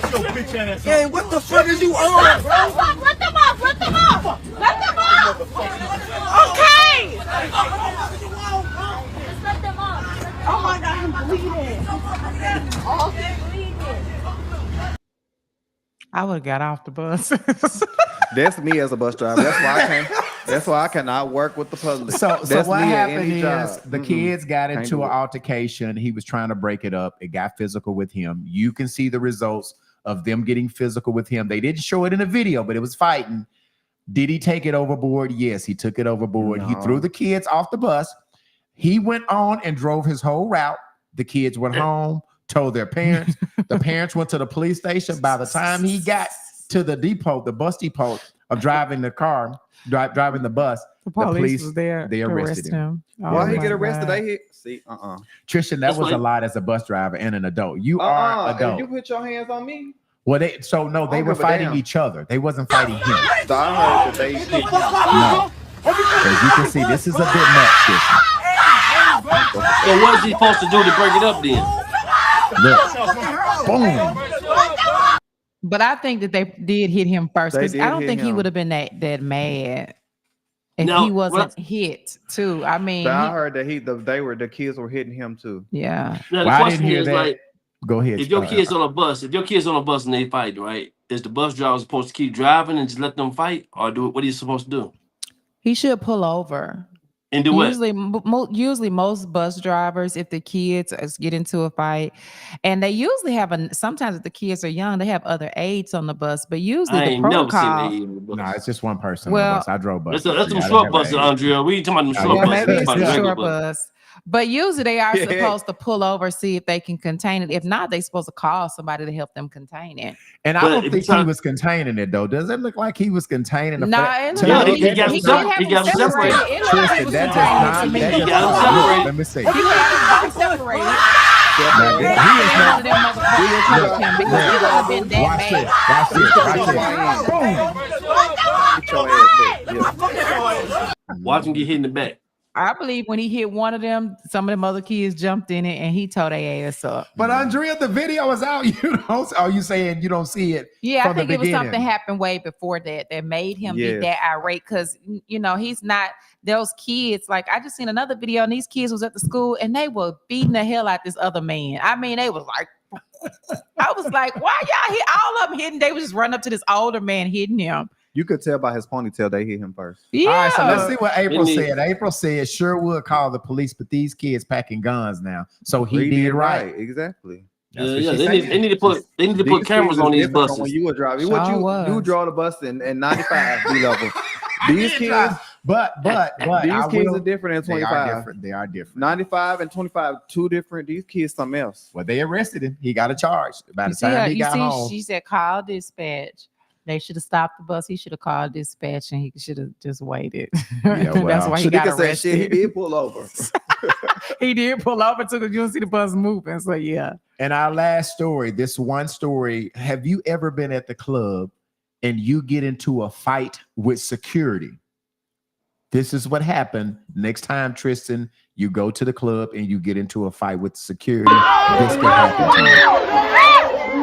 Hey, what the fuck is you on, bro? Let them off. Let them off. Let them off. Okay. Just let them off. Oh my God, I'm bleeding. Oh, he's bleeding. I would have got off the bus. That's me as a bus driver. That's why I cannot work with the public. So what happened is job. the kids got Can't into do an it. altercation. He was trying to break it up. It got physical with him. You can see the results of them getting physical with him. They didn't show it in a video, but it was fighting. Did he take it overboard? Yes, he took it overboard. He threw the kids off the bus. He went on and drove his whole route. The kids went home, told their parents. The parents went to the police station. By the time he got to the depot, the bus depot of driving the car, driving the bus, the police was there. They arrested him. Oh Why he my get arrested? God. They hit. See, Tristan, that was a lot as a bus driver and an adult. You are adult. You put your hands on me. Well, they were fighting each other. They wasn't fighting him. So I heard that they hit him. No. As you can see, this is a bit much, Tristan. So what is he supposed to do to break it up then? Look. Boom. But I think that they did hit him first because They I did don't hit think he him. would have been that mad if No, he wasn't hit too. I mean, But I heard that the kids were hitting him too. yeah. Now, the Well, I question didn't hear is that. like, Go ahead. if your kids on a bus and they fight, right? Is the bus driver supposed to keep driving and just let them fight, or what are you supposed to do? He should pull over. And do what? Usually most bus drivers, if the kids get into a fight, and they usually have sometimes if the kids are young, they have other aides on the bus, but usually I the ain't never protocol. seen the bus. No, it's just one person Well, on the bus. I drove bus. That's some short buses, Andrea. We ain't talking about them short Yeah, buses. maybe We it's talking a about the short regular bus. bus. But usually they are Yeah. supposed to pull over, see if they can contain it. If not, they're supposed to call somebody to help them contain it. And I But don't if think you try- he was containing it though. Does it look like he was containing the Nah, fight? it To look Yeah, like me, he got he them did have he got them separated. It looked like he Tristan, was that containing does to not. me. That He does got not them look. separated. Let me see. He had them separated. Now, he is One not. of them motherfuckers touched him because he would have been that Watch this. mad. Watch this. Boom. Watch him get hit in the back. I believe when he hit one of them, some of them other kids jumped in it and he tore their ass up. But Andrea, the video is out. You don't. Are you saying you don't see it? Yeah, from I think the it was beginning? something happened way before that made him Yes. be that irate because he's not those kids. Like I just seen another video and these kids was at the school and they were beating the hell out this other man. I mean, they was like, I was like, why y'all hit all of them hitting? They was just running up to this older man hitting him. You could tell by his ponytail they hit him first. Yeah. All right, so let's see what April It said. April said sure would call the police, but these kids packing guns now. So he did right. Exactly. Yeah, That's what yeah. she They said. need to put These cameras kids on is these different from buses. When you were driving, Sure was. you drove the bus in 95 B level. These kids, But these I kids will- are different than They are 25. different. They are different. 95 and 25, two different. These kids, something else. Well, they arrested him. He got a charge. By You the see her, time he got home, she said, call dispatch. They should have stopped the bus. He should have called dispatch and he should have just waited. Yeah, well, That's why he got Shanika said arrested. shit. He did pull over. He did pull over too because you don't see the bus moving. So yeah. and our last story, this one story. Have you ever been at the club and you get into a fight with security? This is what happened. Next time, Tristan, you go to the club and you get into a fight with security. This could happen to you.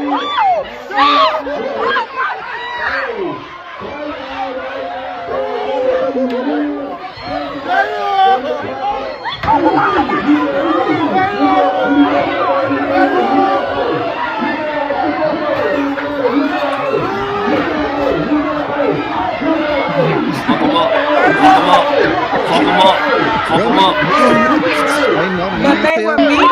Fuck them up. But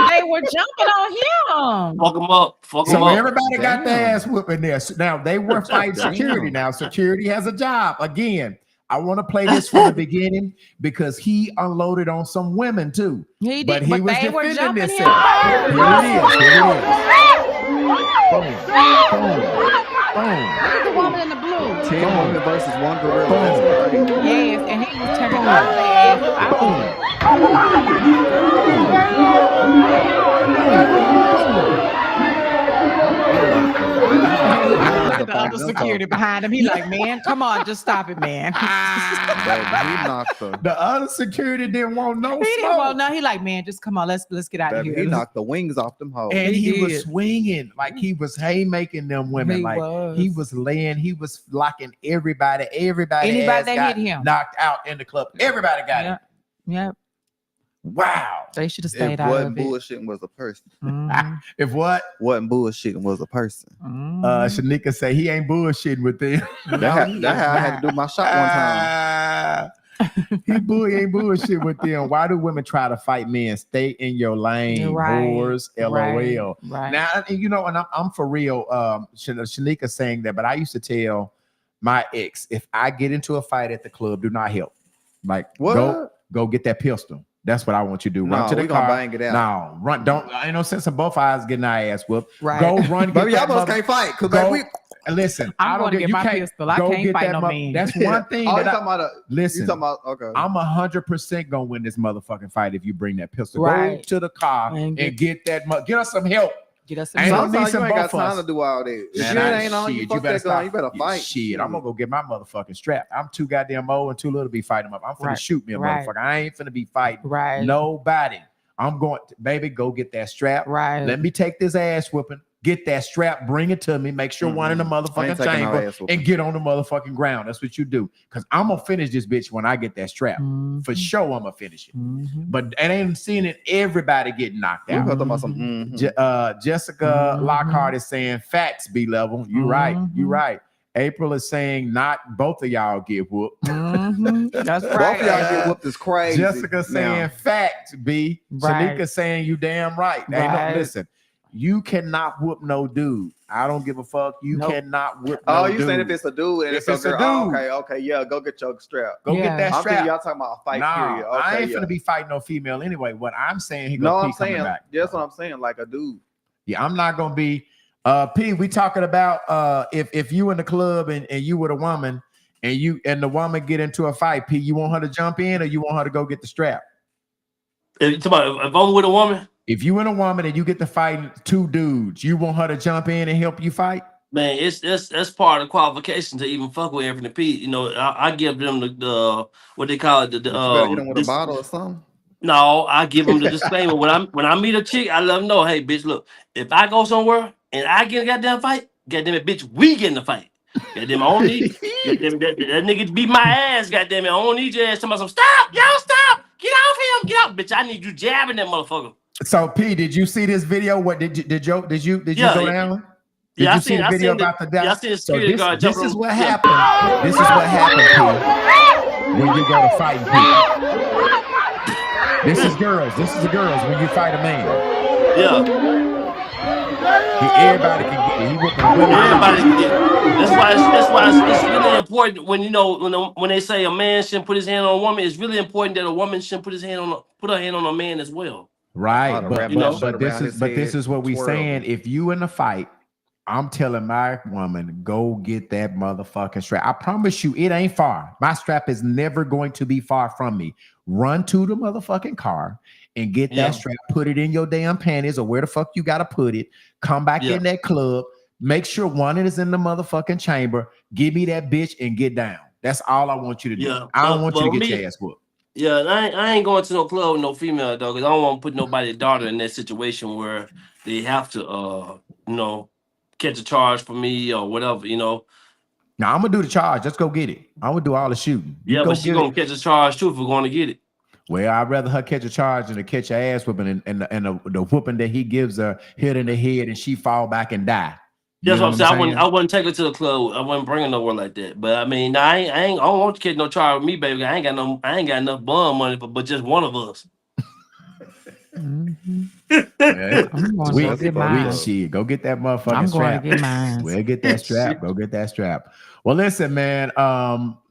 they were jumping on him. Fuck them up. Fuck them So up. everybody got their Damn. ass whooping there. Now they were fighting security. Now security has a job. Again, I want to play this from the beginning because he unloaded on some women too. He But did, he but was they were defending jumping him. himself. Here it is. Here it is. Boom. Boom. The woman in the blue. 10 women versus one gorilla. That's crazy. Yes, and he was turning all their ass out. Look at the other security behind him. He like, man, come on, just stop it, man. Baby, he knocked the other security didn't want no He smoke. didn't want no. He like, man, just come on, let's get out of Baby, here. he knocked the wings off them hoes. And he was did. swinging like he was haymaking them women. He was laying, he was locking everybody. Anybody that hit him knocked out in the club. Everybody got it. Yep. Wow. They should have stayed out of it. Bullshitting was a person. If what? Wasn't bullshitting was a person. Shanika say he ain't bullshitting with them. That's how I had to do my shot one time. He ain't bullshit with them. Why do women try to fight men? Stay in your lane, whores. LOL. Right. Now, you know, and I'm for real. Shanika saying that, but I used to tell my ex, if I get into a fight at the club, do not help. Like, what? Go get that pistol. That's what I want you to do. Run to the car. Bang it out. No, run. Don't. Ain't no sense of both eyes getting our ass whooped. Right. Go run. Baby, y'all both can't fight. Listen, I'm going to get my pistol. I can't fight no man. That's one thing. Listen, okay. I'm 100% gonna win this motherfucking fight if you bring that pistol. Right. Go to the car and get that. Get us some help. Get us some help. Sometimes you ain't got time to do all that. Shit ain't on. You better stop. You better fight. Shit, I'm gonna go get my motherfucking strap. I'm too goddamn old and too little to be fighting them up. I'm finna shoot me a motherfucker. I ain't finna be fighting nobody. I'm going to, baby, go get that strap. Right. Let me take this ass whooping. Get that strap, bring it to me, make sure one in the motherfucking chamber, and get on the motherfucking ground. That's what you do. Because I'm going to finish this bitch when I get that strap. For sure, I'm going to finish it. But I ain't seeing it, everybody get knocked out. Jessica Lockhart is saying, facts, B-level. You right. You right. April is saying, not both of y'all get whooped. That's right. Both of y'all get whooped is crazy. Jessica saying, fact, B. Right. Shanika saying, you damn right. Listen. You cannot whoop no dude. I don't give a fuck. You cannot whoop no dude. You saying if it's a dude and if it's a girl? Okay, yeah, go get your strap. Go get that strap. I'm y'all talking about a fight period. Okay, I ain't finna be fighting no female anyway. What I'm saying, I'm saying, that's what I'm saying, like a dude. Yeah, I'm not gonna be P. We talking about if you in the club and you with a woman and the woman get into a fight, P, you want her to jump in or you want her to go get the strap? If I'm with a woman. If you and a woman and you get to fight two dudes, you want her to jump in and help you fight? Man, that's part of the qualification to even fuck with Anthony P. You know, I give them the what they call it. Get them with a bottle or something. No, I give them the disclaimer when I meet a chick, I let them know, hey, bitch, look, if I go somewhere and I get a goddamn fight, goddamn it, bitch, we get in the fight. Goddamn, I don't need that nigga beat my ass. Goddamn it, I don't need your ass. Somebody, stop, y'all, stop, get off him, get out, bitch. I need you jabbing that motherfucker. So P, did you see this video? What did you go down? Did you see the video about the death? So this is what happened. This is what happened, P, when you go to fighting people. This is the girls when you fight a man. Yeah. Everybody can get it. Everybody can get it. That's why it's really important when they say a man shouldn't put his hand on a woman. It's really important that a woman shouldn't put her hand on a man as well. Right, but this is what we saying. If you in a fight, I'm telling my woman, go get that motherfucking strap. I promise you, it ain't far. My strap is never going to be far from me. Run to the motherfucking car and get that strap. Put it in your damn panties or where the fuck you gotta put it. Come back in that club. Make sure one is in the motherfucking chamber. Give me that bitch and get down. That's all I want you to do. I don't want you to get your ass whooped. Yeah, I ain't going to no club with no female though, because I don't want to put nobody's daughter in that situation where they have to, catch a charge for me or whatever, Now I'm gonna do the charge. Let's go get it. I'm gonna do all the shooting. But she's gonna catch a charge too if we're going to get it. Well, I'd rather her catch a charge than to catch her ass whooping and the whooping that he gives her hit in the head and she fall back and die. That's what I'm saying. I wouldn't take her to the club. I wouldn't bring her nowhere like that. But I mean, I don't want to catch no charge with me, baby. I ain't got enough bum money for but just one of us. Go get that motherfucking strap. We'll get that strap. Go get that strap. Well, listen, man.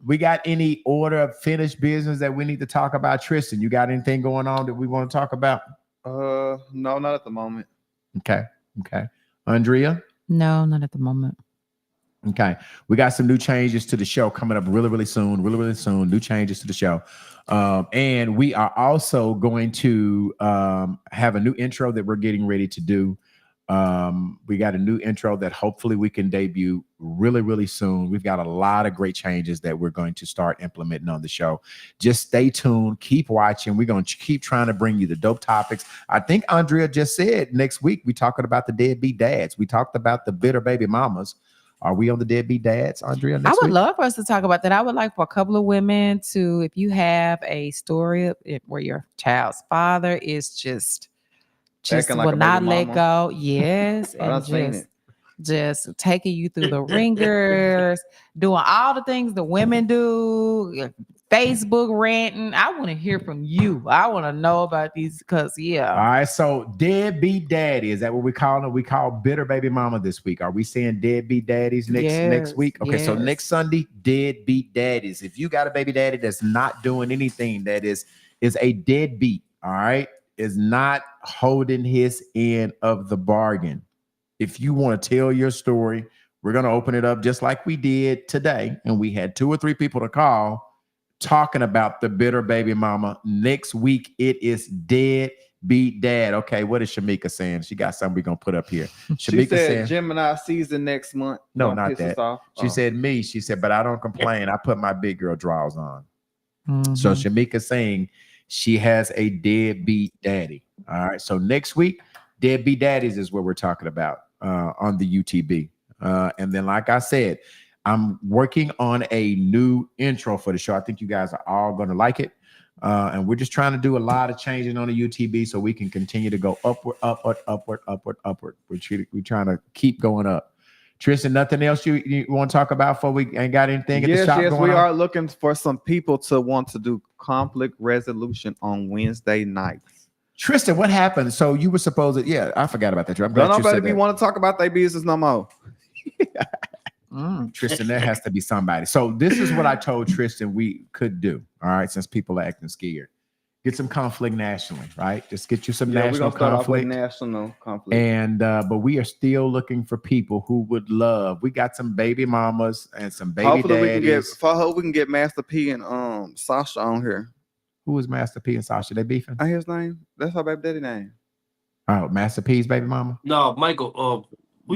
We got any order of finished business that we need to talk about? Tristan, you got anything going on that we want to talk about? No, not at the moment. Okay. Andrea? No, not at the moment. Okay. We got some new changes to the show coming up really soon. New changes to the show. And we are also going to have a new intro that we're getting ready to do. We got a new intro that hopefully we can debut really, really soon. We've got a lot of great changes that we're going to start implementing on the show. Just stay tuned. Keep watching. We're going to keep trying to bring you the dope topics. I think Andrea just said next week we're talking about the deadbeat dads. We talked about the bitter baby mamas. Are we on the deadbeat dads, Andrea? I would love for us to talk about that. I would like for a couple of women to, if you have a story where your child's father is just Acting like will a not baby let mama. go. Yes. I've seen it. Just taking you through the ringers, doing all the things the women do, Facebook ranting. I want to hear from you. I want to know about these because, All right, so deadbeat daddy, is that what we call them? We call bitter baby mama this week. Are we saying deadbeat daddies next week? Okay, so next Sunday, deadbeat daddies. If you got a baby daddy that's not doing anything, that is a deadbeat, all right, is not holding his end of the bargain. If you want to tell your story, we're going to open it up just like we did today. And we had 2 or 3 people to call talking about the bitter baby mama. Next week, it is deadbeat dad. Okay, what is Shamika saying? She got something we're going to put up here. She said Gemini season next month. No, not that. She said me. She said, but I don't complain. I put my big girl drawers on. So Shamika saying she has a deadbeat daddy. All right, so next week, deadbeat daddies is what we're talking about on the UTB. And then, like I said, I'm working on a new intro for the show. I think you guys are all going to like it. And we're just trying to do a lot of changing on the UTB so we can continue to go upward. We're trying to keep going up. Tristan, nothing else you want to talk about before we ain't got anything at the shop going on? Yes, we are looking for some people to want to do conflict resolution on Wednesday nights. Tristan, what happened? So you were supposed to, I forgot about that. I'm glad you said that. Want to talk about their business no more. Tristan, there has to be somebody. So this is what I told Tristan we could do. All right, since people are acting scared, get some conflict nationally, right? Just get you some national conflict. National conflict. And but we are still looking for people who would love. We got some baby mamas and some baby daddies. I hope we can get Master P and Sasha on here. Who is Master P and Sasha? They beefing? I hear his name. That's her baby daddy name. Oh, Master P's baby mama? No, Michael.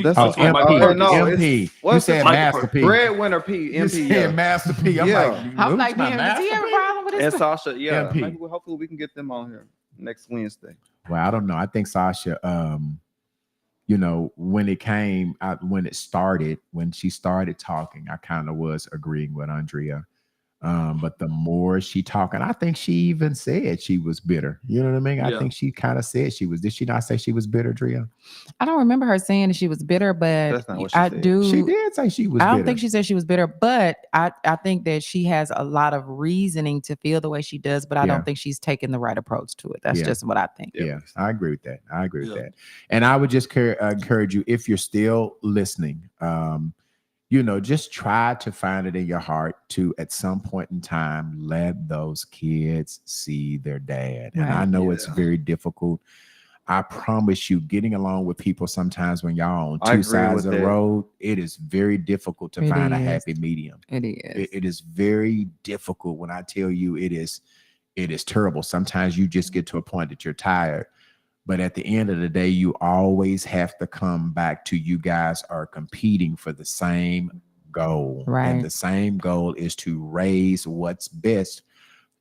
That's MP. You said Master P. Breadwinner P. MP. You said Master P. I'm like, man, does he have a problem with this? And Sasha, MP. Maybe hopefully we can get them on here next Wednesday. Well, I don't know. I think Sasha, when she started talking, I kind of was agreeing with Andrea. But the more she talking, I think she even said she was bitter. You know what I mean? I think she kind of said she was. Did she not say she was bitter, Drea? I don't remember her saying that she was bitter, but that's not what she said. She did say she was bitter. I don't think she said she was bitter, but I think that she has a lot of reasoning to feel the way she does, but I don't think she's taking the right approach to it. That's just what I think. Yeah, I agree with that. With that. And I would just encourage you, if you're still listening, just try to find it in your heart to, at some point in time, let those kids see their dad. And I know it's very difficult. I promise you, getting along with people sometimes when y'all on two sides of the road, it is very difficult to find a happy medium. It is. It is very difficult. When I tell you it is terrible. Sometimes you just get to a point that you're tired. But at the end of the day, you always have to come back to, you guys are competing for the same goal. Right. And the same goal is to raise what's best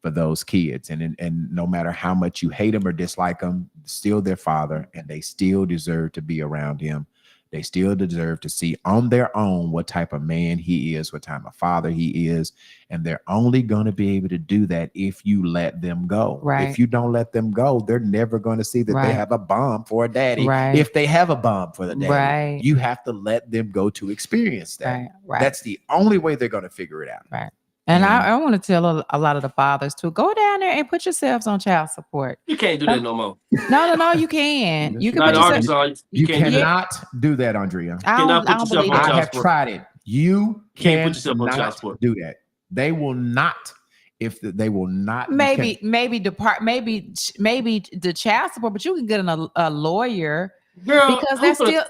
for those kids. And no matter how much you hate them or dislike them, still their father, and they still deserve to be around him. They still deserve to see on their own what type of man he is, what type of father he is. And they're only going to be able to do that if you let them go. Right. If you don't let them go, they're never going to see that they have a bomb for a daddy. Right. If they have a bomb for the daddy, right. you have to let them go to experience that. Right. Right. That's the only way they're going to figure it out. Right. And I want to tell a lot of the fathers to go down there and put yourselves on child support. You can't do that no more. No, you can. You can Not put yourself. Arkansas. You cannot do that, Andrea. I have tried it. You can't put yourself on child cannot support. do that. They will not. They will not. Maybe the child support, but you can get a lawyer. Girl, because that's still.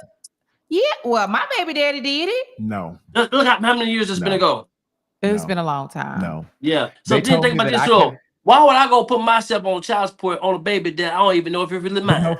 Yeah, well, my baby daddy did it. No. Look how many years it's been ago. It's been a long time. No. Yeah. So then think about this, though. Why would I go put myself on child support on a baby that I don't even know if it's really mine? No,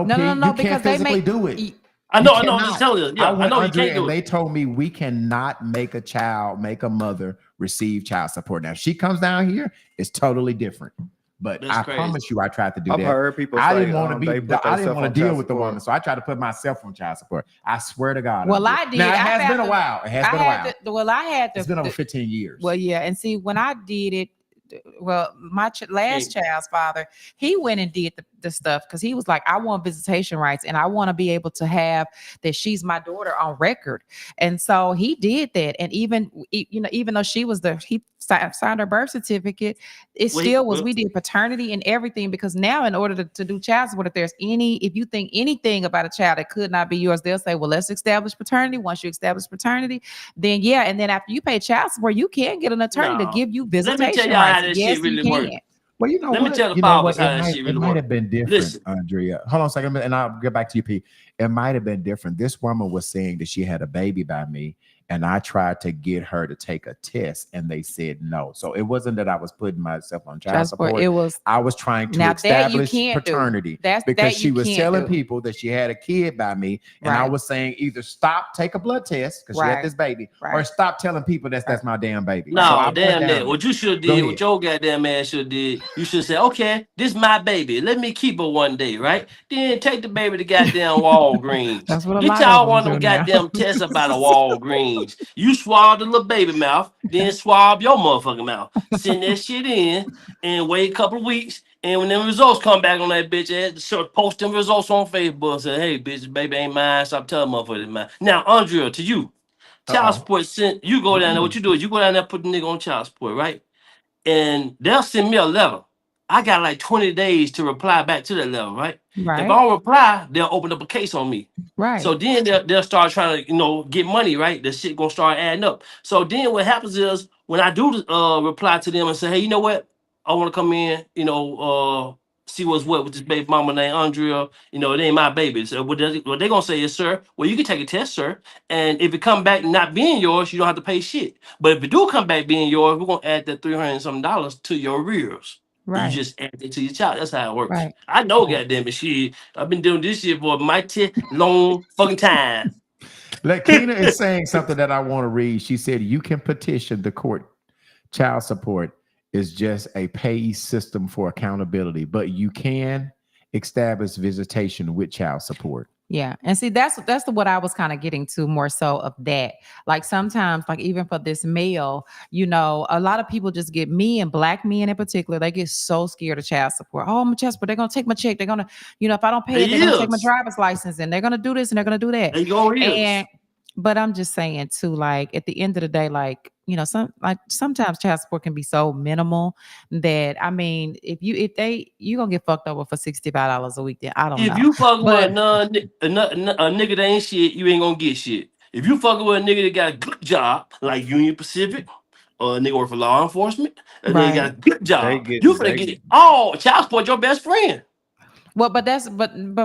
you can't physically do it. I know. I'm just telling you. Yeah, I know you can't do and it. they told me we cannot make a mother receive child support. Now, if she comes down here, it's totally different. But That's I crazy. promise you, I tried to do I've that. heard people I say didn't want to be. I didn't want to deal with the support. woman, so I tried to put myself on child support. I swear to God. Well, I did. Now, it I has been a found while. It has been a while. I had to. It's been over 15 years. Well, yeah, and see, when I did it, well, my last child's father, he went and did the stuff because he was like, I want visitation rights and I want to be able to have that she's my daughter on record. And so he did that. And even though she was he signed her birth certificate, it we did paternity and everything, because now in order to do child support, if you think anything about a child that could not be yours, they'll say, well, let's establish paternity. Once you establish paternity, then yeah. And then after you pay child support, you can get an attorney to give you visitation rights. Let me tell y'all how that shit really works. Well, you know Let what? me tell the you know what? how that shit really It might have been different, Listen. Andrea. Hold on a second, and I'll get back to you, P. It might have been different. This woman was saying that she had a baby by me, and I tried to get her to take a test, and they said no. So it wasn't that I was putting myself on child support. I was trying to establish paternity because she was telling people that she had a kid by me, and I was saying either stop, take a blood test because she had this baby, or stop telling people that's my damn baby. No, damn that. What you should have did, what your goddamn man should have did, you should say, okay, this is my baby. Let me keep her one day, right? Then take the baby to goddamn Walgreens. That's what a Get lot y'all of one them of do them now. goddamn tests about a Walgreens. You swab the little baby mouth, then swab your motherfucking mouth. Send that shit in and wait a couple of weeks. And when them results come back on that bitch, post them results on Facebook and say, hey, bitch, baby ain't mine. Stop telling motherfuckers it's mine. Now, Andrea, to you, child support sent, you go down there. What you do is you go down there, put the nigga on child support, right? And they'll send me a letter. I got like 20 days to reply back to that letter, right? If I don't reply, they'll open up a case on me. Right. So then they'll start trying to, get money, right? The shit gonna start adding up. So then what happens is when I do reply to them and say, hey, you know what? I want to come in, see what's what with this baby mama named Andrea. It ain't my baby. So what they gonna say is, sir, well, you can take a test, sir. And if it come back not being yours, you don't have to pay shit. But if it do come back being yours, we're gonna add that $300 and something to your arrears. Right. You just add it to your child. That's how it works. Right. I know, goddamn it, shit. I've been doing this shit for a mighty long fucking time. Like Kina is saying something that I want to read. She said, you can petition the court. Child support is just a pay system for accountability, but you can establish visitation with child support. Yeah. And see, that's what I was kind of getting to more so of that. Like sometimes, like even for this male, a lot of people just get Black men in particular, they get so scared of child support. Oh, my child support, they're going to take my check. They're going to, if I don't pay it, they're going to take my driver's license and they're going to do this and they're going to do that. But I'm just saying too, like at the end of the day, like, sometimes child support can be so minimal that, I mean, if you gonna get fucked over for $65 a week, then I don't know. If you fuck with a nigga that ain't shit, you ain't gonna get shit. If you fucking with a nigga that got a good job, like Union Pacific, or a nigga work for law enforcement, and nigga got a good job, you finna get all child support your best friend. Well, but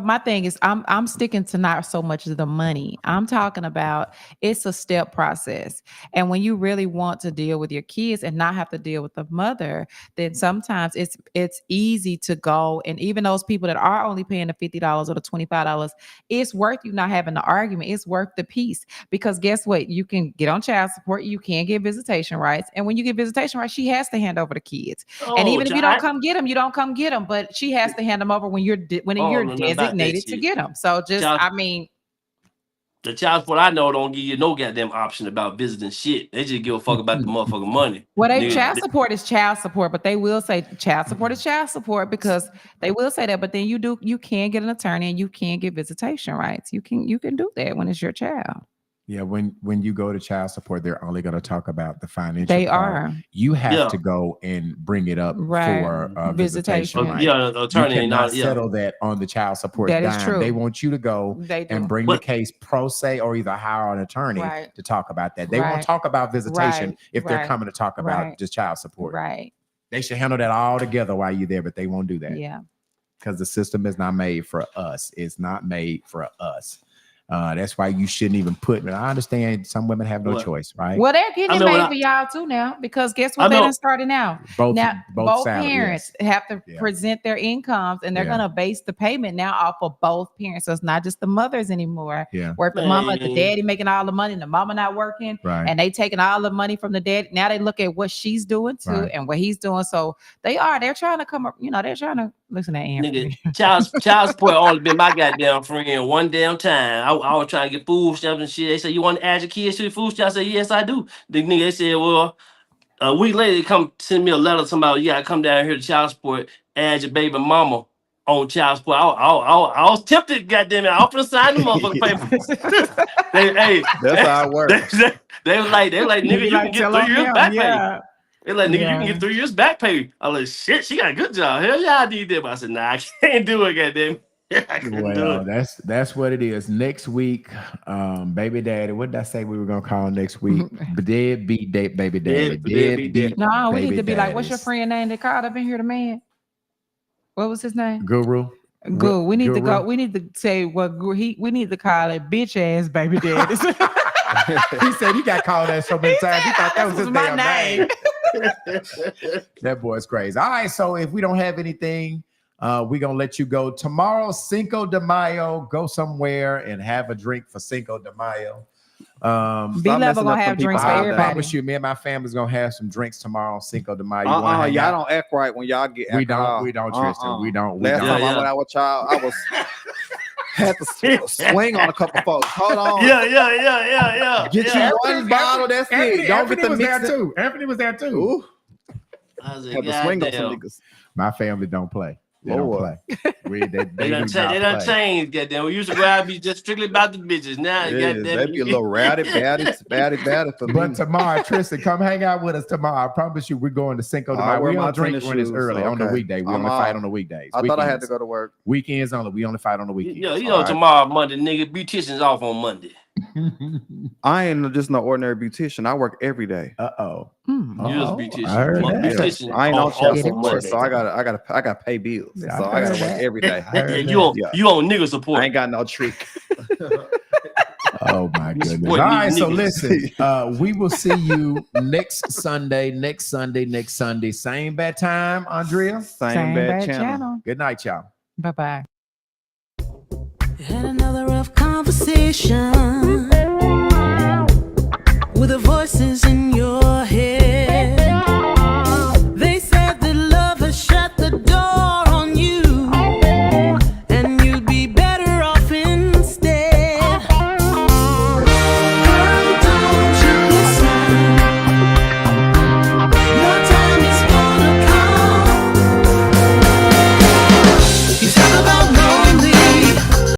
my thing is I'm sticking to not so much of the money. I'm talking about it's a step process. And when you really want to deal with your kids and not have to deal with the mother, then sometimes it's easy to go. And even those people that are only paying the $50 or the $25, it's worth you not having the argument. It's worth the peace. Because guess what? You can get on child support, you can get visitation rights. And when you get visitation rights, she has to hand over the kids. And even if you don't come get them, you don't come get them. But she has to hand them over when you're designated to get them. So just, the child support I know don't give you no goddamn option about visiting shit. They just give a fuck about the motherfucking money. Well, child support is child support, but they will say child support is child support because they will say that. But then you can get an attorney and you can get visitation rights. You can do that when it's your child. Yeah, when you go to child support, they're only going to talk about the financial. They part. are. You have to go and bring it up for visitation. Right? Yeah, attorney you cannot settle that on the child support. That dime. is true. They want you to go and bring the case pro se or either hire an attorney to talk about that. They won't talk about visitation if they're coming to talk about just child support. Right. They should handle that all together while you're there, but they won't do that. Yeah. Because the system is not made for us. It's not made for us. That's why you shouldn't even put. And I understand some women have no choice, right? Well, they're getting it made for y'all too now, because guess what? They done started now. Both Parents have to present their incomes, and they're gonna base the payment now off of both parents. So it's not just the mothers anymore. Yeah. Where the mama, the daddy making all the money, and the mama not working, and they taking all the money from the dad. Now they look at what she's doing too, and what he's doing. So they're trying to come up. They're trying to listen to Anthony. Nigga, child support only been my goddamn friend one damn time. I was trying to get food stamps and shit. They said, you want to add your kids to the food stamps? I said, yes, I do. The nigga, they said, well, a week later, they come send me a letter talking about, you gotta come down here to child support, add your baby mama on child support. I was tempted, goddamn it. I was finna sign the motherfucking paper. That's how it works. They was like, nigga, you can get 3 years back pay. They're like, nigga, you can get 3 years back pay. I was like, shit, she got a good job. Hell yeah, I did that. But I said, nah, I can't do it, goddamn. Well, that's what it is. Next week, baby daddy. What did I say we were gonna call next week? Deadbeat baby daddy. No, we need to be like, what's your friend name that called up in here? The man. What was his name? Guru. Good. We need to go. We need to say what we need to call it. Bitch ass baby daddies. He said he got called that so many times. He thought that was his my damn name. That boy's crazy. All right, so if we don't have anything, we're gonna let you go. Tomorrow, Cinco de Mayo, go somewhere and have a drink for Cinco de Mayo. B-Level gonna have drinks for everybody. I promise you, me and my family's gonna have some drinks tomorrow on Cinco de Mayo. Y'all don't act right when y'all get alcohol. We don't, Tristan. We don't. Last time I went out with y'all, I was had to swing on a couple folks. Hold on. Yeah. Get you one bottle. That's it. Don't get the mix. Anthony was there too. Ooh. I was like, had to swing on some niggas. My family don't play. They don't play. They done changed, goddamn. We used to rather be just strictly about the bitches. Now, goddamn, they be a little rowdy for me. But tomorrow, Tristan, come hang out with us tomorrow. I promise you, we're going to Cinco de Mayo. We don't drink when it's early on the weekday. We only fight on the weekdays. I thought I had to go to work. Weekends only. We only fight on the weekends. You know, tomorrow, Monday, nigga, beautician's off on Monday. I ain't just no ordinary beautician. I work every day. You just beautician. I ain't on child support, so I gotta pay bills. So I gotta work every day. You on nigga support. I ain't got no trick. Oh my goodness. All right, so listen, we will see you next Sunday. Same bad time, Andrea. Same bad channel. Good night, y'all. Bye-bye. Had another rough conversation.